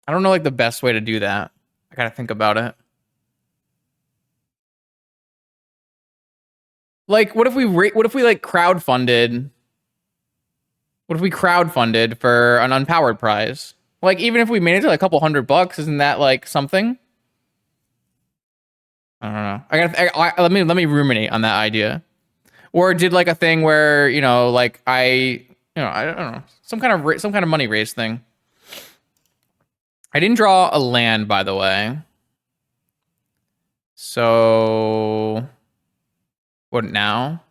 I don't know like the best way to do that. I gotta think about it. Like, what if we like crowdfunded? What if we crowdfunded for an unpowered prize? Like, even if we made it to like a couple $100, isn't that like something? I don't know. Let me ruminate on that idea. Or did like a thing where, like I don't know, some kind of money raise thing. I didn't draw a land, by the way. So what now?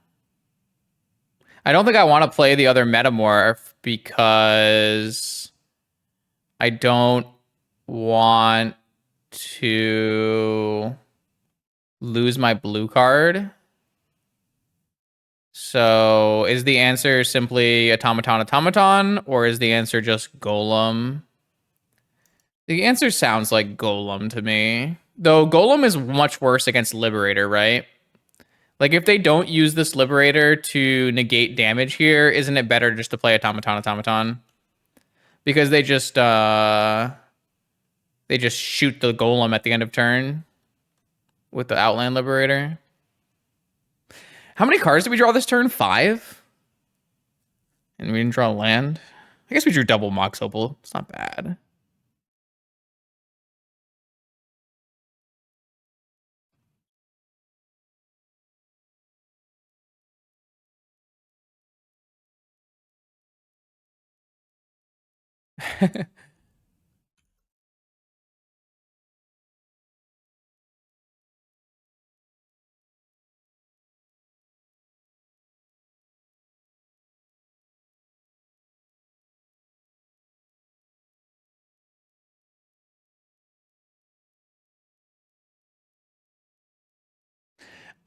I don't think I want to play the other Metamorph because I don't want to lose my blue card. So is the answer simply automaton, or is the answer just golem? The answer sounds like golem to me. Though golem is much worse against liberator, right? Like if they don't use this liberator to negate damage here, isn't it better just to play automaton? Because they just shoot the golem at the end of turn with the outland liberator. How many cards did we draw this turn? 5? And we didn't draw land. I guess we drew double Mox Opal. It's not bad.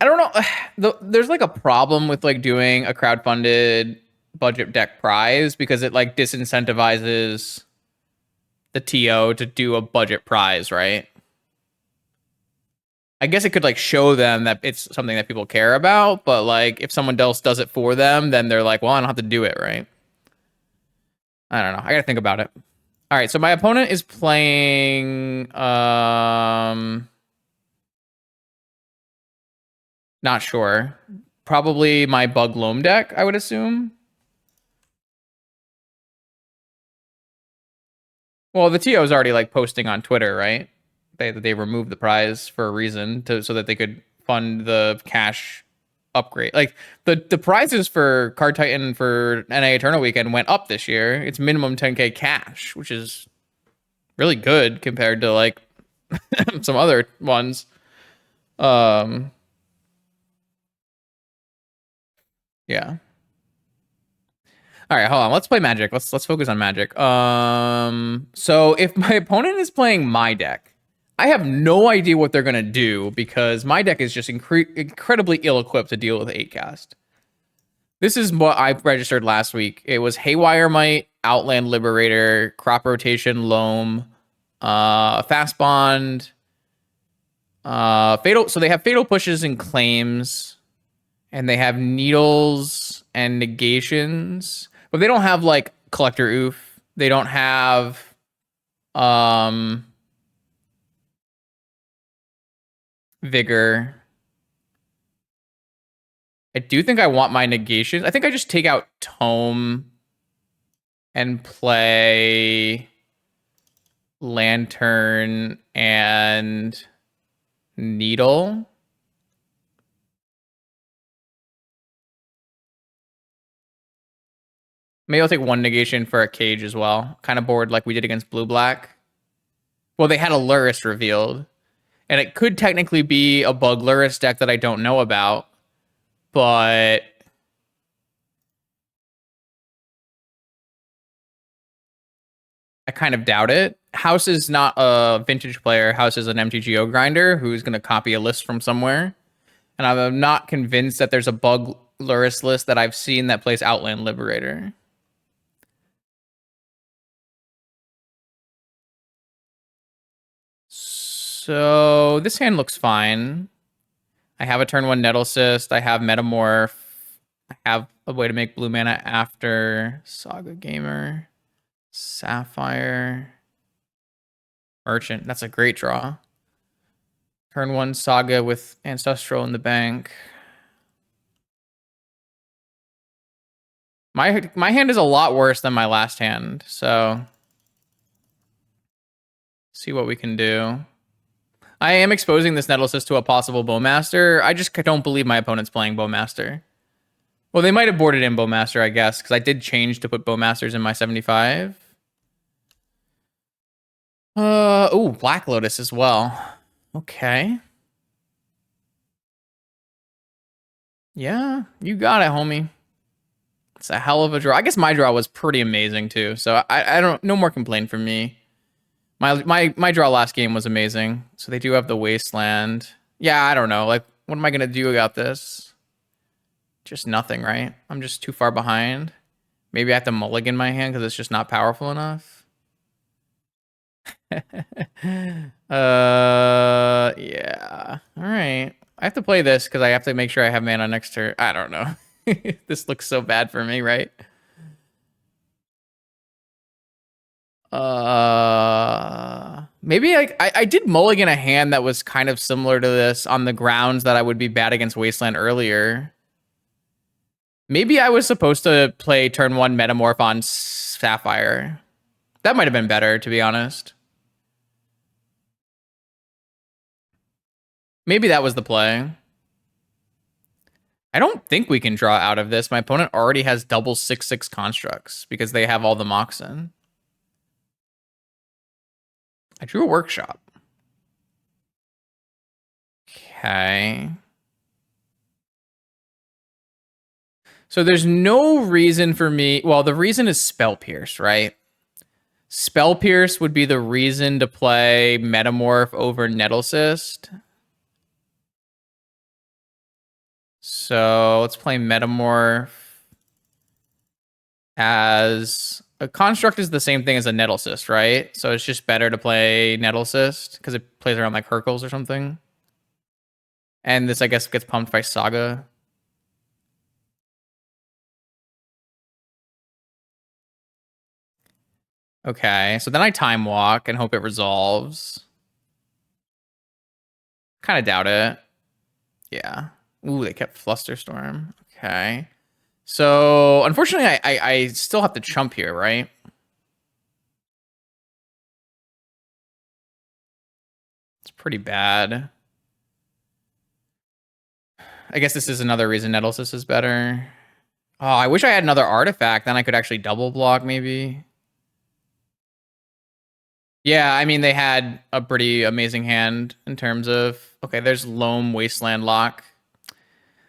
I don't know. There's like a problem with like doing a crowdfunded budget deck prize because it like disincentivizes the TO to do a budget prize, right? I guess it could like show them that it's something that people care about, but like if someone else does it for them, then they're like, well, I don't have to do it, right? I don't know. I gotta think about it. All right, so my opponent is playing not sure. Probably my Bug Loam deck, I would assume. Well, the TO is already like posting on Twitter, right? They removed the prize for a reason so that they could fund the cash upgrade. Like the prizes for Card Titan for NA Eternal Weekend went up this year. It's minimum 10k cash, which is really good compared to like some other ones. Yeah. All right, hold on. Let's play Magic. Let's focus on Magic. So if my opponent is playing my deck, I have no idea what they're gonna do because my deck is just incredibly ill-equipped to deal with 8-cast. This is what I registered last week. It was Haywire Might, Outland Liberator, Crop Rotation, Loam, Fast Bond, Fatal. So they have Fatal Pushes and Claims, and they have Needles and Negations, but they don't have like Collector Oof. They don't have Vigor. I do think I want my negations. I think I just take out Tome and play Lantern and Needle. Maybe I'll take one negation for a cage as well. Kind of bored like we did against blue-black. Well, they had a Lurrus revealed. And it could technically be a Bug Lurrus deck that I don't know about. But I kind of doubt it. House is not a vintage player. House is an MTGO grinder who's going to copy a list from somewhere. And I'm not convinced that there's a Bug Lurrus list that I've seen that plays Outland Liberator. So this hand looks fine. I have a turn 1 Nettle Cyst. I have Metamorph. I have a way to make blue mana after Saga Gamer. Sapphire. Merchant. That's a great draw. Turn 1 Saga with Ancestral in the bank. My hand is a lot worse than my last hand, so see what we can do. I am exposing this Nettle Cyst to a possible Bowmaster. I just don't believe my opponent's playing Bowmaster. Well, they might have boarded in Bowmaster, I guess, because I did change to put Bowmasters in my 75. Oh, Black Lotus as well. Okay. Yeah, you got it, homie. It's a hell of a draw. I guess my draw was pretty amazing too. So I don't no more complaint from me. My draw last game was amazing. So they do have the Wasteland. Yeah, I don't know. Like, what am I gonna do about this? Just nothing, right? I'm just too far behind. Maybe I have to mulligan my hand because it's just not powerful enough. Yeah. All right. I have to play this because I have to make sure I have mana next turn. I don't know. This looks so bad for me, right? Maybe I did mulligan a hand that was kind of similar to this on the grounds that I would be bad against Wasteland earlier. Maybe I was supposed to play turn one Metamorph on Sapphire. That might have been better, to be honest. Maybe that was the play. I don't think we can draw out of this. My opponent already has double 6/6 constructs because they have all the Moxen. I drew a workshop. Okay. So there's no reason for me. Well, the reason is Spell Pierce, right? Spell Pierce would be the reason to play Metamorph over Nettlecyst. So let's play Metamorph as a construct is the same thing as a Nettlecyst, right? So it's just better to play Nettlecyst because it plays around like Hercules or something. And this, I guess, gets pumped by Saga. Okay, so then I Time Walk and hope it resolves. Kind of doubt it. Yeah. Ooh, they kept Flusterstorm. Okay. So, unfortunately, I still have to chump here, right? It's pretty bad. I guess this is another reason Nettlecyst is better. Oh, I wish I had another artifact. Then I could actually double block, maybe. Yeah, I mean, they had a pretty amazing hand in terms of... Okay, there's Loam Wasteland Lock.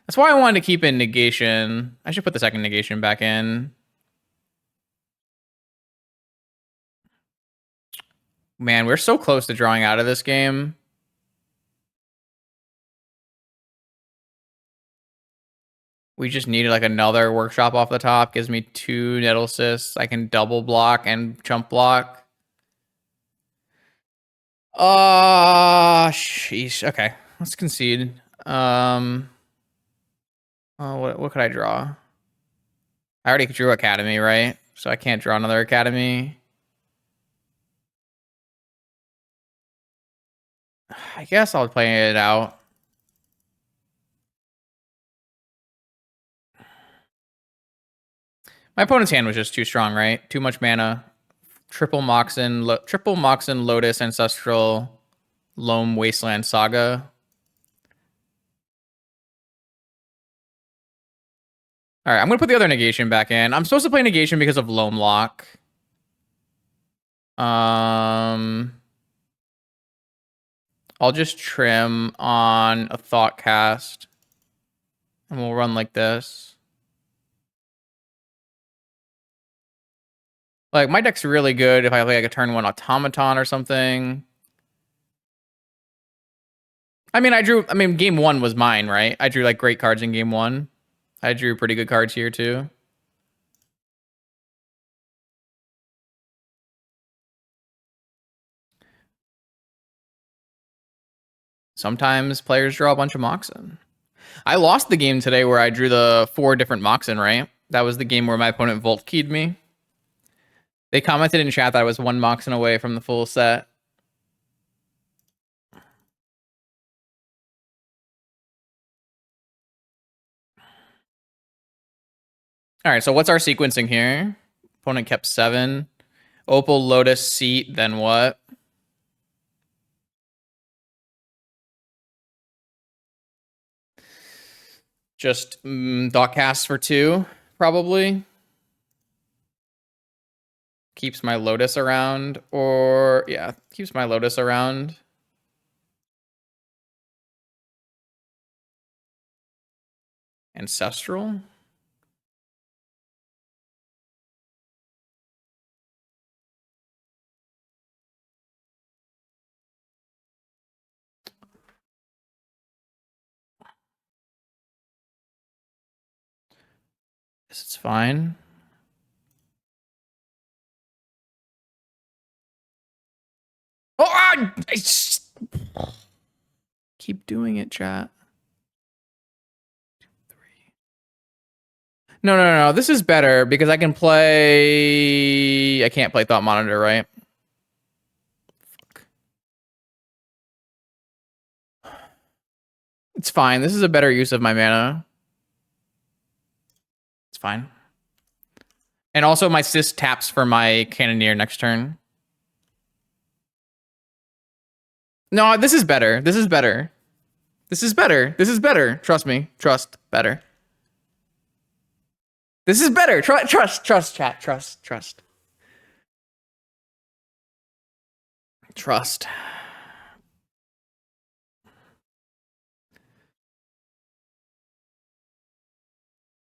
That's why I wanted to keep in Negation. I should put the second Negation back in. Man, we're so close to drawing out of this game. We just needed like another workshop off the top. Gives me 2 Nettlecysts. I can double block and jump block. Sheesh. Okay, let's concede. What could I draw? I already drew Academy, right? So I can't draw another Academy. I guess I'll play it out. My opponent's hand was just too strong, right? Too much mana. Triple Moxen, Lotus, Ancestral, Loam, Wasteland, Saga. All right, I'm gonna put the other negation back in. I'm supposed to play negation because of Loam Lock. I'll just trim on a Thought Cast, and we'll run like this. Like, my deck's really good if I play like a turn 1 Automaton or something. I mean, game 1 was mine, right? I drew like great cards in game 1. I drew pretty good cards here too. Sometimes players draw a bunch of Moxen. I lost the game today where I drew the 4 different Moxen, right? That was the game where my opponent Volt keyed me. They commented in chat that I was 1 Moxen away from the full set. All right, so what's our sequencing here? Opponent kept 7. Opal, Lotus, Seat, then what? Just dot cast for 2, probably. Keeps my Lotus around, or yeah, keeps my Lotus around. Ancestral. It's fine. Oh, keep doing it, chat. No. This is better because I can play. I can't play Thought Monitor, right? Fuck. It's fine. This is a better use of my mana. It's fine. And also, my Sis taps for my Cannoneer next turn. No, this is better. This is better. This is better. This is better. Trust me. Trust. Better. This is better. Trust, chat. Trust. Trust.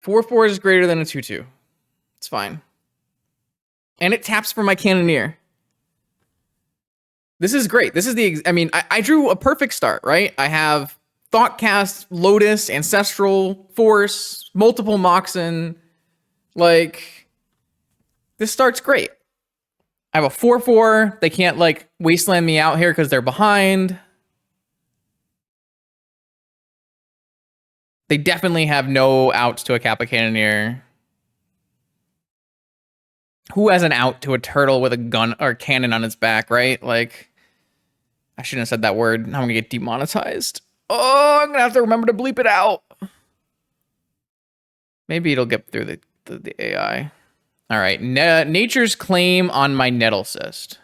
4/4 is greater than a 2/2. It's fine. And it taps for my Cannoneer. This is great. This is the, I mean, I drew a perfect start, right? I have Thoughtcast, Lotus, Ancestral, Force, multiple Moxen. Like, this start's great. I have a 4/4. They can't, like, wasteland me out here because they're behind. They definitely have no outs to a Kappa Cannoneer. Who has an out to a turtle with a gun or cannon on its back, right? Like, I shouldn't have said that word. Now I'm gonna get demonetized. Oh, I'm gonna have to remember to bleep it out. Maybe it'll get through the AI. All right, Nature's Claim on my Nettle Cyst.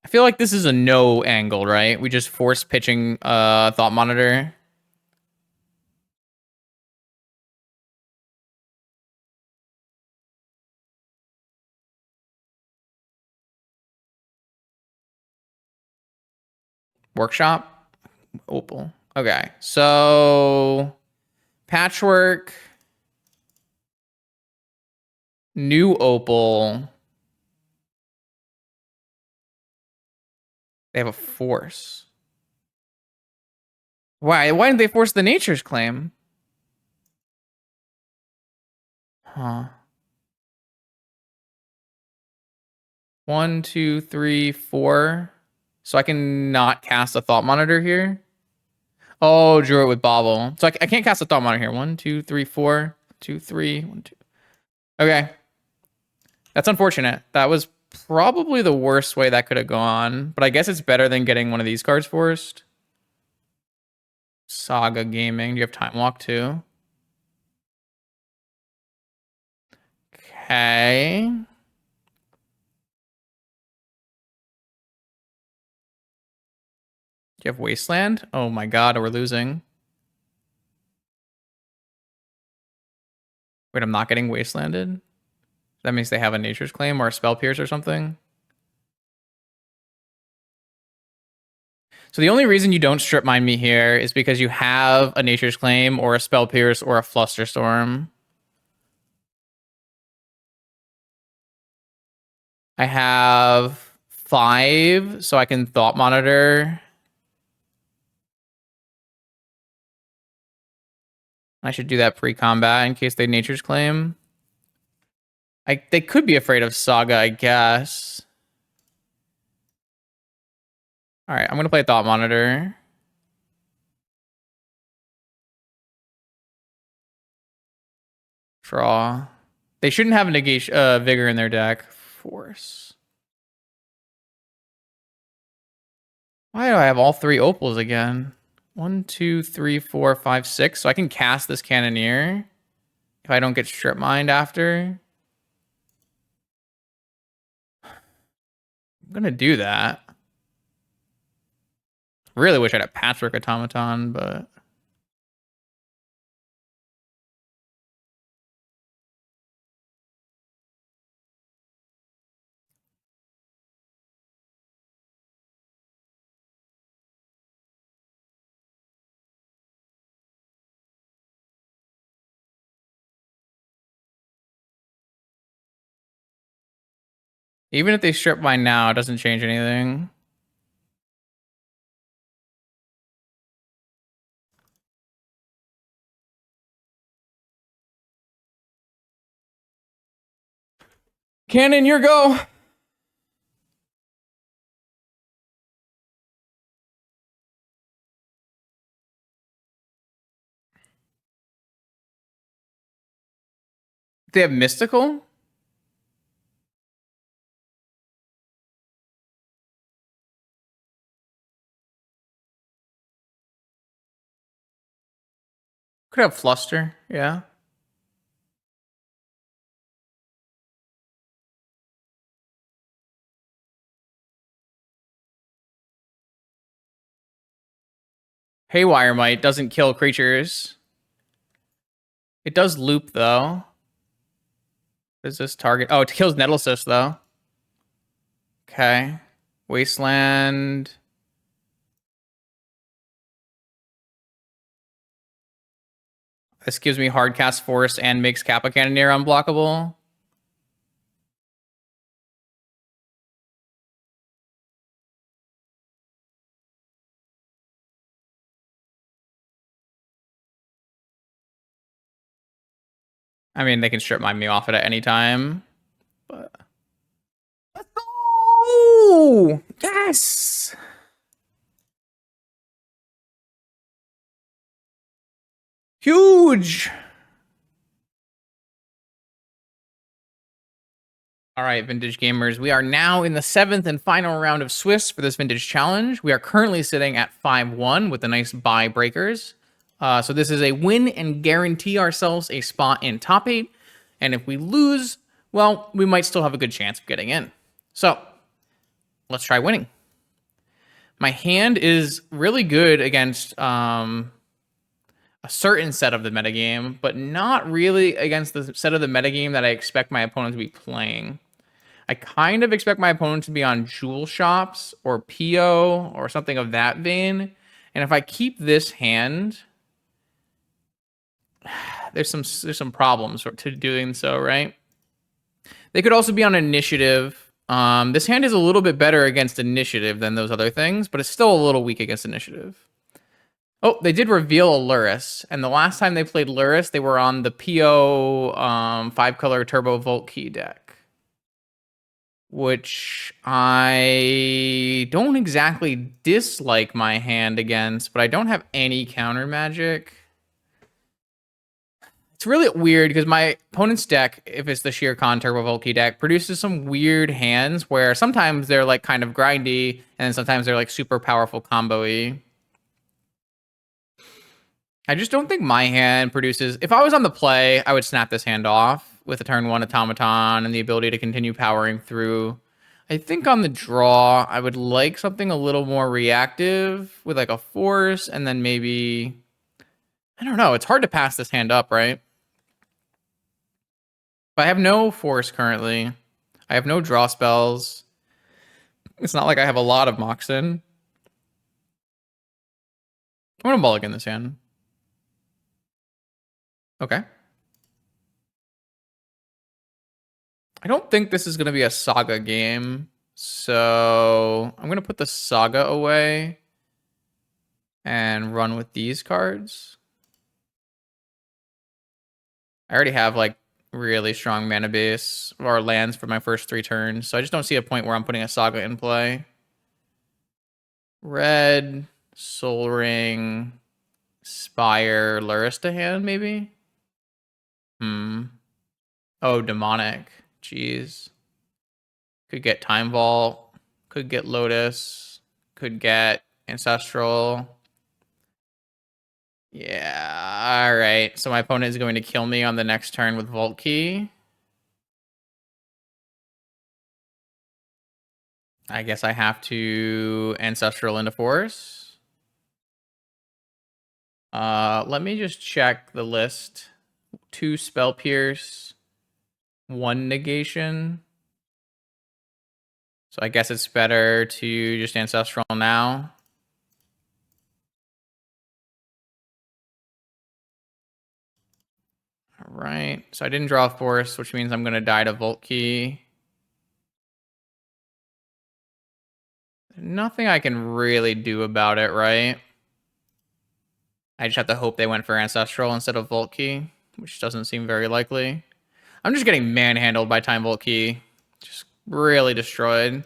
I feel like this is a no angle, right? We just force pitching Thought Monitor. Workshop? Opal. Okay, so Patchwork, new Opal. They have a force. Why didn't they force the Nature's Claim? Huh. 1, 2, 3, 4. So I can not cast a Thought Monitor here. Oh, drew it with Bobble. So I can't cast a Thought Monitor here. 1, 2, 3, 4. 2, 3. 1, 2. Okay. That's unfortunate. That was probably the worst way that could have gone. But I guess it's better than getting one of these cards forced. Saga Gaming. Do you have Time Walk too? Okay. Do you have Wasteland? Oh my god, we're losing. Wait, I'm not getting Wastelanded? That means they have a Nature's Claim or a Spell Pierce or something? So the only reason you don't strip mine me here is because you have a Nature's Claim or a Spell Pierce or a Flusterstorm. I have 5, so I can Thought Monitor. I should do that pre-combat in case they Nature's Claim. They could be afraid of Saga, I guess. All right, I'm gonna play Thought Monitor. Draw. They shouldn't have a negation, Vigor in their deck. Force. Why do I have all 3 Opals again? 1, 2, 3, 4, 5, 6. So I can cast this Cannoneer if I don't get Strip Mined after. I'm gonna do that. Really wish I had a Patchwork Automaton, but Even if they strip mine now, it doesn't change anything. Cannon, your go. They have mystical? Could have fluster, yeah. Haywire Might doesn't kill creatures. It does loop though. Does this target? Oh, it kills Nettlecyst though. Okay. Wasteland. This gives me hardcast force and makes Kappa Cannoneer unblockable. I mean, they can strip mine me off it at any time. But let's go! Yes! Huge! All right, Vintage Gamers, we are now in the 7th and final round of Swiss for this Vintage Challenge. We are currently sitting at 5-1 with the nice buy breakers. So this is a win and guarantee ourselves a spot in top 8. And if we lose, well, we might still have a good chance of getting in. So let's try winning. My hand is really good against a certain set of the metagame, but not really against the set of the metagame that I expect my opponent to be playing. I kind of expect my opponent to be on Jewel Shops or PO or something of that vein. And if I keep this hand, there's some problems to doing so, right? They could also be on Initiative. This hand is a little bit better against Initiative than those other things, but it's still a little weak against Initiative. Oh, they did reveal a Lurrus, and the last time they played Lurrus, they were on the PO 5-color Turbo Volt Key deck, which I don't exactly dislike my hand against, but I don't have any counter magic. It's really weird because my opponent's deck, if it's the Sheer Con Turbo Volkey deck, produces some weird hands where sometimes they're like kind of grindy, and sometimes they're like super powerful combo-y. I just don't think my hand produces... If I was on the play, I would snap this hand off with a turn 1 Automaton and the ability to continue powering through. I think on the draw, I would like something a little more reactive with like a force, and then maybe... I don't know. It's hard to pass this hand up, right? But I have no force currently. I have no draw spells. It's not like I have a lot of Moxen. I'm gonna mulligan this hand. Okay. I don't think this is gonna be a Saga game, so I'm gonna put the Saga away and run with these cards. I already have like really strong mana base or lands for my first 3 turns, so I just don't see a point where I'm putting a Saga in play. Red, Soul Ring, Spire, Lurrus to hand, maybe? Oh, Demonic. Jeez. Could get Time Vault. Could get Lotus. Could get Ancestral. Yeah, alright. So my opponent is going to kill me on the next turn with Vault Key. I guess I have to Ancestral into Force. Let me just check the list. 2 Spell Pierce. 1 Negation. So I guess it's better to just Ancestral now. All right. So I didn't draw a Force, which means I'm going to die to Vault Key. Nothing I can really do about it, right? I just have to hope they went for Ancestral instead of Vault Key, which doesn't seem very likely. I'm just getting manhandled by Time Vault Key. Just really destroyed.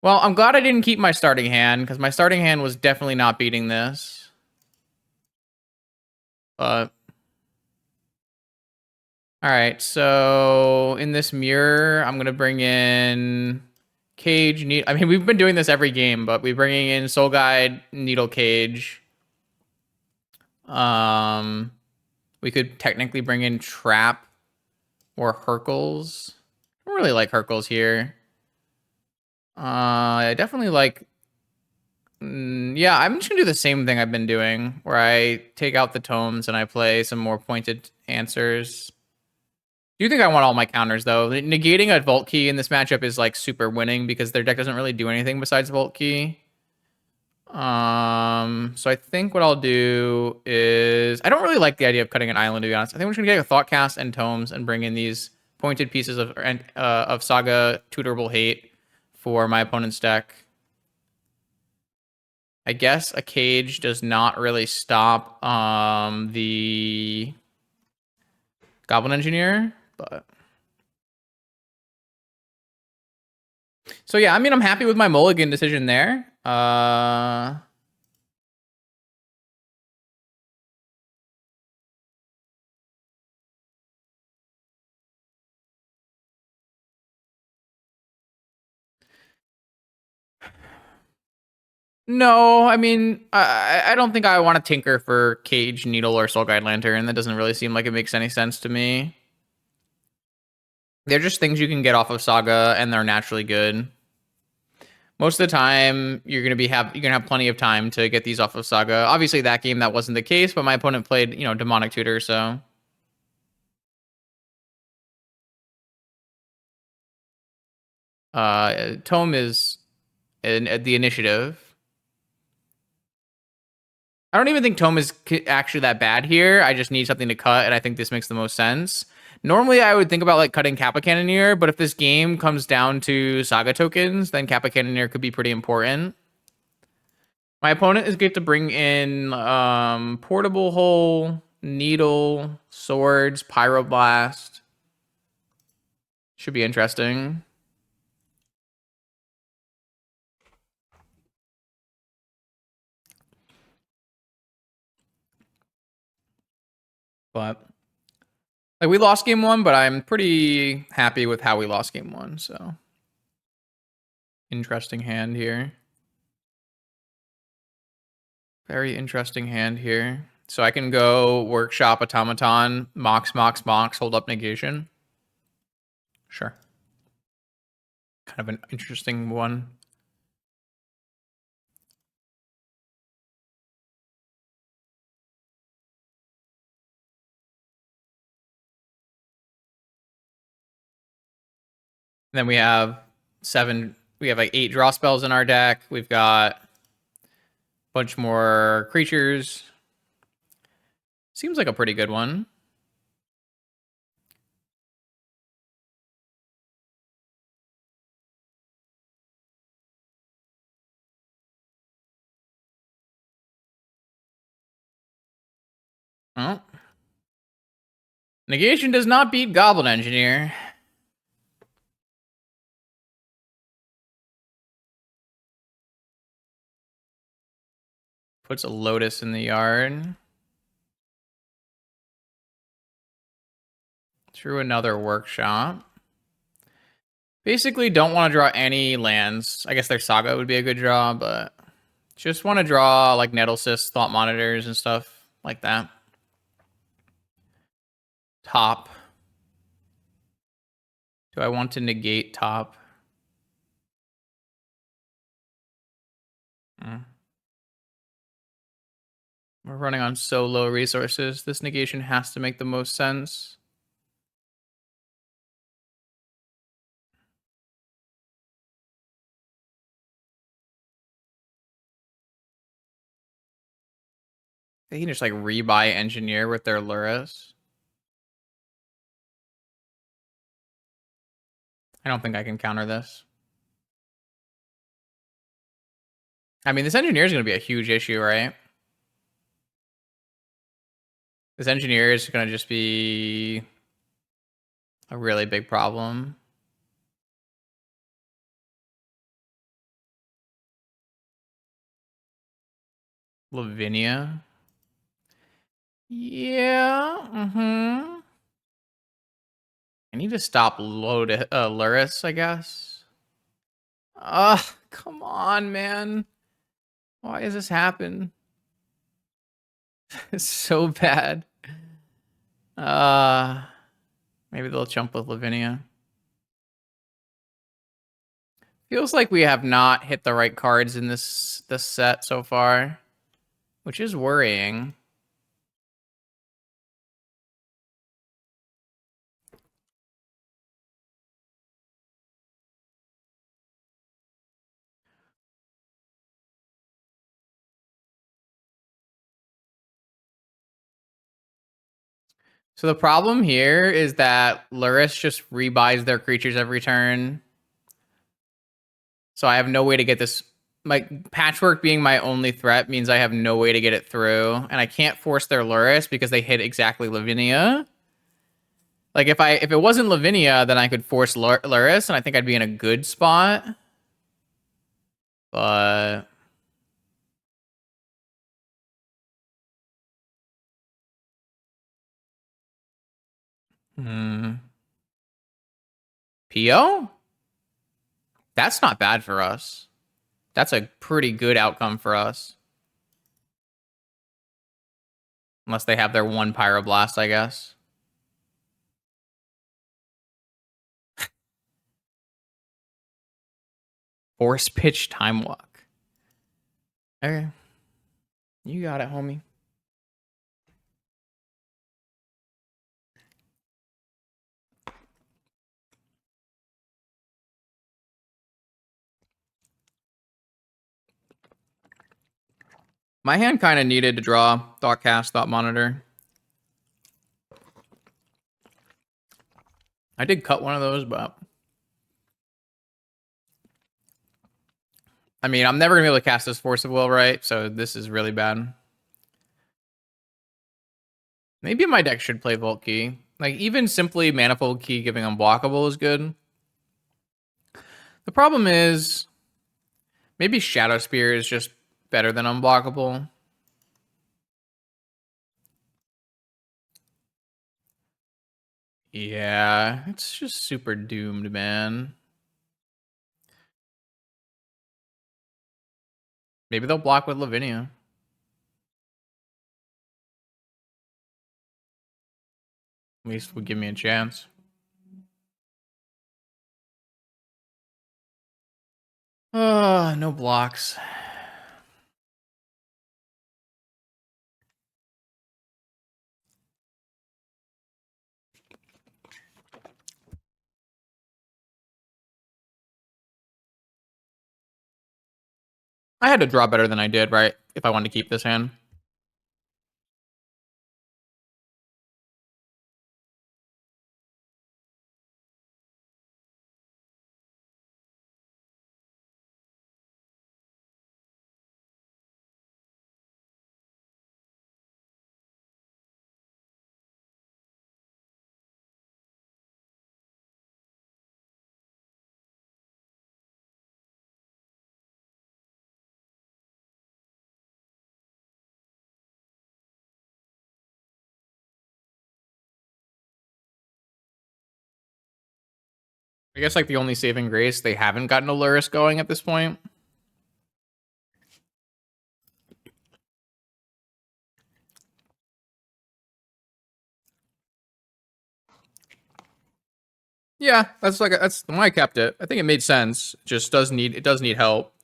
Well, I'm glad I didn't keep my starting hand, because my starting hand was definitely not beating this. But... Alright, so in this mirror, I'm going to bring in Cage, I mean, we've been doing this every game, but we're bringing in Soul Guide, Needle Cage. We could technically bring in Trap or Hercules. I don't really like Hercules here. I definitely like... yeah, I'm just going to do the same thing I've been doing, where I take out the tomes and I play some more pointed answers. Do you think I want all my counters, though? Negating a Vault Key in this matchup is, like, super winning because their deck doesn't really do anything besides Vault Key. So I think what I'll do is... I don't really like the idea of cutting an island, to be honest. I think we're just going to get a Thought Cast and Tomes and bring in these pointed pieces of Saga Tutorable Hate for my opponent's deck. I guess a Cage does not really stop the Goblin Engineer, but... So yeah, I mean, I'm happy with my mulligan decision there. No, I mean, I don't think I want to tinker for Cage, Needle, or Soul Guide Lantern. That doesn't really seem like it makes any sense to me. They're just things you can get off of Saga, and they're naturally good. Most of the time, you're gonna have plenty of time to get these off of Saga. Obviously, that game that wasn't the case, but my opponent played, Demonic Tutor, so. Tome is the initiative. I don't even think Tome is actually that bad here. I just need something to cut, and I think this makes the most sense. Normally, I would think about like cutting Kappa Cannoneer, but if this game comes down to Saga tokens, then Kappa Cannoneer could be pretty important. My opponent is going to bring in Portable Hole, Needle, Swords, Pyroblast. Should be interesting. But like we lost game one, but I'm pretty happy with how we lost game one. So interesting hand here. Very interesting hand here. So I can go Workshop Automaton, Mox, hold up negation. Sure. Kind of an interesting one. And then we have like 8 draw spells in our deck. We've got a bunch more creatures. Seems like a pretty good one. Oh. Negation does not beat Goblin Engineer. Puts a Lotus in the yard. Through another Workshop. Basically don't want to draw any lands. I guess their Saga would be a good draw, but just want to draw like Nettlecyst, Thought Monitors, and stuff like that. Top. Do I want to negate top? We're running on so low resources. This negation has to make the most sense. They can just like rebuy Engineer with their Lurrus. I don't think I can counter this. I mean, this engineer is going to be a huge issue, right? This engineer is going to just be a really big problem. Lavinia. Yeah. Mm-hmm. I need to stop load Lurrus, I guess. Ugh, come on, man. Why does this happen? It's so bad. Maybe they'll jump with Lavinia. Feels like we have not hit the right cards in this set so far, which is worrying. So the problem here is that Lurrus just rebuys their creatures every turn. So I have no way to get this. Like, Patchwork being my only threat means I have no way to get it through. And I can't force their Lurrus because they hit exactly Lavinia. Like, if it wasn't Lavinia, then I could force Lurrus, and I think I'd be in a good spot. But... PO? That's not bad for us. That's a pretty good outcome for us. Unless they have their one Pyroblast, I guess. Force Pitch Time Walk. Okay. You got it, homie. My hand kind of needed to draw Thoughtcast, Thought Monitor. I did cut one of those, but... I mean, I'm never going to be able to cast this Force of Will, right? So this is really bad. Maybe my deck should play Volt Key. Like, even simply Manifold Key giving Unblockable is good. The problem is... maybe Shadow Spear is just better than Unblockable. Yeah, it's just super doomed, man. Maybe they'll block with Lavinia. At least would give me a chance. No blocks. I had to draw better than I did, right? If I wanted to keep this hand. I guess like the only saving grace, they haven't gotten a Lurrus going at this point. Yeah, that's why I kept it. I think it made sense. It just does need help.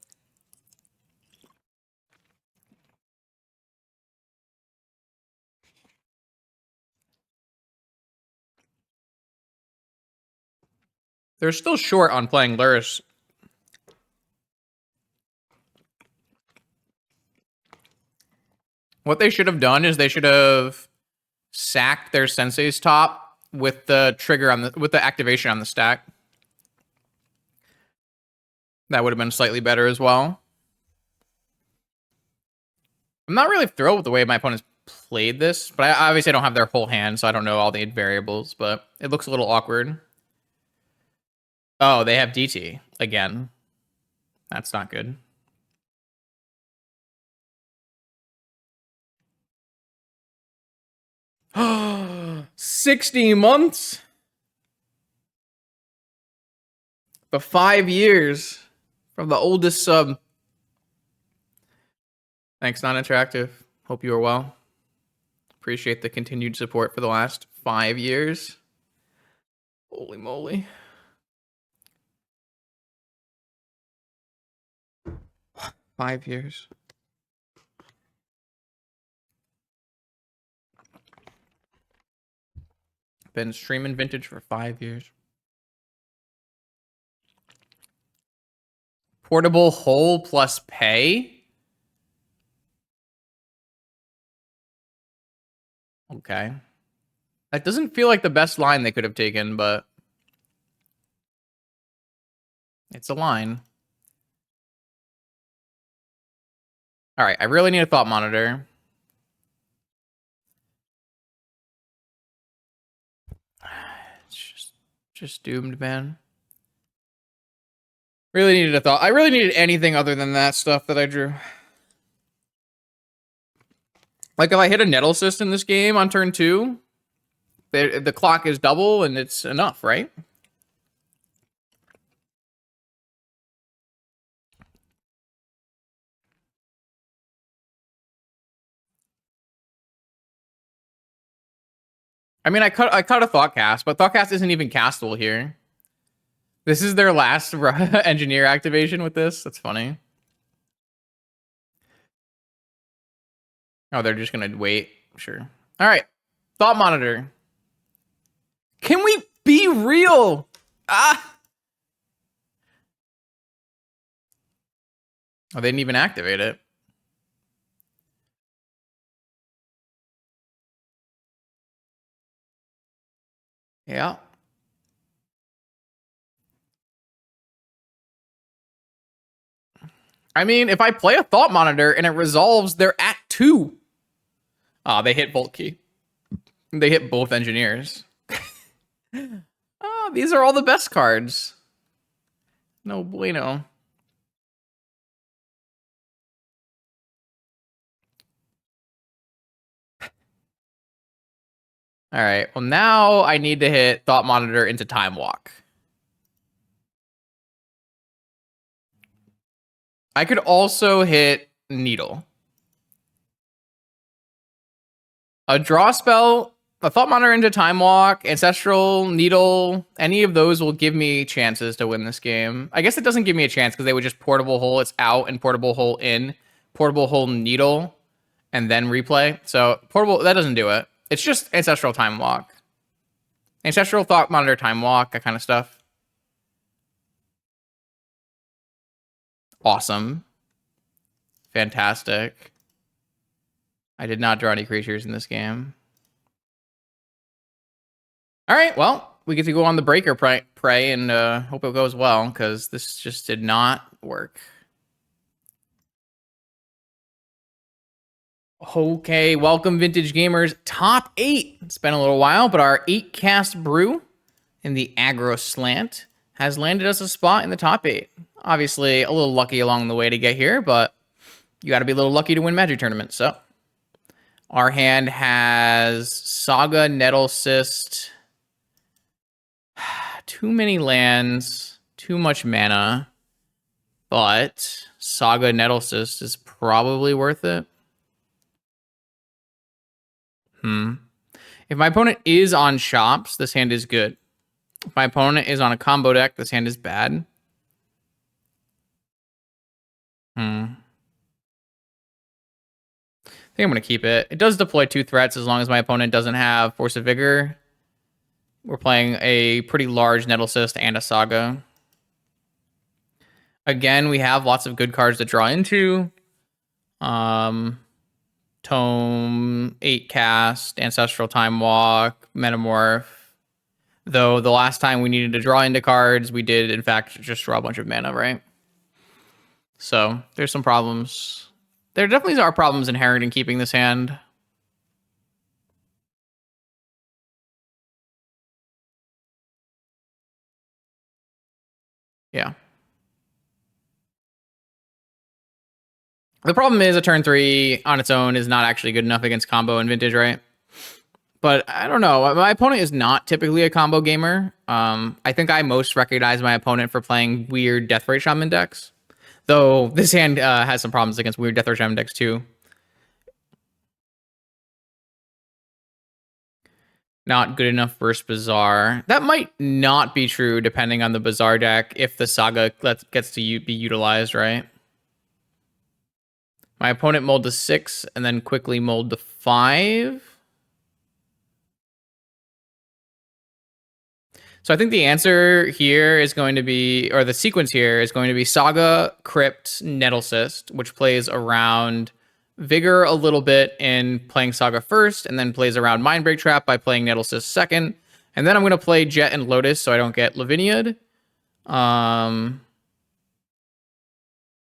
They're still short on playing Lurrus. What they should have done is they should have sacked their Sensei's top with the trigger with the activation on the stack. That would have been slightly better as well. I'm not really thrilled with the way my opponents played this, but I obviously don't have their whole hand, so I don't know all the variables, but it looks a little awkward. Oh, they have DT again. That's not good. Oh, 60 months? The 5 years from the oldest sub. Thanks, non-interactive. Hope you are well. Appreciate the continued support for the last 5 years. Holy moly. Five years. Been streaming Vintage for 5 years. Portable hole plus pay? Okay. That doesn't feel like the best line they could have taken, but it's a line. All right, I really need a thought monitor. It's just doomed, man. Really needed a thought. I really needed anything other than that stuff that I drew. Like if I hit a Nettle Cyst in this game on turn 2, the clock is double and it's enough, right? I mean, I cut a Thoughtcast, but Thoughtcast isn't even castable here. This is their last engineer activation with this. That's funny. Oh, they're just gonna wait. Sure. All right. Thought monitor. Can we be real? Ah. Oh, they didn't even activate it. Yeah. I mean, if I play a thought monitor and it resolves, they're at 2. Oh, they hit Volt Key. They hit both engineers. Oh, these are all the best cards. No bueno. All right. Well, now I need to hit Thought Monitor into Time Walk. I could also hit Needle. A draw spell, a Thought Monitor into Time Walk, Ancestral, Needle, any of those will give me chances to win this game. I guess it doesn't give me a chance because they would just Portable Hole, it's out, and Portable Hole in, Portable Hole Needle, and then replay. So Portable, that doesn't do it. It's just Ancestral Time Walk. Ancestral Thought Monitor Time Walk, that kind of stuff. Awesome. Fantastic. I did not draw any creatures in this game. All right, well, we get to go on the Breaker Prey and hope it goes well, because this just did not work. Okay, welcome, Vintage Gamers. Top 8. It's been a little while, but our 8-cast brew in the Aggro slant has landed us a spot in the top 8. Obviously, a little lucky along the way to get here, but you got to be a little lucky to win Magic tournaments. So, our hand has Saga, Nettle Cyst, too many lands, too much mana, but Saga, Nettle Cyst is probably worth it. If my opponent is on shops, this hand is good. If my opponent is on a combo deck, this hand is bad. I think I'm going to keep it. It does deploy 2 threats as long as my opponent doesn't have Force of Vigor. We're playing a pretty large Nettle Cyst and a Saga. Again, we have lots of good cards to draw into. Tome, 8-cast, Ancestral Time Walk, Metamorph. Though the last time we needed to draw into cards, we did, in fact, just draw a bunch of mana, right? So there's some problems. There definitely are problems inherent in keeping this hand. Yeah. The problem is a turn 3 on its own is not actually good enough against combo and vintage, right? But I don't know. My opponent is not typically a combo gamer. I think I most recognize my opponent for playing weird Death Ray Shaman decks. Though this hand has some problems against weird Death Ray Shaman decks too. Not good enough versus Bazaar. That might not be true depending on the Bazaar deck if the Saga gets to be utilized, right? My opponent mulled to 6 and then quickly mulled to 5. So I think the answer here is going to be, or the sequence here is going to be Saga, Crypt, Nettlecyst, which plays around Vigor a little bit in playing Saga first, and then plays around Mindbreak Trap by playing Nettlecyst second. And then I'm going to play Jet and Lotus so I don't get Lavinia'd.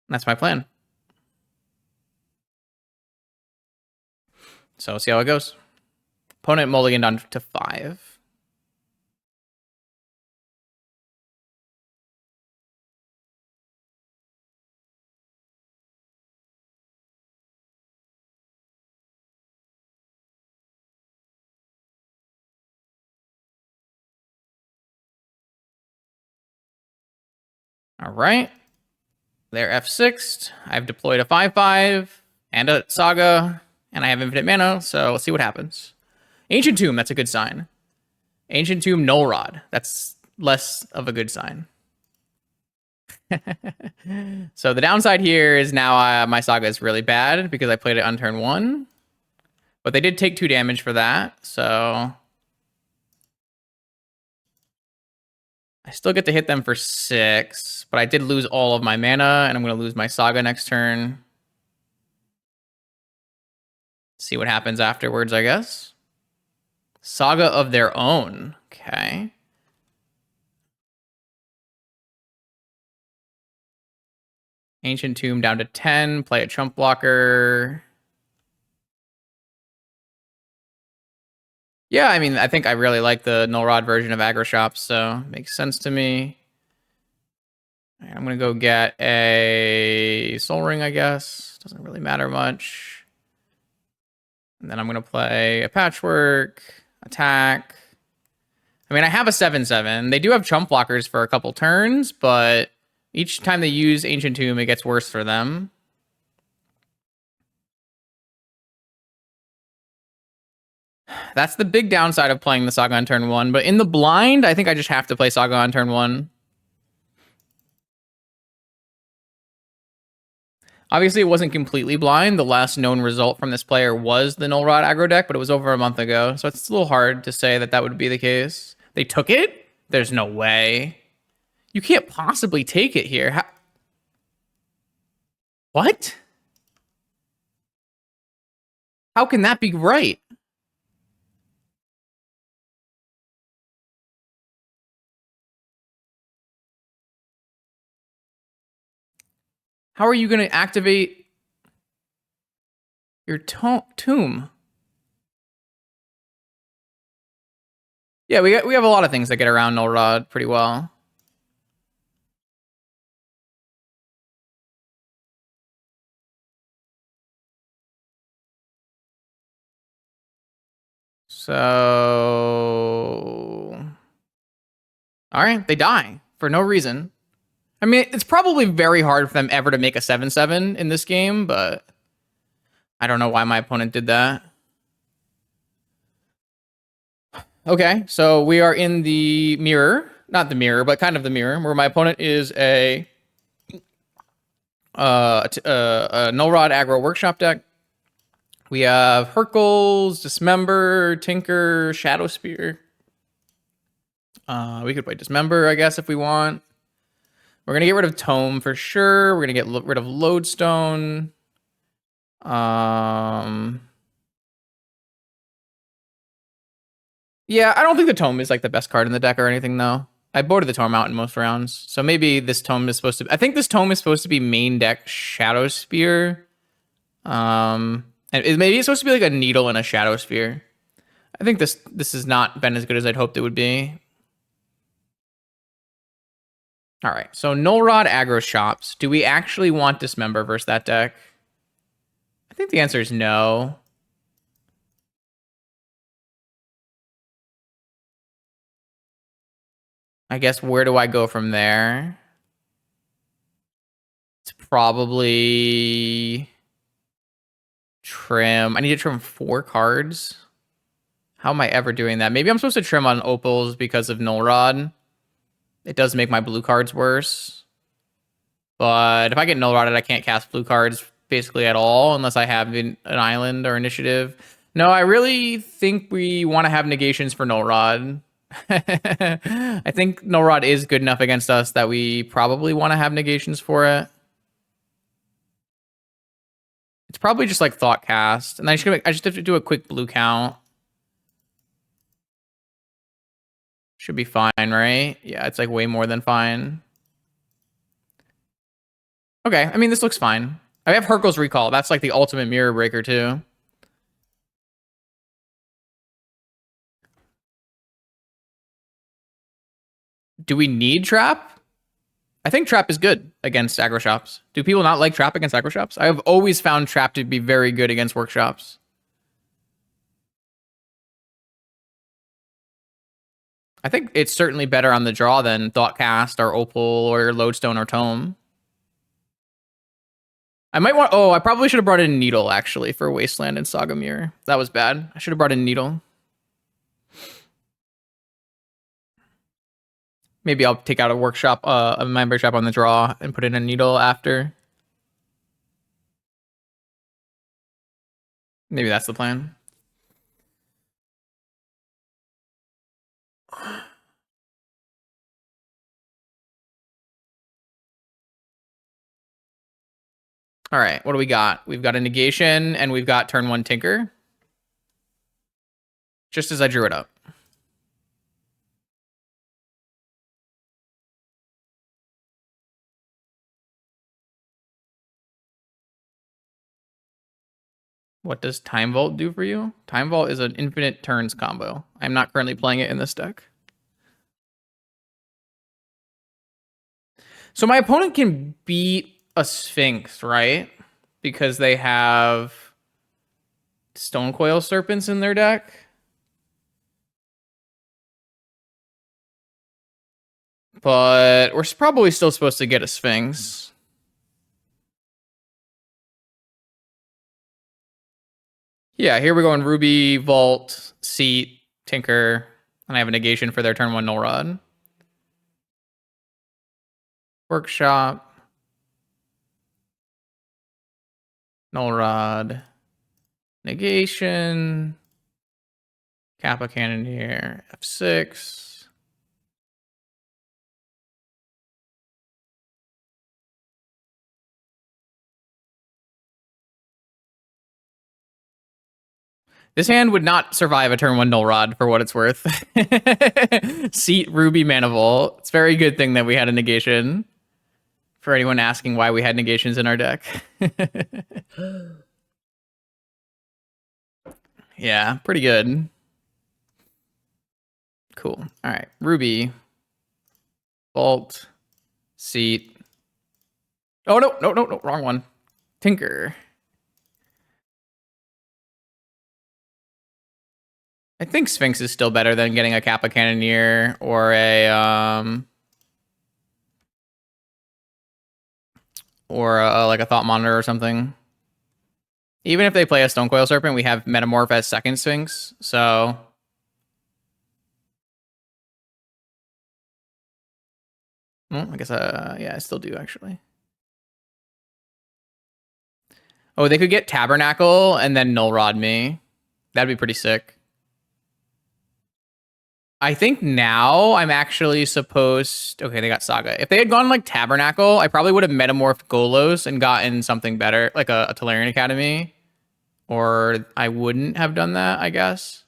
That's my plan. So see how it goes. Opponent mulliganed on to 5. All right. They're F6'd. I've deployed a 5/5 and a Saga, and I have infinite mana, so let's see what happens. Ancient Tomb, that's a good sign. Ancient Tomb, Null Rod. That's less of a good sign. So the downside here is now my Saga is really bad because I played it on turn 1. But they did take 2 damage for that, so I still get to hit them for 6, but I did lose all of my mana, and I'm going to lose my Saga next turn. See what happens afterwards, I guess. Saga of their own. Okay. Ancient Tomb down to 10. Play a Chump Blocker. Yeah, I mean, I think I really like the Null Rod version of Aggro Shops, so makes sense to me. I'm going to go get a Soul Ring, I guess. Doesn't really matter much. And then I'm going to play a Patchwork, attack. I mean, I have a 7/7. They do have Chump Blockers for a couple turns, but each time they use Ancient Tomb, it gets worse for them. That's the big downside of playing the Saga on turn 1. But in the blind, I think I just have to play Saga on turn 1. Obviously, it wasn't completely blind. The last known result from this player was the Null Rod aggro deck, but it was over a month ago. So it's a little hard to say that that would be the case. They took it? There's no way. You can't possibly take it here. What? How can that be right? How are you going to activate your tomb? Yeah, we have a lot of things that get around Null Rod pretty well. So, all right, they die for no reason. I mean, it's probably very hard for them ever to make a 7/7 in this game, but I don't know why my opponent did that. Okay, so we are in the mirror. Not the mirror, but kind of the mirror, where my opponent is a Null Rod aggro workshop deck. We have Hercules, Dismember, Tinker, Shadow Spear. We could play Dismember, I guess, if we want. We're going to get rid of Tome for sure. We're going to get rid of Lodestone. Yeah, I don't think the Tome is like the best card in the deck or anything, though. I boarded the Tome out in most rounds. So maybe this Tome is supposed to... I think this Tome is supposed to be main deck Shadow Spear. Maybe it's supposed to be like a needle and a shadow sphere. I think this has not been as good as I'd hoped it would be. All right, so Null Rod aggro shops. Do we actually want Dismember versus that deck? I think the answer is no. I guess where do I go from there? It's probably trim. I need to trim 4 cards. How am I ever doing that? Maybe I'm supposed to trim on opals because of Null Rod. It does make my blue cards worse. But if I get Null Rodded, I can't cast blue cards basically at all unless I have an island or initiative. No, I really think we want to have negations for Null Rod. I think Null Rod is good enough against us that we probably want to have negations for it. It's probably just like Thought Cast. And I just have to do a quick blue count. Should be fine, right? Yeah, it's like way more than fine. Okay, I mean, this looks fine. I have Hurkyl's Recall. That's like the ultimate mirror breaker, too. Do we need Trap? I think Trap is good against aggro shops. Do people not like Trap against aggro shops? I have always found Trap to be very good against workshops. I think it's certainly better on the draw than Thoughtcast or Opal or Lodestone or Tome. I might want... Oh, I probably should have brought in Needle, actually, for Wasteland and Saga Mirror. That was bad. I should have brought in Needle. Maybe I'll take out a workshop, a member shop on the draw and put in a Needle after. Maybe that's the plan. All right, what do we got? We've got a negation and we've got turn 1 Tinker. Just as I drew it up. What does Time Vault do for you? Time Vault is an infinite turns combo. I'm not currently playing it in this deck. So my opponent can beat a Sphinx, right? Because they have Stonecoil Serpents in their deck. But we're probably still supposed to get a Sphinx. Yeah, here we go in Ruby, Vault, Seat, Tinker, and I have a negation for their turn 1 Null Rod. Workshop. Null Rod. Negation. Kappa Cannoneer. F6. This hand would not survive a turn 1 Null Rod for what it's worth. Seat, Ruby, Manifold. It's a very good thing that we had a negation. For anyone asking why we had negations in our deck. Yeah, pretty good. Cool. All right. Ruby. Vault. Seat. Oh, no. Wrong one. Tinker. I think Sphinx is still better than getting a Kappa Cannoneer or like a Thought Monitor or something. Even if they play a Stonecoil Serpent, we have Metamorph as second Sphinx, so... Well, I guess, yeah, I still do, actually. Oh, they could get Tabernacle and then Null Rod me. That'd be pretty sick. I think now I'm actually supposed... Okay, they got Saga. If they had gone like Tabernacle, I probably would have metamorphed Golos and gotten something better, like a Tolarian Academy. Or I wouldn't have done that, I guess.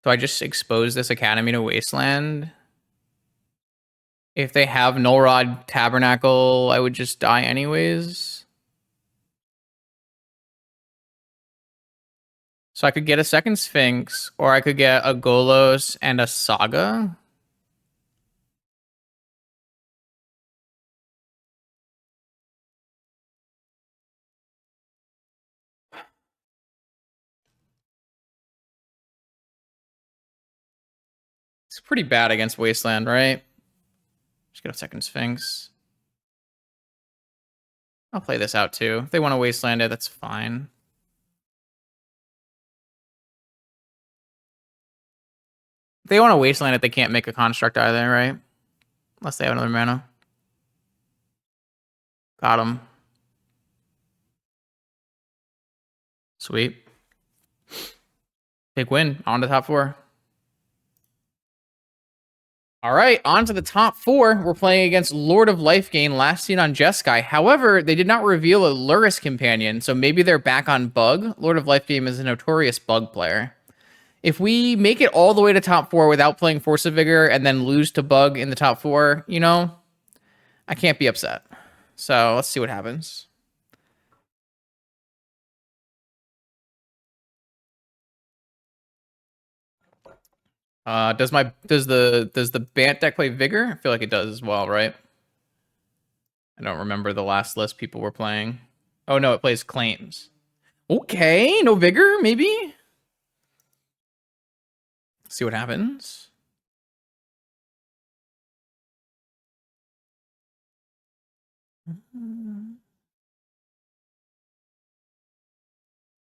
So I just expose this Academy to Wasteland. If they have Null Rod Tabernacle, I would just die anyways. So I could get a second Sphinx, or I could get a Golos and a Saga. It's pretty bad against Wasteland, right? Just get a second Sphinx. I'll play this out too. If they want to Wasteland it, that's fine. If they want to Wasteland it, they can't make a construct either, right? Unless they have another mana. Got him. Sweet. Big win. On to top 4. All right, on to the top 4. We're playing against Lord of Life Gain, last seen on Jeskai. However, they did not reveal a Lurrus companion, so maybe they're back on Bug. Lord of Life Game is a notorious Bug player. If we make it all the way to top 4 without playing Force of Vigor and then lose to Bug in the top 4, you know, I can't be upset. So let's see what happens. Does the Bant deck play Vigor? I feel like it does as well, right? I don't remember the last list people were playing. Oh no, it plays Claims. Okay, no Vigor, maybe? See what happens.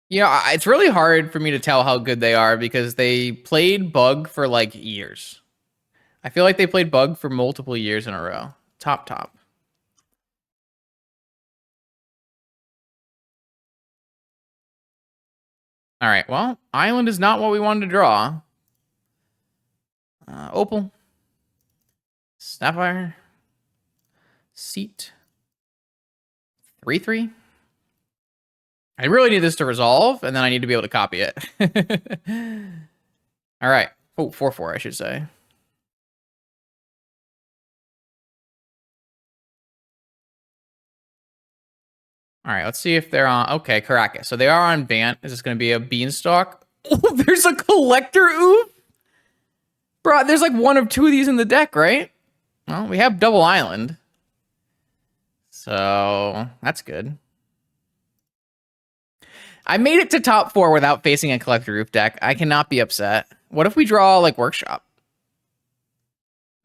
Yeah, it's really hard for me to tell how good they are because they played Bug for like years. I feel like they played Bug for multiple years in a row. Top. All right, well, Island is not what we wanted to draw. Opal. Sapphire. Seat. 3/3. I really need this to resolve, and then I need to be able to copy it. All right. Oh, 4/4, I should say. All right, let's see if they're on. Okay, Caracas. So they are on Bant. Is this going to be a Beanstalk? Oh, there's a Collector Oof? Bro, there's like 1 of 2 of these in the deck, right? Well, we have Double Island. So that's good. I made it to top 4 without facing a Collector Roof deck. I cannot be upset. What if we draw, like, Workshop?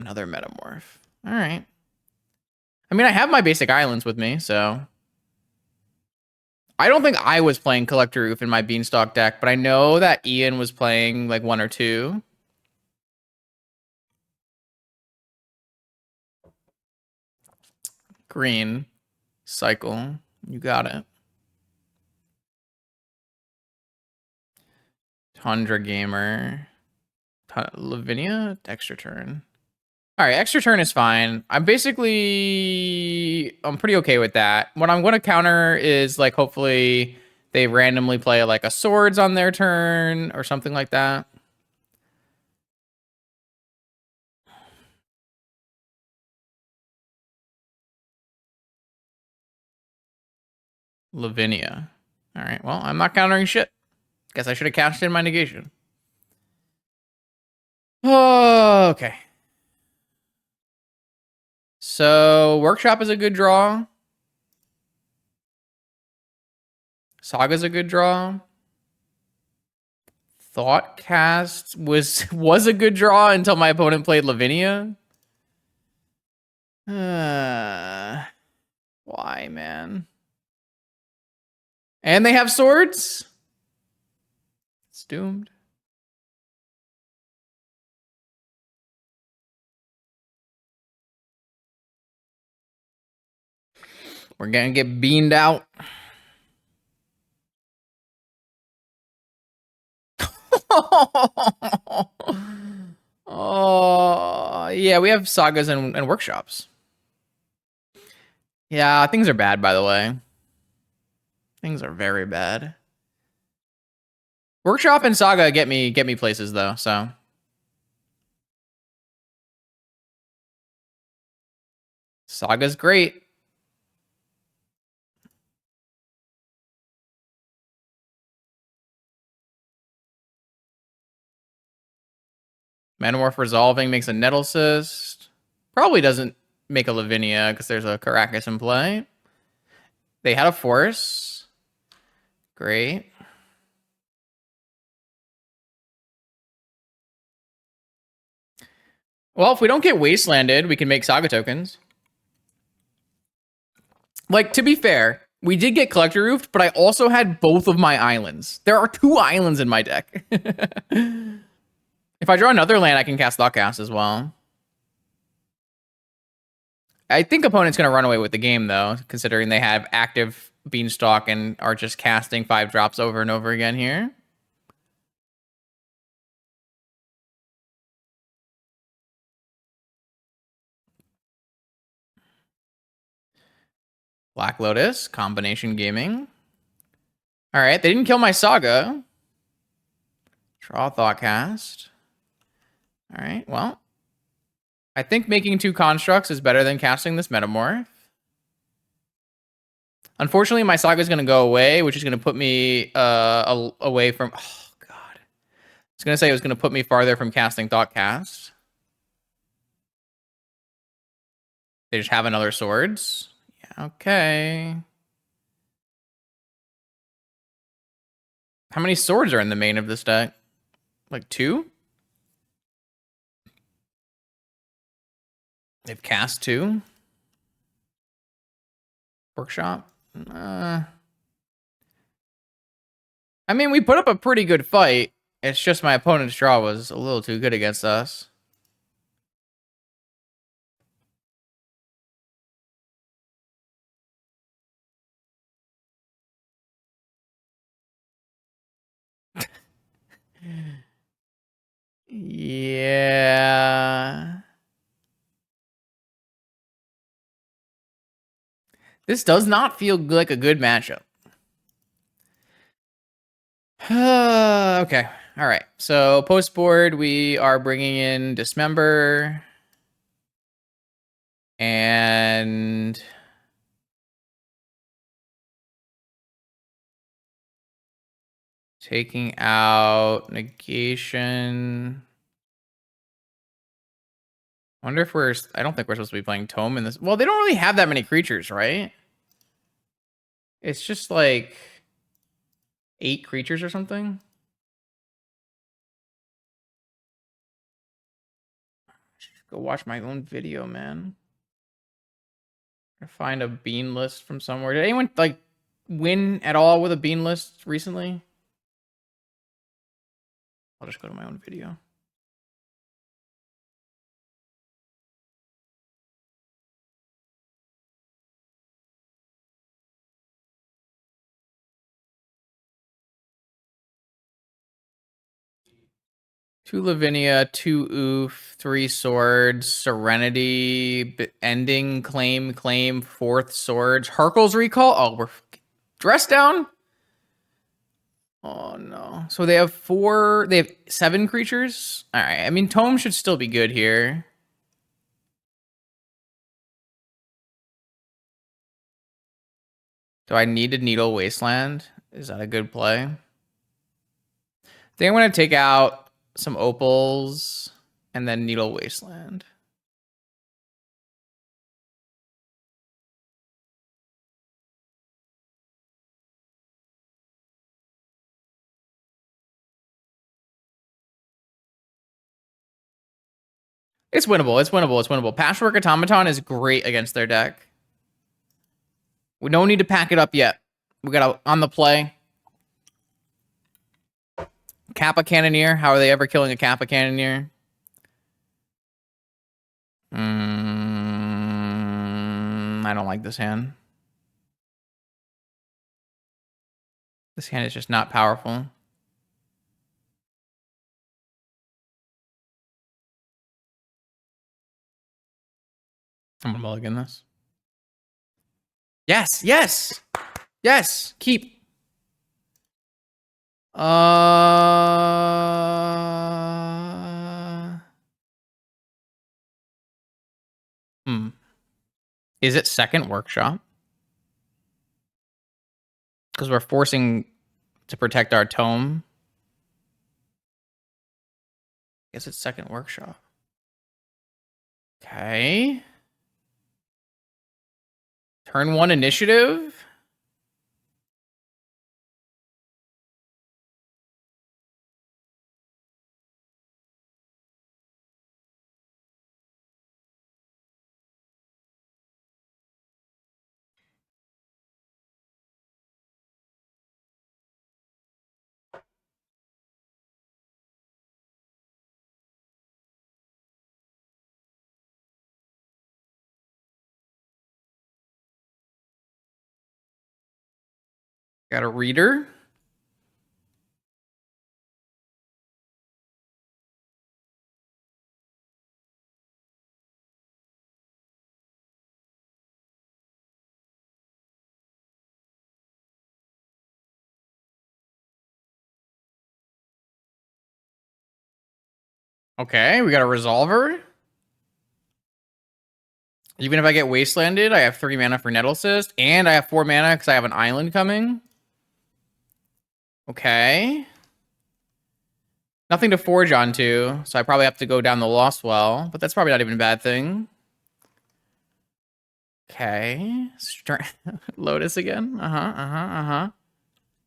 Another Metamorph. All right. I mean, I have my basic islands with me, so... I don't think I was playing Collector Roof in my Beanstalk deck, but I know that Ian was playing, like, 1 or 2. Green. Cycle. You got it. Tundra Gamer. Lavinia? Extra turn. All right, extra turn is fine. I'm pretty okay with that. What I'm going to counter is like hopefully they randomly play like a swords on their turn or something like that. Lavinia. All right, well, I'm not countering shit. Guess I should have cashed in my negation. Oh, okay. So Workshop is a good draw. Saga's a good draw. Thoughtcast was a good draw until my opponent played Lavinia. Why, man? And they have swords? It's doomed. We're gonna get beamed out. Oh, yeah, we have sagas and workshops. Yeah, things are bad, by the way. Things are very bad. Workshop and Saga get me places though, so. Saga's great. Metamorph Resolving makes a Nettle Cyst. Probably doesn't make a Lavinia because there's a Caracas in play. They had a Force. Great. Well, if we don't get Wastelanded, we can make Saga tokens. Like, to be fair, we did get Collector Roofed, but I also had both of my islands. There are 2 islands in my deck. If I draw another land, I can cast Thoughtcast as well. I think opponent's going to run away with the game, though, considering they have active Beanstalk and are just casting 5 drops over and over again here. Black Lotus, Combination Gaming. All right, they didn't kill my Saga. Draw Thoughtcast. All right, well, I think making 2 constructs is better than casting this Metamorph. Unfortunately, my Saga is going to go away, which is going to put me away from... Oh, God. I was going to say it was going to put me farther from casting Thoughtcast. They just have another Swords. Yeah, okay. How many Swords are in the main of this deck? Like 2? They've cast 2. Workshop. I mean, we put up a pretty good fight. It's just my opponent's draw was a little too good against us. Yeah. This does not feel like a good matchup. Okay. All right. So post board, we are bringing in Dismember and taking out Negation. I wonder if I don't think we're supposed to be playing Tome in this. Well, they don't really have that many creatures, right? It's just like 8 creatures or something. Go watch my own video, man. Find a bean list from somewhere. Did anyone like win at all with a bean list recently? I'll just go to my own video. Two Lavinia, 2 Oof, 3 Swords, Serenity, Ending, Claim, 4th Swords, Harkle's Recall. Oh, we're dressed down. Oh no. So they have 7 creatures. All right. I mean, Tome should still be good here. Do I need to Needle Wasteland? Is that a good play? I think I'm going to take out some Opals and then Needle Wasteland. It's winnable. It's winnable. It's winnable. Patchwork Automaton is great against their deck. We don't need to pack it up yet. We got on the play. Kappa Cannoneer. How are they ever killing a Kappa Cannoneer? I don't like this hand. This hand is just not powerful. I'm gonna mulligan this. Yes, yes, yes. Keep. Hmm. Is it second workshop? Because we're forcing to protect our tome. Guess it's second workshop. Okay. Turn 1 initiative. Got a reader. Okay, we got a resolver. Even if I get wastelanded, I have 3 mana for Nettle Cyst, and I have 4 mana because I have an island coming. Okay. Nothing to forge onto, so I probably have to go down the Lost Well, but that's probably not even a bad thing. Okay. Lotus again.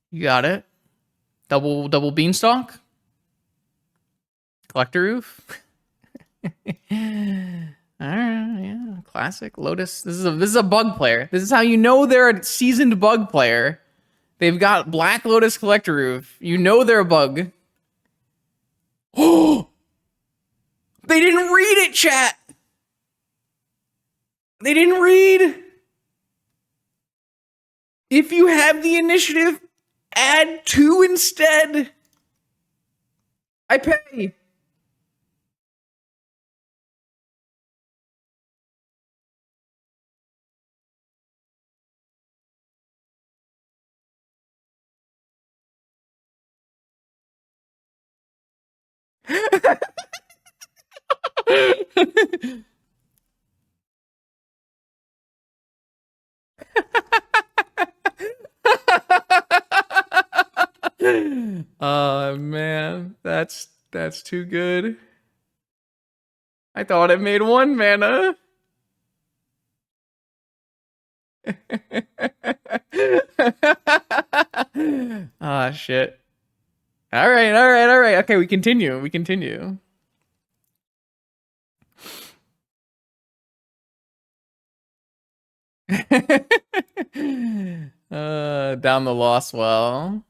You got it. Double beanstalk. Collector Roof. All right, yeah, classic Lotus. This is a bug player. This is how you know they're a seasoned bug player. They've got Black Lotus Collector Roof. You know they're a bug. Oh, they didn't read it, chat. They didn't read. If you have the initiative, add 2 instead. I pay. Oh man, that's too good. I thought it made 1 mana. Ah, shit. All right. Okay, we continue. Down the Lost Well.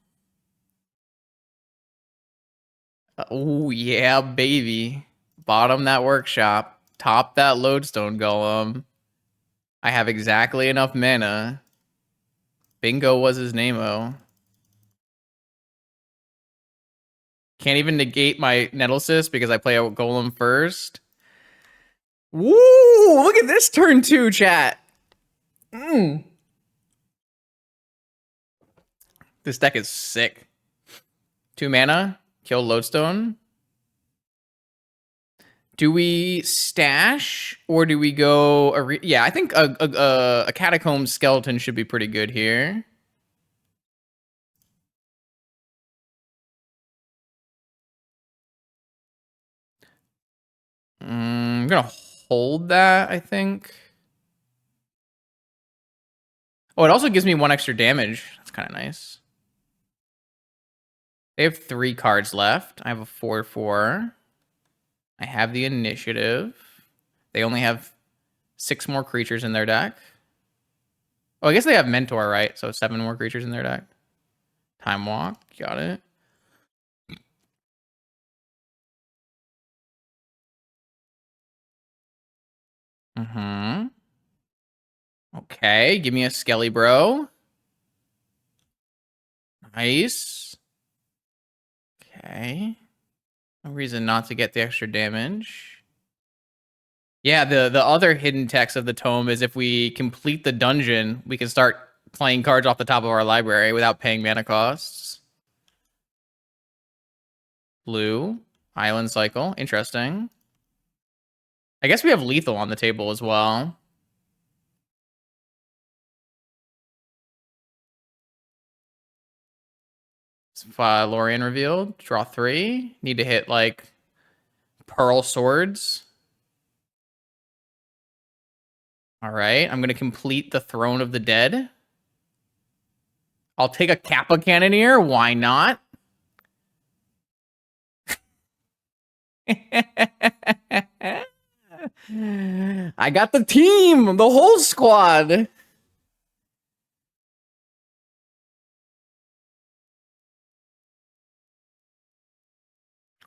Oh yeah, baby. Bottom that workshop. Top that lodestone golem. I have exactly enough mana. Bingo was his name-o. Can't even negate my Nettlecyst because I play a golem first. Woo! Look at this turn 2, chat. This deck is sick. 2 mana, kill lodestone. Do we stash or do we go? Yeah, I think a catacomb skeleton should be pretty good here. I'm gonna hold that, I think. Oh, it also gives me 1 extra damage. That's kind of nice. They have 3 cards left. I have a 4/4. I have the initiative. They only have 6 more creatures in their deck. Oh, I guess they have Mentor, right? So 7 more creatures in their deck. Time Walk. Got it. Okay, give me a Skelly Bro. Nice. Okay. No reason not to get the extra damage. Yeah, the other hidden text of the tome is if we complete the dungeon, we can start playing cards off the top of our library without paying mana costs. Blue. Island cycle. Interesting. I guess we have lethal on the table as well. Lorien revealed. Draw 3. Need to hit, like, Pearl Swords. All right. I'm going to complete the Throne of the Dead. I'll take a Kappa Cannoneer. Why not? I got the team, the whole squad.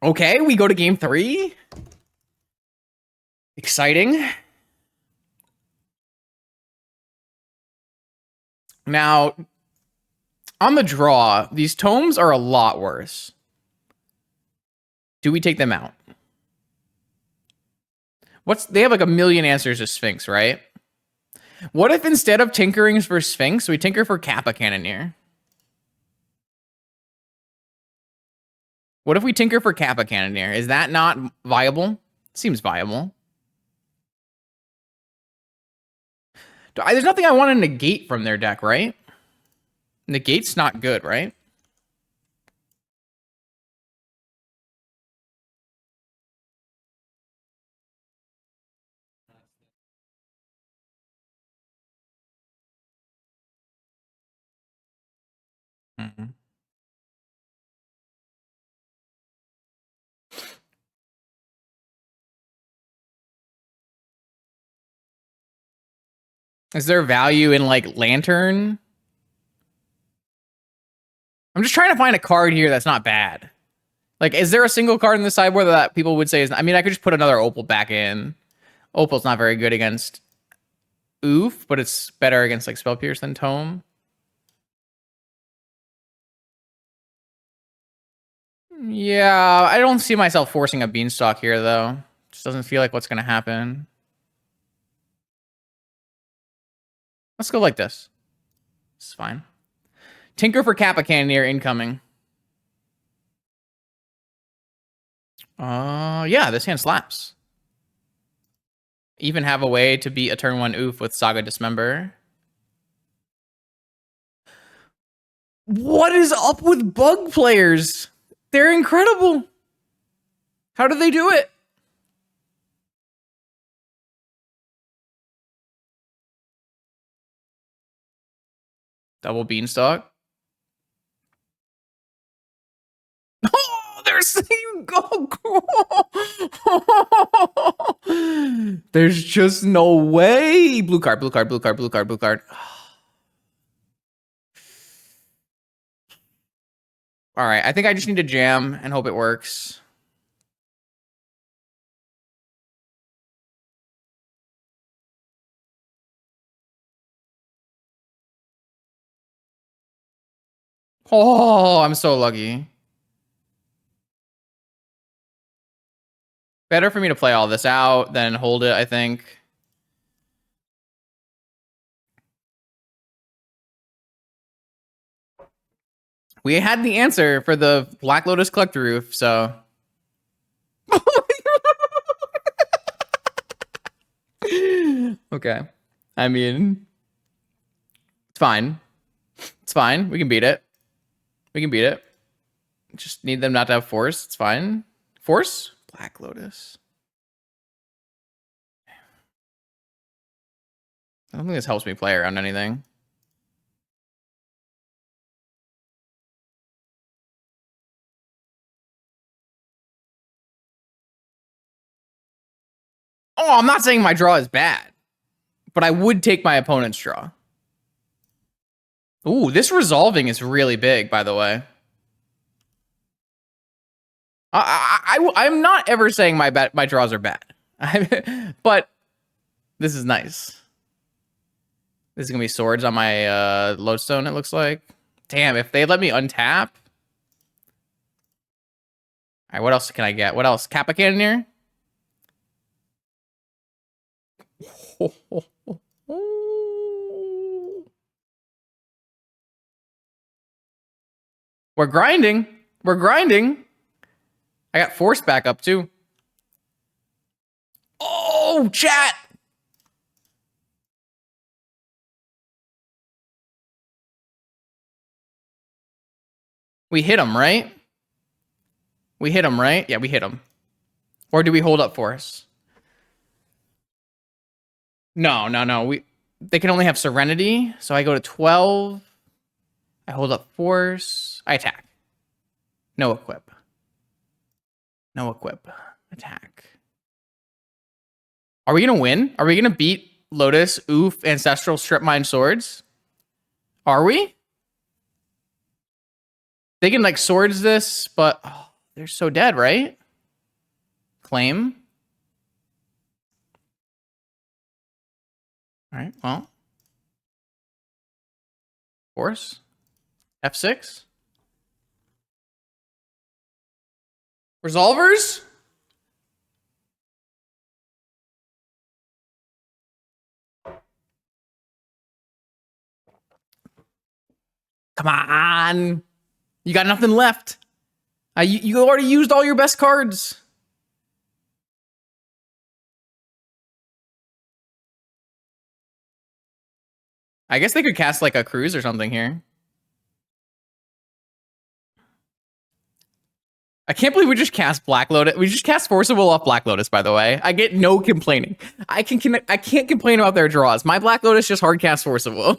Okay, we go to game 3. Exciting. Now, on the draw, these tomes are a lot worse. Do we take them out? They have like a million answers to Sphinx, right? What if instead of tinkering for Sphinx, we tinker for Kappa Cannoneer? What if we tinker for Kappa Cannoneer? Is that not viable? Seems viable. There's nothing I want to negate from their deck, right? Negate's not good, right? Mm-hmm. Is there value in, like, Lantern? I'm just trying to find a card here that's not bad. Like, is there a single card in the sideboard that people would say is... I mean, I could just put another Opal back in. Opal's not very good against Oof, but it's better against, like, Spell Pierce than Tome. Yeah, I don't see myself forcing a Beanstalk here, though. Just doesn't feel like what's going to happen. Let's go like this. It's fine. Tinker for Kappa Cannoneer incoming. Yeah, this hand slaps. Even have a way to beat a turn 1 Oof with Saga Dismember. What is up with bug players? They're incredible. How do they do it? Double Beanstalk. Oh, there's you go. There's just no way. Blue card, blue card, blue card, blue card, blue card. All right, I think I just need to jam and hope it works. Oh, I'm so lucky. Better for me to play all this out than hold it, I think. We had the answer for the Black Lotus Collector Roof, so... Okay. I mean... It's fine. It's fine. We can beat it. We can beat it. Just need them not to have Force. It's fine. Force? Black Lotus. I don't think this helps me play around anything. Oh, I'm not saying my draw is bad, but I would take my opponent's draw. Ooh, this resolving is really big, by the way. I'm not ever saying my draws are bad, but this is nice. This is gonna be swords on my lodestone. It looks like. Damn, if they let me untap. All right, what else can I get? What else? Kappa Cannoneer. We're grinding. We're grinding. I got force back up too. Oh, chat. We hit him, right? We hit him, right? Yeah, we hit him. Or do we hold up force? No. They can only have Serenity, so I go to 12. I hold up force. I attack. No equip. No equip. Attack. Are we gonna win? Are we gonna beat Lotus, Oof, Ancestral, Strip Mine Swords? Are we? They can like swords this, but they're so dead, right? Claim. All right, well. Force. F6. Resolvers? Come on. You got nothing left. You already used all your best cards. I guess they could cast like a cruise or something here. I can't believe we just cast Black Lotus. We just cast Force of Will off Black Lotus, by the way. I get no complaining. I can't complain about their draws. My Black Lotus just hard cast Force of Will.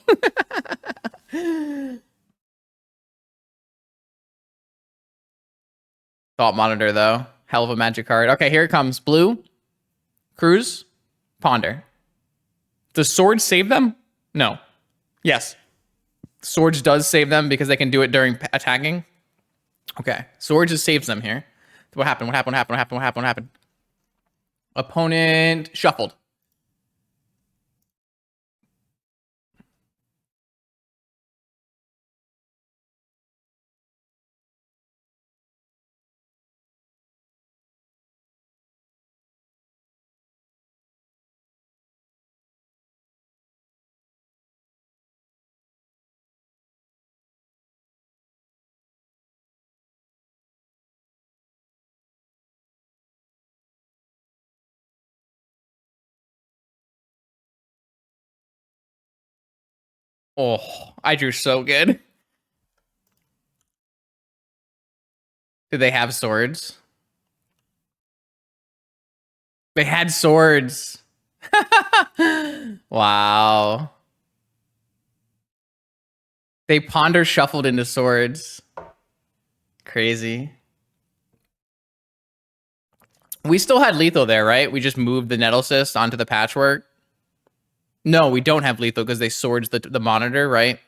Thought Monitor, though. Hell of a magic card. Okay, here it comes. Blue. Cruise. Ponder. Does Swords save them? No. Yes. Swords does save them because they can do it during attacking. Okay. Swords just saves them here. What happened? What happened? What happened? What happened? What happened? What happened? Opponent shuffled. Oh, I drew so good. Did they have swords? They had swords. Wow. They ponder shuffled into swords. Crazy. We still had lethal there, right? We just moved the Nettle Cyst onto the patchwork. No, we don't have lethal because they swords the monitor, right?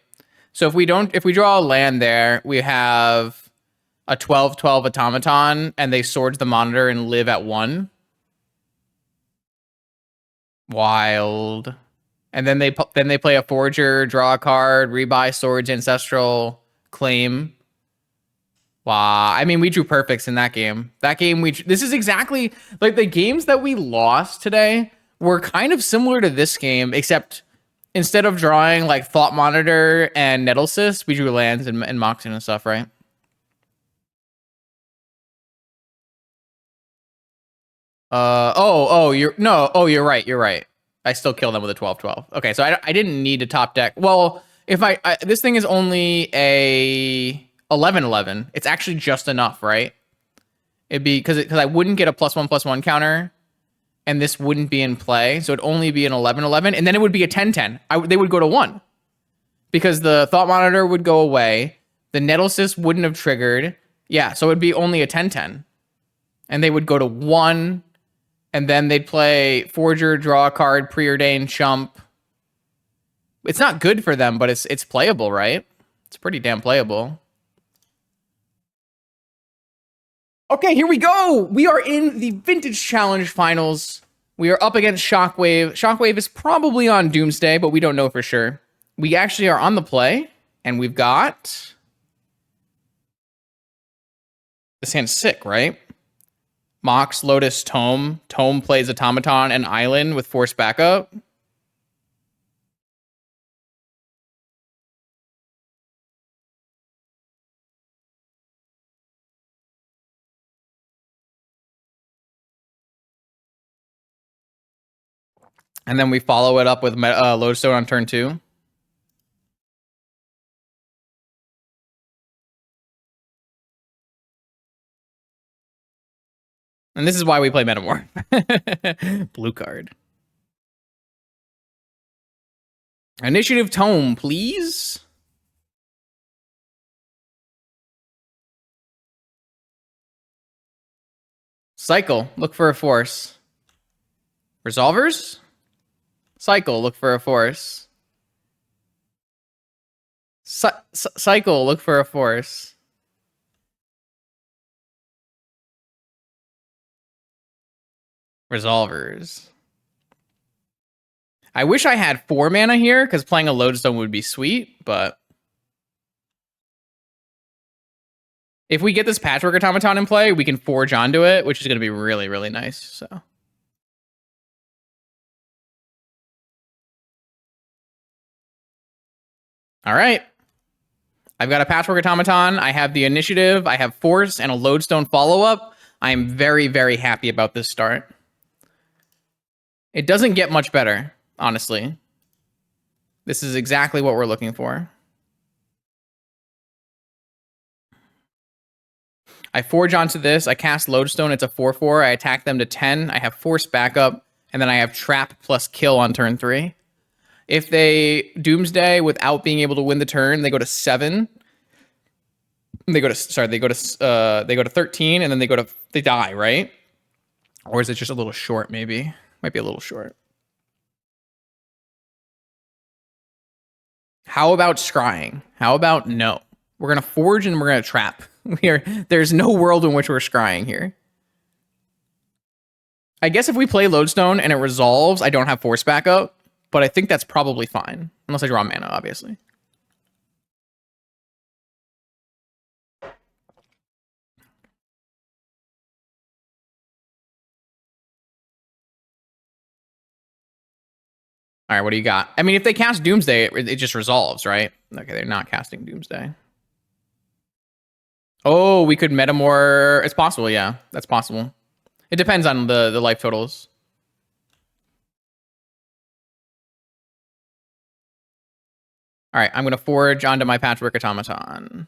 So if we draw a land there, we have a 12/12 automaton and they swords the monitor and live at 1. Wild. And then they play a forger, draw a card, rebuy swords, ancestral, claim. Wow. I mean, we drew perfects in that game. That game this is exactly like the games that we lost today were kind of similar to this game, except instead of drawing like Thought Monitor and Nettle Cyst, we drew lands and Moxie and stuff, right? You're right. You're right. I still kill them with a 12/12. Okay, so I didn't need a top deck. Well, if this thing is only a 11/11, it's actually just enough, right? It'd be because I wouldn't get a +1/+1 counter, and this wouldn't be in play, so it'd only be an 11/11, and then it would be a 10/10. They would go to 1 because the Thought Monitor would go away, the Nettle Cyst wouldn't have triggered, yeah, so it'd be only a 10/10, and they would go to 1. And then they'd play Forger, draw a card, preordained, chump. It's not good for them, but it's playable, right? It's pretty damn playable. Okay, here we go. We are in the Vintage Challenge Finals. We are up against Shockwave. Shockwave is probably on Doomsday, but we don't know for sure. We actually are on the play, and we've got... This hand's sick, right? Mox, Lotus, Tome. Tome plays Automaton and Island with Force backup. And then we follow it up with Lodestone on turn 2. And this is why we play Metamorph. Blue card. Initiative Tome, please. Cycle, look for a force. Resolvers? Cycle, look for a force. Cycle, look for a force. Resolvers. I wish I had 4 mana here, because playing a Lodestone would be sweet, but... if we get this Patchwork Automaton in play, we can forge onto it, which is going to be really, really nice, so... all right. I've got a Patchwork Automaton, I have the initiative, I have force, and a Lodestone follow-up. I am very, very happy about this start. It doesn't get much better, honestly. This is exactly what we're looking for. I forge onto this, I cast Lodestone, it's a 4/4, I attack them to 10, I have force backup, and then I have trap plus kill on turn 3. If they Doomsday without being able to win the turn, they go to 7. They go to 13, and then they die, right? Or is it just a little short, maybe? Might be a little short. How about scrying? How about no? We're gonna forge and we're gonna trap. There's no world in which we're scrying here. I guess if we play Lodestone and it resolves, I don't have force backup, but I think that's probably fine. Unless I draw mana, obviously. All right, what do you got? I mean, if they cast Doomsday, it just resolves, right? Okay, they're not casting Doomsday. Oh, we could Metamorph. It's possible, yeah. That's possible. It depends on the life totals. All right, I'm going to forge onto my Patchwork Automaton.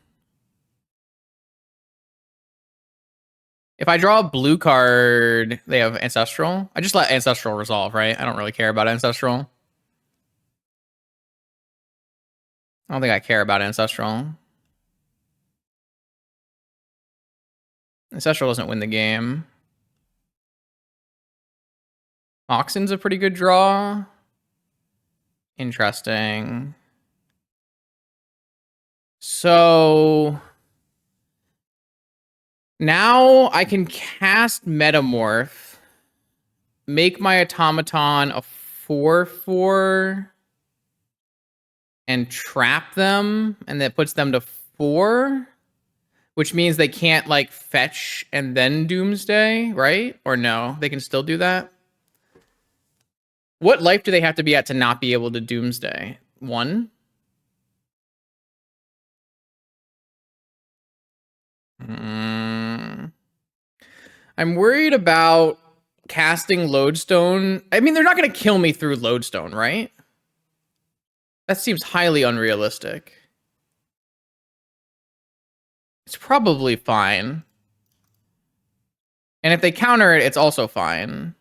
If I draw a blue card, they have Ancestral. I just let Ancestral resolve, right? I don't really care about Ancestral. I don't think I care about Ancestral. Ancestral doesn't win the game. Oxen's a pretty good draw. Interesting. So now I can cast Metamorph, make my Automaton a 4/4, and trap them, and that puts them to 4, which means they can't like fetch and then Doomsday, right? Or no, they can still do that. What life do they have to be at to not be able to Doomsday? 1? I'm worried about casting Lodestone. I mean, they're not going to kill me through Lodestone, right? That seems highly unrealistic. It's probably fine. And if they counter it, it's also fine.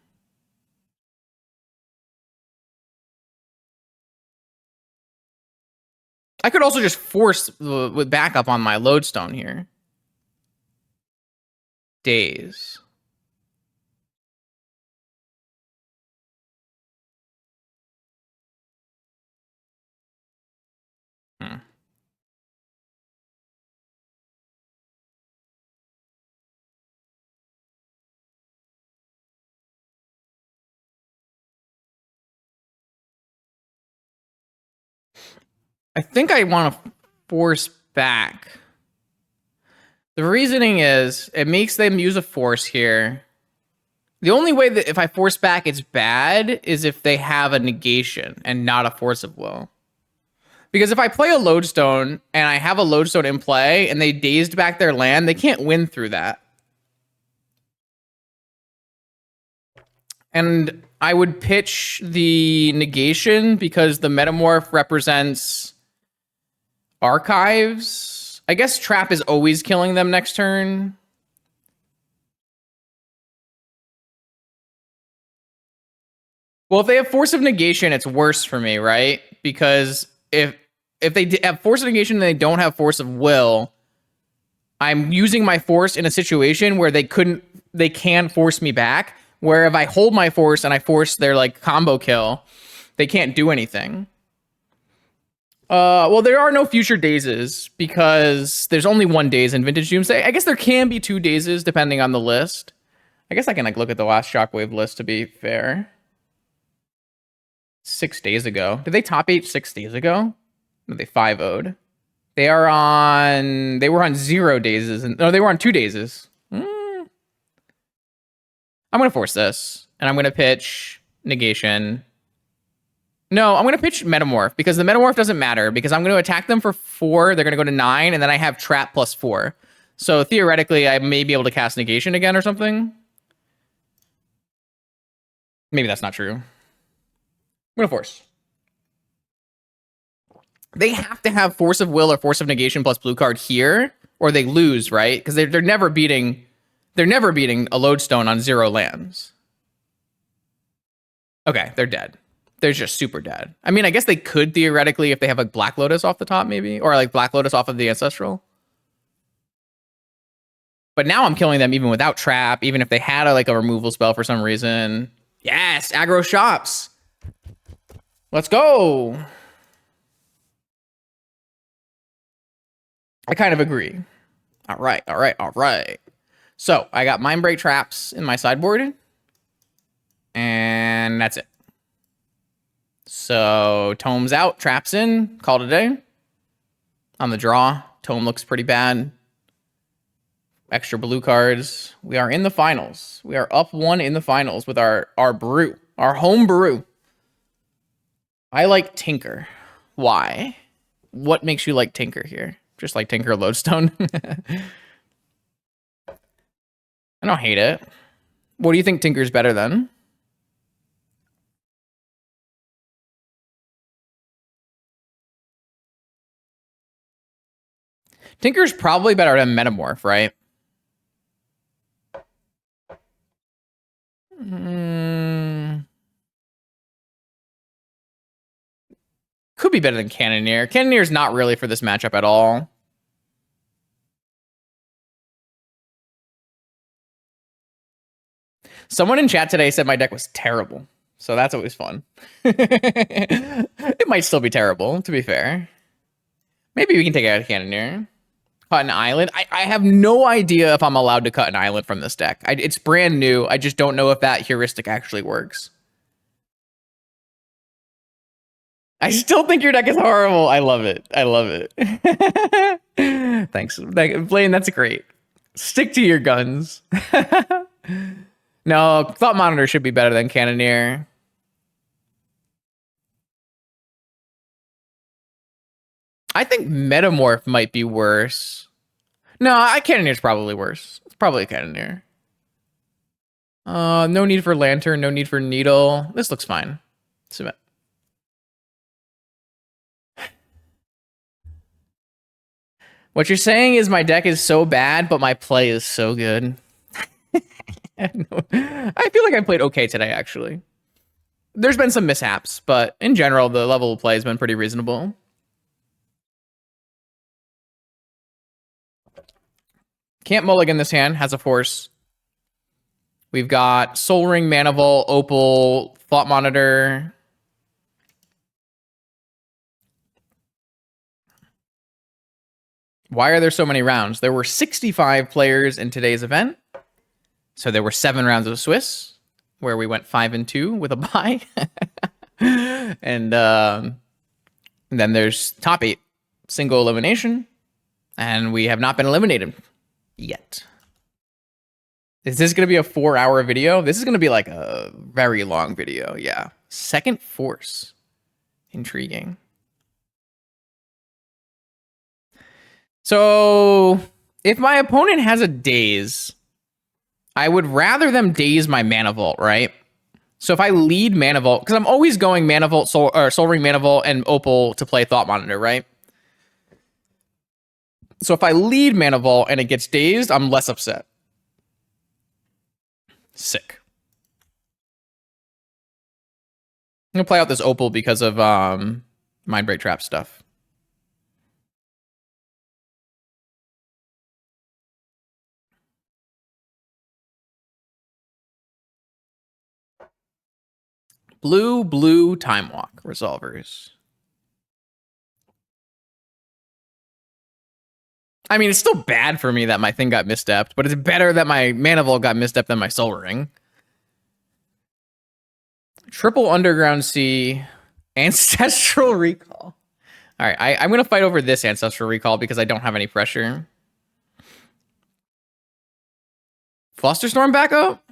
I could also just force with backup on my Lodestone here. Days. I think I want to force back. The reasoning is it makes them use a force here. The only way that if I force back it's bad is if they have a negation and not a force of will. Because if I play a Lodestone and I have a Lodestone in play and they dazed back their land, they can't win through that. And I would pitch the negation because the metamorph represents archives. I guess trap is always killing them next turn. Well, if they have force of negation, it's worse for me, right? Because if they have force of negation and they don't have force of will, I'm using my force in a situation where they can force me back. Where if I hold my force and I force their like combo kill, they can't do anything. Well, there are no future dazes because there's only one daze in Vintage Doomsday. I guess there can be 2 dazes depending on the list. I guess I can like look at the last Shockwave list to be fair. 6 days ago. Did they top 8 6 days ago? No, they 5-0'd. They were on 0 dazes. No, they were on 2 dazes. I'm going to force this, and I'm going to pitch negation. No, I'm going to pitch metamorph, because the metamorph doesn't matter, because I'm going to attack them for 4, they're going to go to 9, and then I have trap plus 4. So theoretically, I may be able to cast negation again or something. Maybe that's not true. I'm going to force. They have to have force of will or force of negation plus blue card here, or they lose, right? Because they're never beating a lodestone on 0 lands. Okay, they're dead. They're just super dead. I mean, I guess they could theoretically if they have like Black Lotus off the top, maybe, or like Black Lotus off of the Ancestral. But now I'm killing them even without trap, even if they had a removal spell for some reason. Yes, aggro shops. Let's go. I kind of agree. All right. So I got Mindbreak traps in my sideboard. And that's it. So Tome's out, traps in, call it a day. On the draw, Tome looks pretty bad. Extra blue cards. We are in the finals. We are up 1 in the finals with our brew, our home brew. I like Tinker. Why? What makes you like Tinker here? Just like Tinker Lodestone? I don't hate it. What do you think Tinker's better than? Tinker's probably better than Metamorph, right? Could be better than Cannoneer. Cannonier's not really for this matchup at all. Someone in chat today said my deck was terrible. So that's always fun. It might still be terrible, to be fair. Maybe we can take it out of Cannoneer. Cut an island. I have no idea if I'm allowed to cut an island from this deck. It's brand new. I just don't know if that heuristic actually works. I still think your deck is horrible. I love it. I love it. Thanks. Blaine, that's great. Stick to your guns. No, Thought Monitor should be better than Cannoneer. I think Metamorph might be worse. No, Cannoneer's probably worse. It's probably a Cannoneer. No need for Lantern, no need for Needle. This looks fine. Submit. What you're saying is my deck is so bad, but my play is so good. I feel like I played okay today, actually. There's been some mishaps, but in general, the level of play has been pretty reasonable. Can't mulligan this hand, has a force. We've got Soul Ring, Mana Vault, Opal, Thought Monitor. Why are there so many rounds? There were 65 players in today's event. So there were 7 rounds of Swiss, where we went 5-2 with a bye. And then there's top 8, single elimination. And we have not been eliminated yet. Is this going to be a 4-hour video? This is going to be like a very long video. Yeah. Second Force. Intriguing. So if my opponent has a daze, I would rather them daze my Mana Vault, right? So if I lead Mana Vault, because I'm always going Mana Vault, Soul Ring, Mana Vault, and Opal to play Thought Monitor, right? So if I lead Mana Vault and it gets dazed, I'm less upset. Sick. I'm gonna play out this Opal because of Mindbreak Trap stuff. Blue, Time Walk, Resolvers. I mean, it's still bad for me that my thing got misstepped, but it's better that my Mana Vault got misstepped than my Soul Ring. Triple Underground Sea, Ancestral Recall. All right, I'm going to fight over this Ancestral Recall because I don't have any pressure. Flusterstorm back up?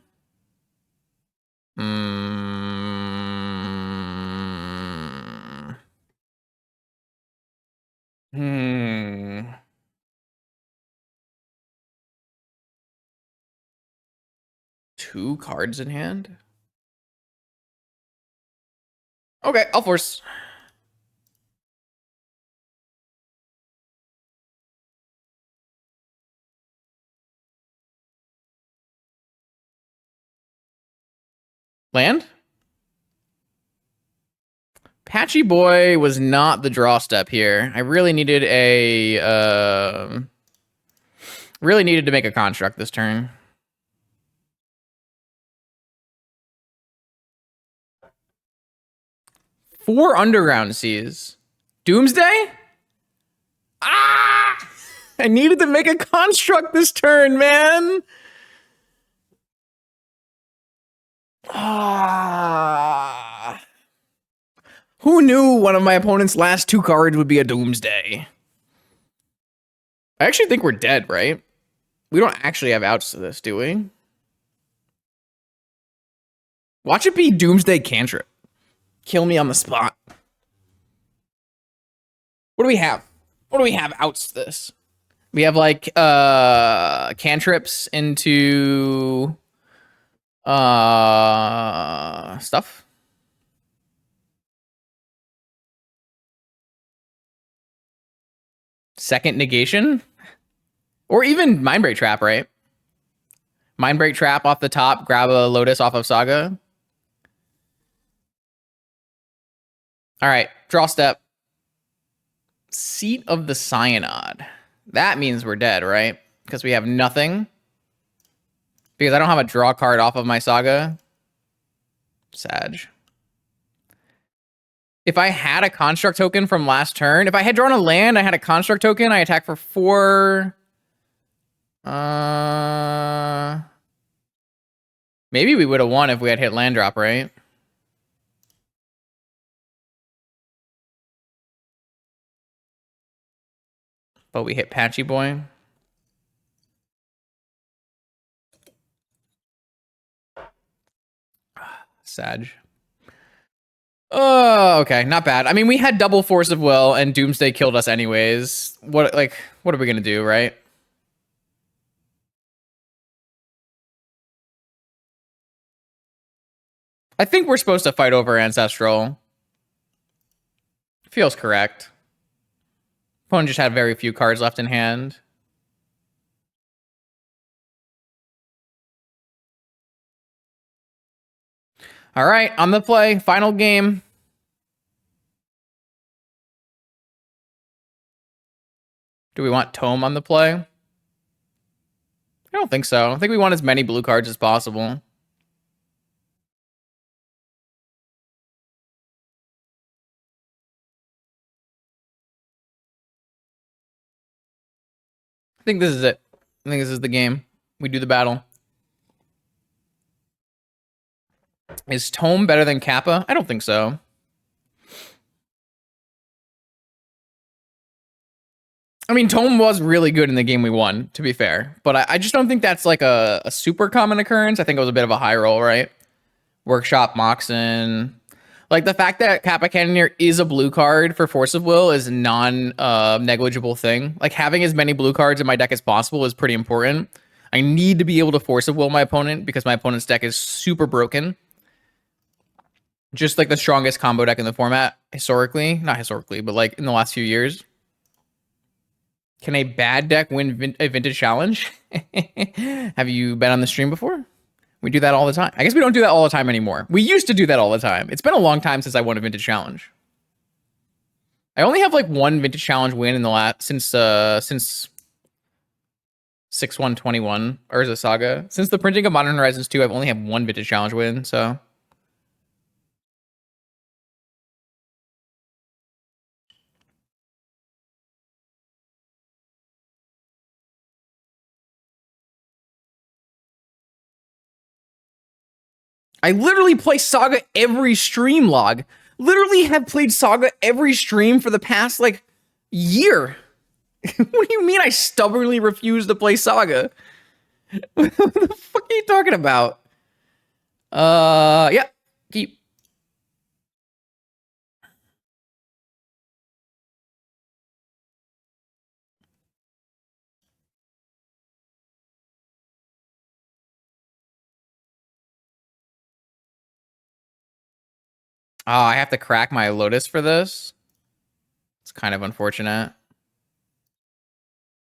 Two cards in hand? Okay, I'll force. Land? Patchy Boy was not the draw step here. I really needed a really needed to make a construct this turn. Four Underground Seas. Doomsday? Ah! I needed to make a construct this turn, man. Ah. Who knew one of my opponent's last two cards would be a Doomsday? I actually think we're dead, right? We don't actually have outs to this, do we? Watch it be Doomsday Cantrip. Kill me on the spot. What do we have? What do we have outs to this? We have like cantrips into stuff. Second negation? Or even Mindbreak Trap, right? Mindbreak Trap off the top, grab a Lotus off of Saga. All right, draw step. Seat of the Synod. That means we're dead, right? Because we have nothing. Because I don't have a draw card off of my Saga. Sag. If I had a construct token from last turn, if I had drawn a land, I had a construct token, I attack for 4. Maybe we would have won if we had hit land drop, right? But we hit Patchy Boy. Sag. Oh, okay, not bad. I mean, we had double Force of Will, and Doomsday killed us anyways. What are we gonna do, right? I think we're supposed to fight over Ancestral. Feels correct. Opponent just had very few cards left in hand. All right, on the play, final game. Do we want Tome on the play? I don't think so. I think we want as many blue cards as possible. I think this is it. I think this is the game. We do the battle. Is Tome better than Kappa? I don't think so. I mean, Tome was really good in the game we won, to be fair. But I just don't think that's like a super common occurrence. I think it was a bit of a high roll, right? Workshop, Moxen. Like, the fact that Kappa Cannoneer is a blue card for Force of Will is non-negligible thing. Like, having as many blue cards in my deck as possible is pretty important. I need to be able to Force of Will my opponent because my opponent's deck is super broken. Just like the strongest combo deck in the format historically. Not historically, but like in the last few years. Can a bad deck win a vintage challenge? Have you been on the stream before? We do that all the time. I guess we don't do that all the time anymore. We used to do that all the time. It's been a long time since I won a vintage challenge. I only have like one vintage challenge win in the last since 6/1/21 Urza Saga. Since the printing of Modern Horizons 2, I've only had one vintage challenge win, so I literally play Saga every stream log. Literally have played Saga every stream for the past like year. What do you mean I stubbornly refuse to play Saga? What the fuck are you talking about? Yeah. Keep. Oh, I have to crack my Lotus for this. It's kind of unfortunate.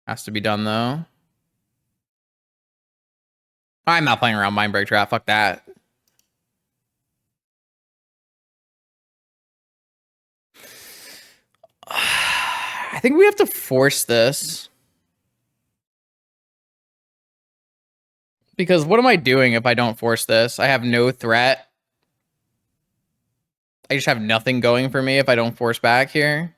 Has to be done though. I'm not playing around Mindbreak Trap. Fuck that. I think we have to force this. Because what am I doing if I don't force this? I have no threat. I just have nothing going for me if I don't force back here.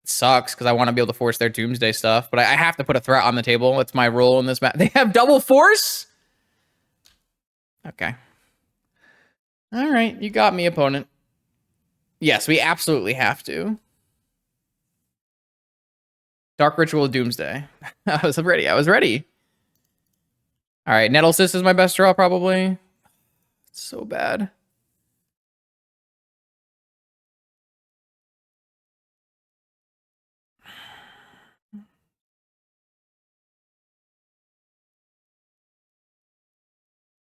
It sucks because I want to be able to force their Doomsday stuff, but I have to put a threat on the table. It's my role in this match. They have double force? Okay. All right, you got me, opponent. Yes, we absolutely have to. Dark Ritual Doomsday. I was ready. I was ready. All right, Nettlesys is my best draw, probably. It's so bad.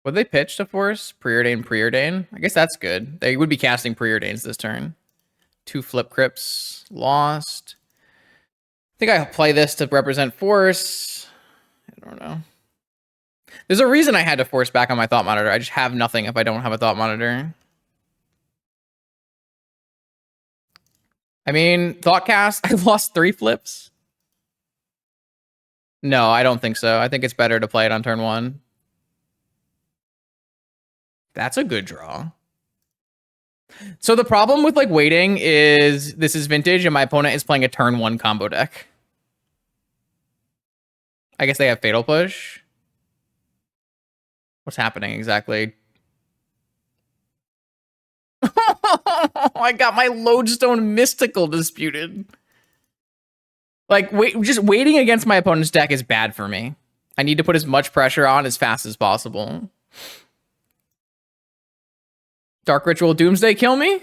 Would they pitch to force Preordain? I guess that's good. They would be casting Preordains this turn. 2 Flip Crypts lost. I think I play this to represent force. I don't know. There's a reason I had to force back on my Thought Monitor. I just have nothing if I don't have a Thought Monitor. I mean, Thoughtcast, I lost 3 flips. No, I don't think so. I think it's better to play it on turn 1. That's a good draw. So the problem with like waiting is this is vintage and my opponent is playing a turn 1 combo deck. I guess they have Fatal Push. What's happening exactly? I got my Lodestone Mystical disputed. Like, just waiting against my opponent's deck is bad for me. I need to put as much pressure on as fast as possible. Dark Ritual Doomsday kill me?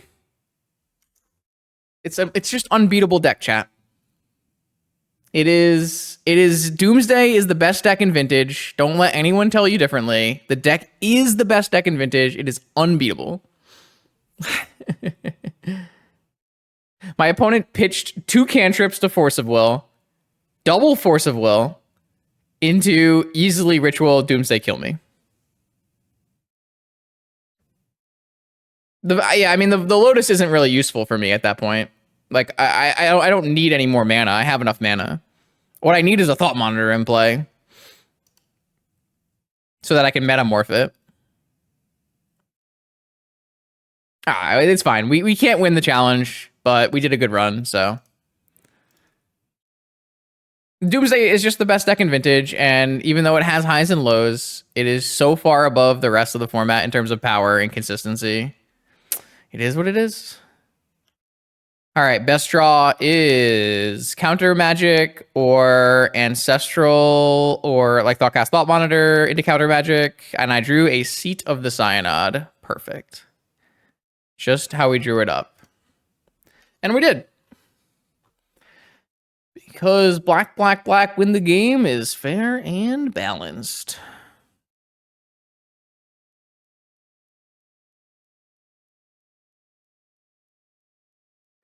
It's just unbeatable deck, chat. It is Doomsday is the best deck in Vintage. Don't let anyone tell you differently. The deck is the best deck in Vintage. It is unbeatable. My opponent pitched 2 cantrips to Force of Will, double Force of Will, into easily Ritual Doomsday kill me. I mean, the Lotus isn't really useful for me at that point. Like, I don't need any more mana. I have enough mana. What I need is a Thought Monitor in play. So that I can metamorph it. It's fine. We can't win the challenge, but we did a good run, so. Doomsday is just the best deck in Vintage, and even though it has highs and lows, it is so far above the rest of the format in terms of power and consistency. It is what it is. All right, best draw is Counter Magic or Ancestral or like Thoughtcast Thought Monitor into Counter Magic, and I drew a Seat of the Cyanod. Perfect. Just how we drew it up. And we did. Because black win the game is fair and balanced.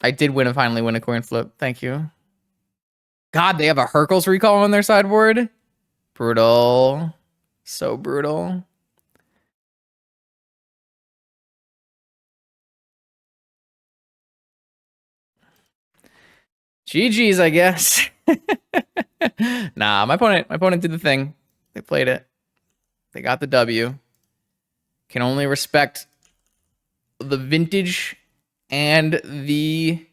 I did finally win a coin flip. Thank you. God, they have a Hercules recall on their sideboard. Brutal. So brutal. GG's, I guess. Nah, my opponent did the thing. They played it. They got the W. Can only respect the vintage and the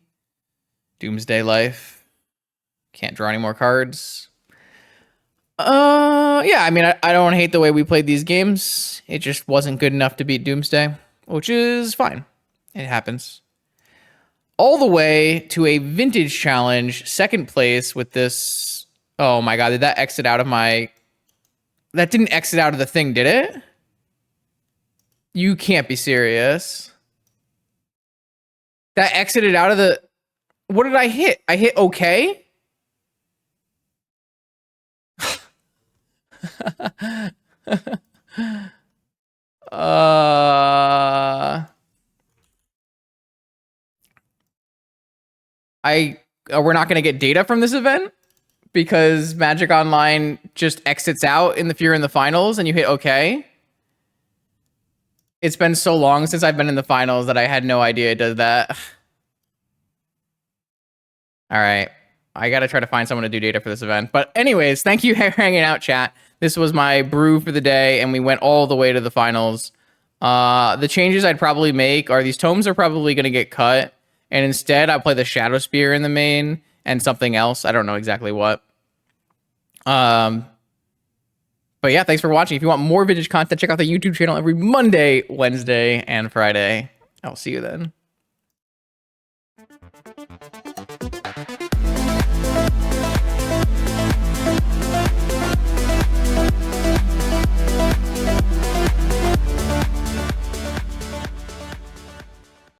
Doomsday life. Can't draw any more cards. Yeah, I mean, I don't hate the way we played these games. It just wasn't good enough to beat Doomsday, which is fine. It happens. All the way to a vintage challenge, second place with this. Oh my god, did that exit out of my... That didn't exit out of the thing, did it? You can't be serious. That exited out of the... What did I hit? I hit okay? We're not going to get data from this event because Magic Online just exits out if you're in the finals and you hit okay. It's been so long since I've been in the finals that I had no idea it does that. All right. I got to try to find someone to do data for this event. But anyways, thank you for hanging out, chat. This was my brew for the day, and we went all the way to the finals. The changes I'd probably make are these tomes are probably going to get cut, and instead I'll play the Shadow Spear in the main and something else. I don't know exactly what. But yeah, thanks for watching. If you want more vintage content, check out the YouTube channel every Monday, Wednesday, and Friday. I'll see you then.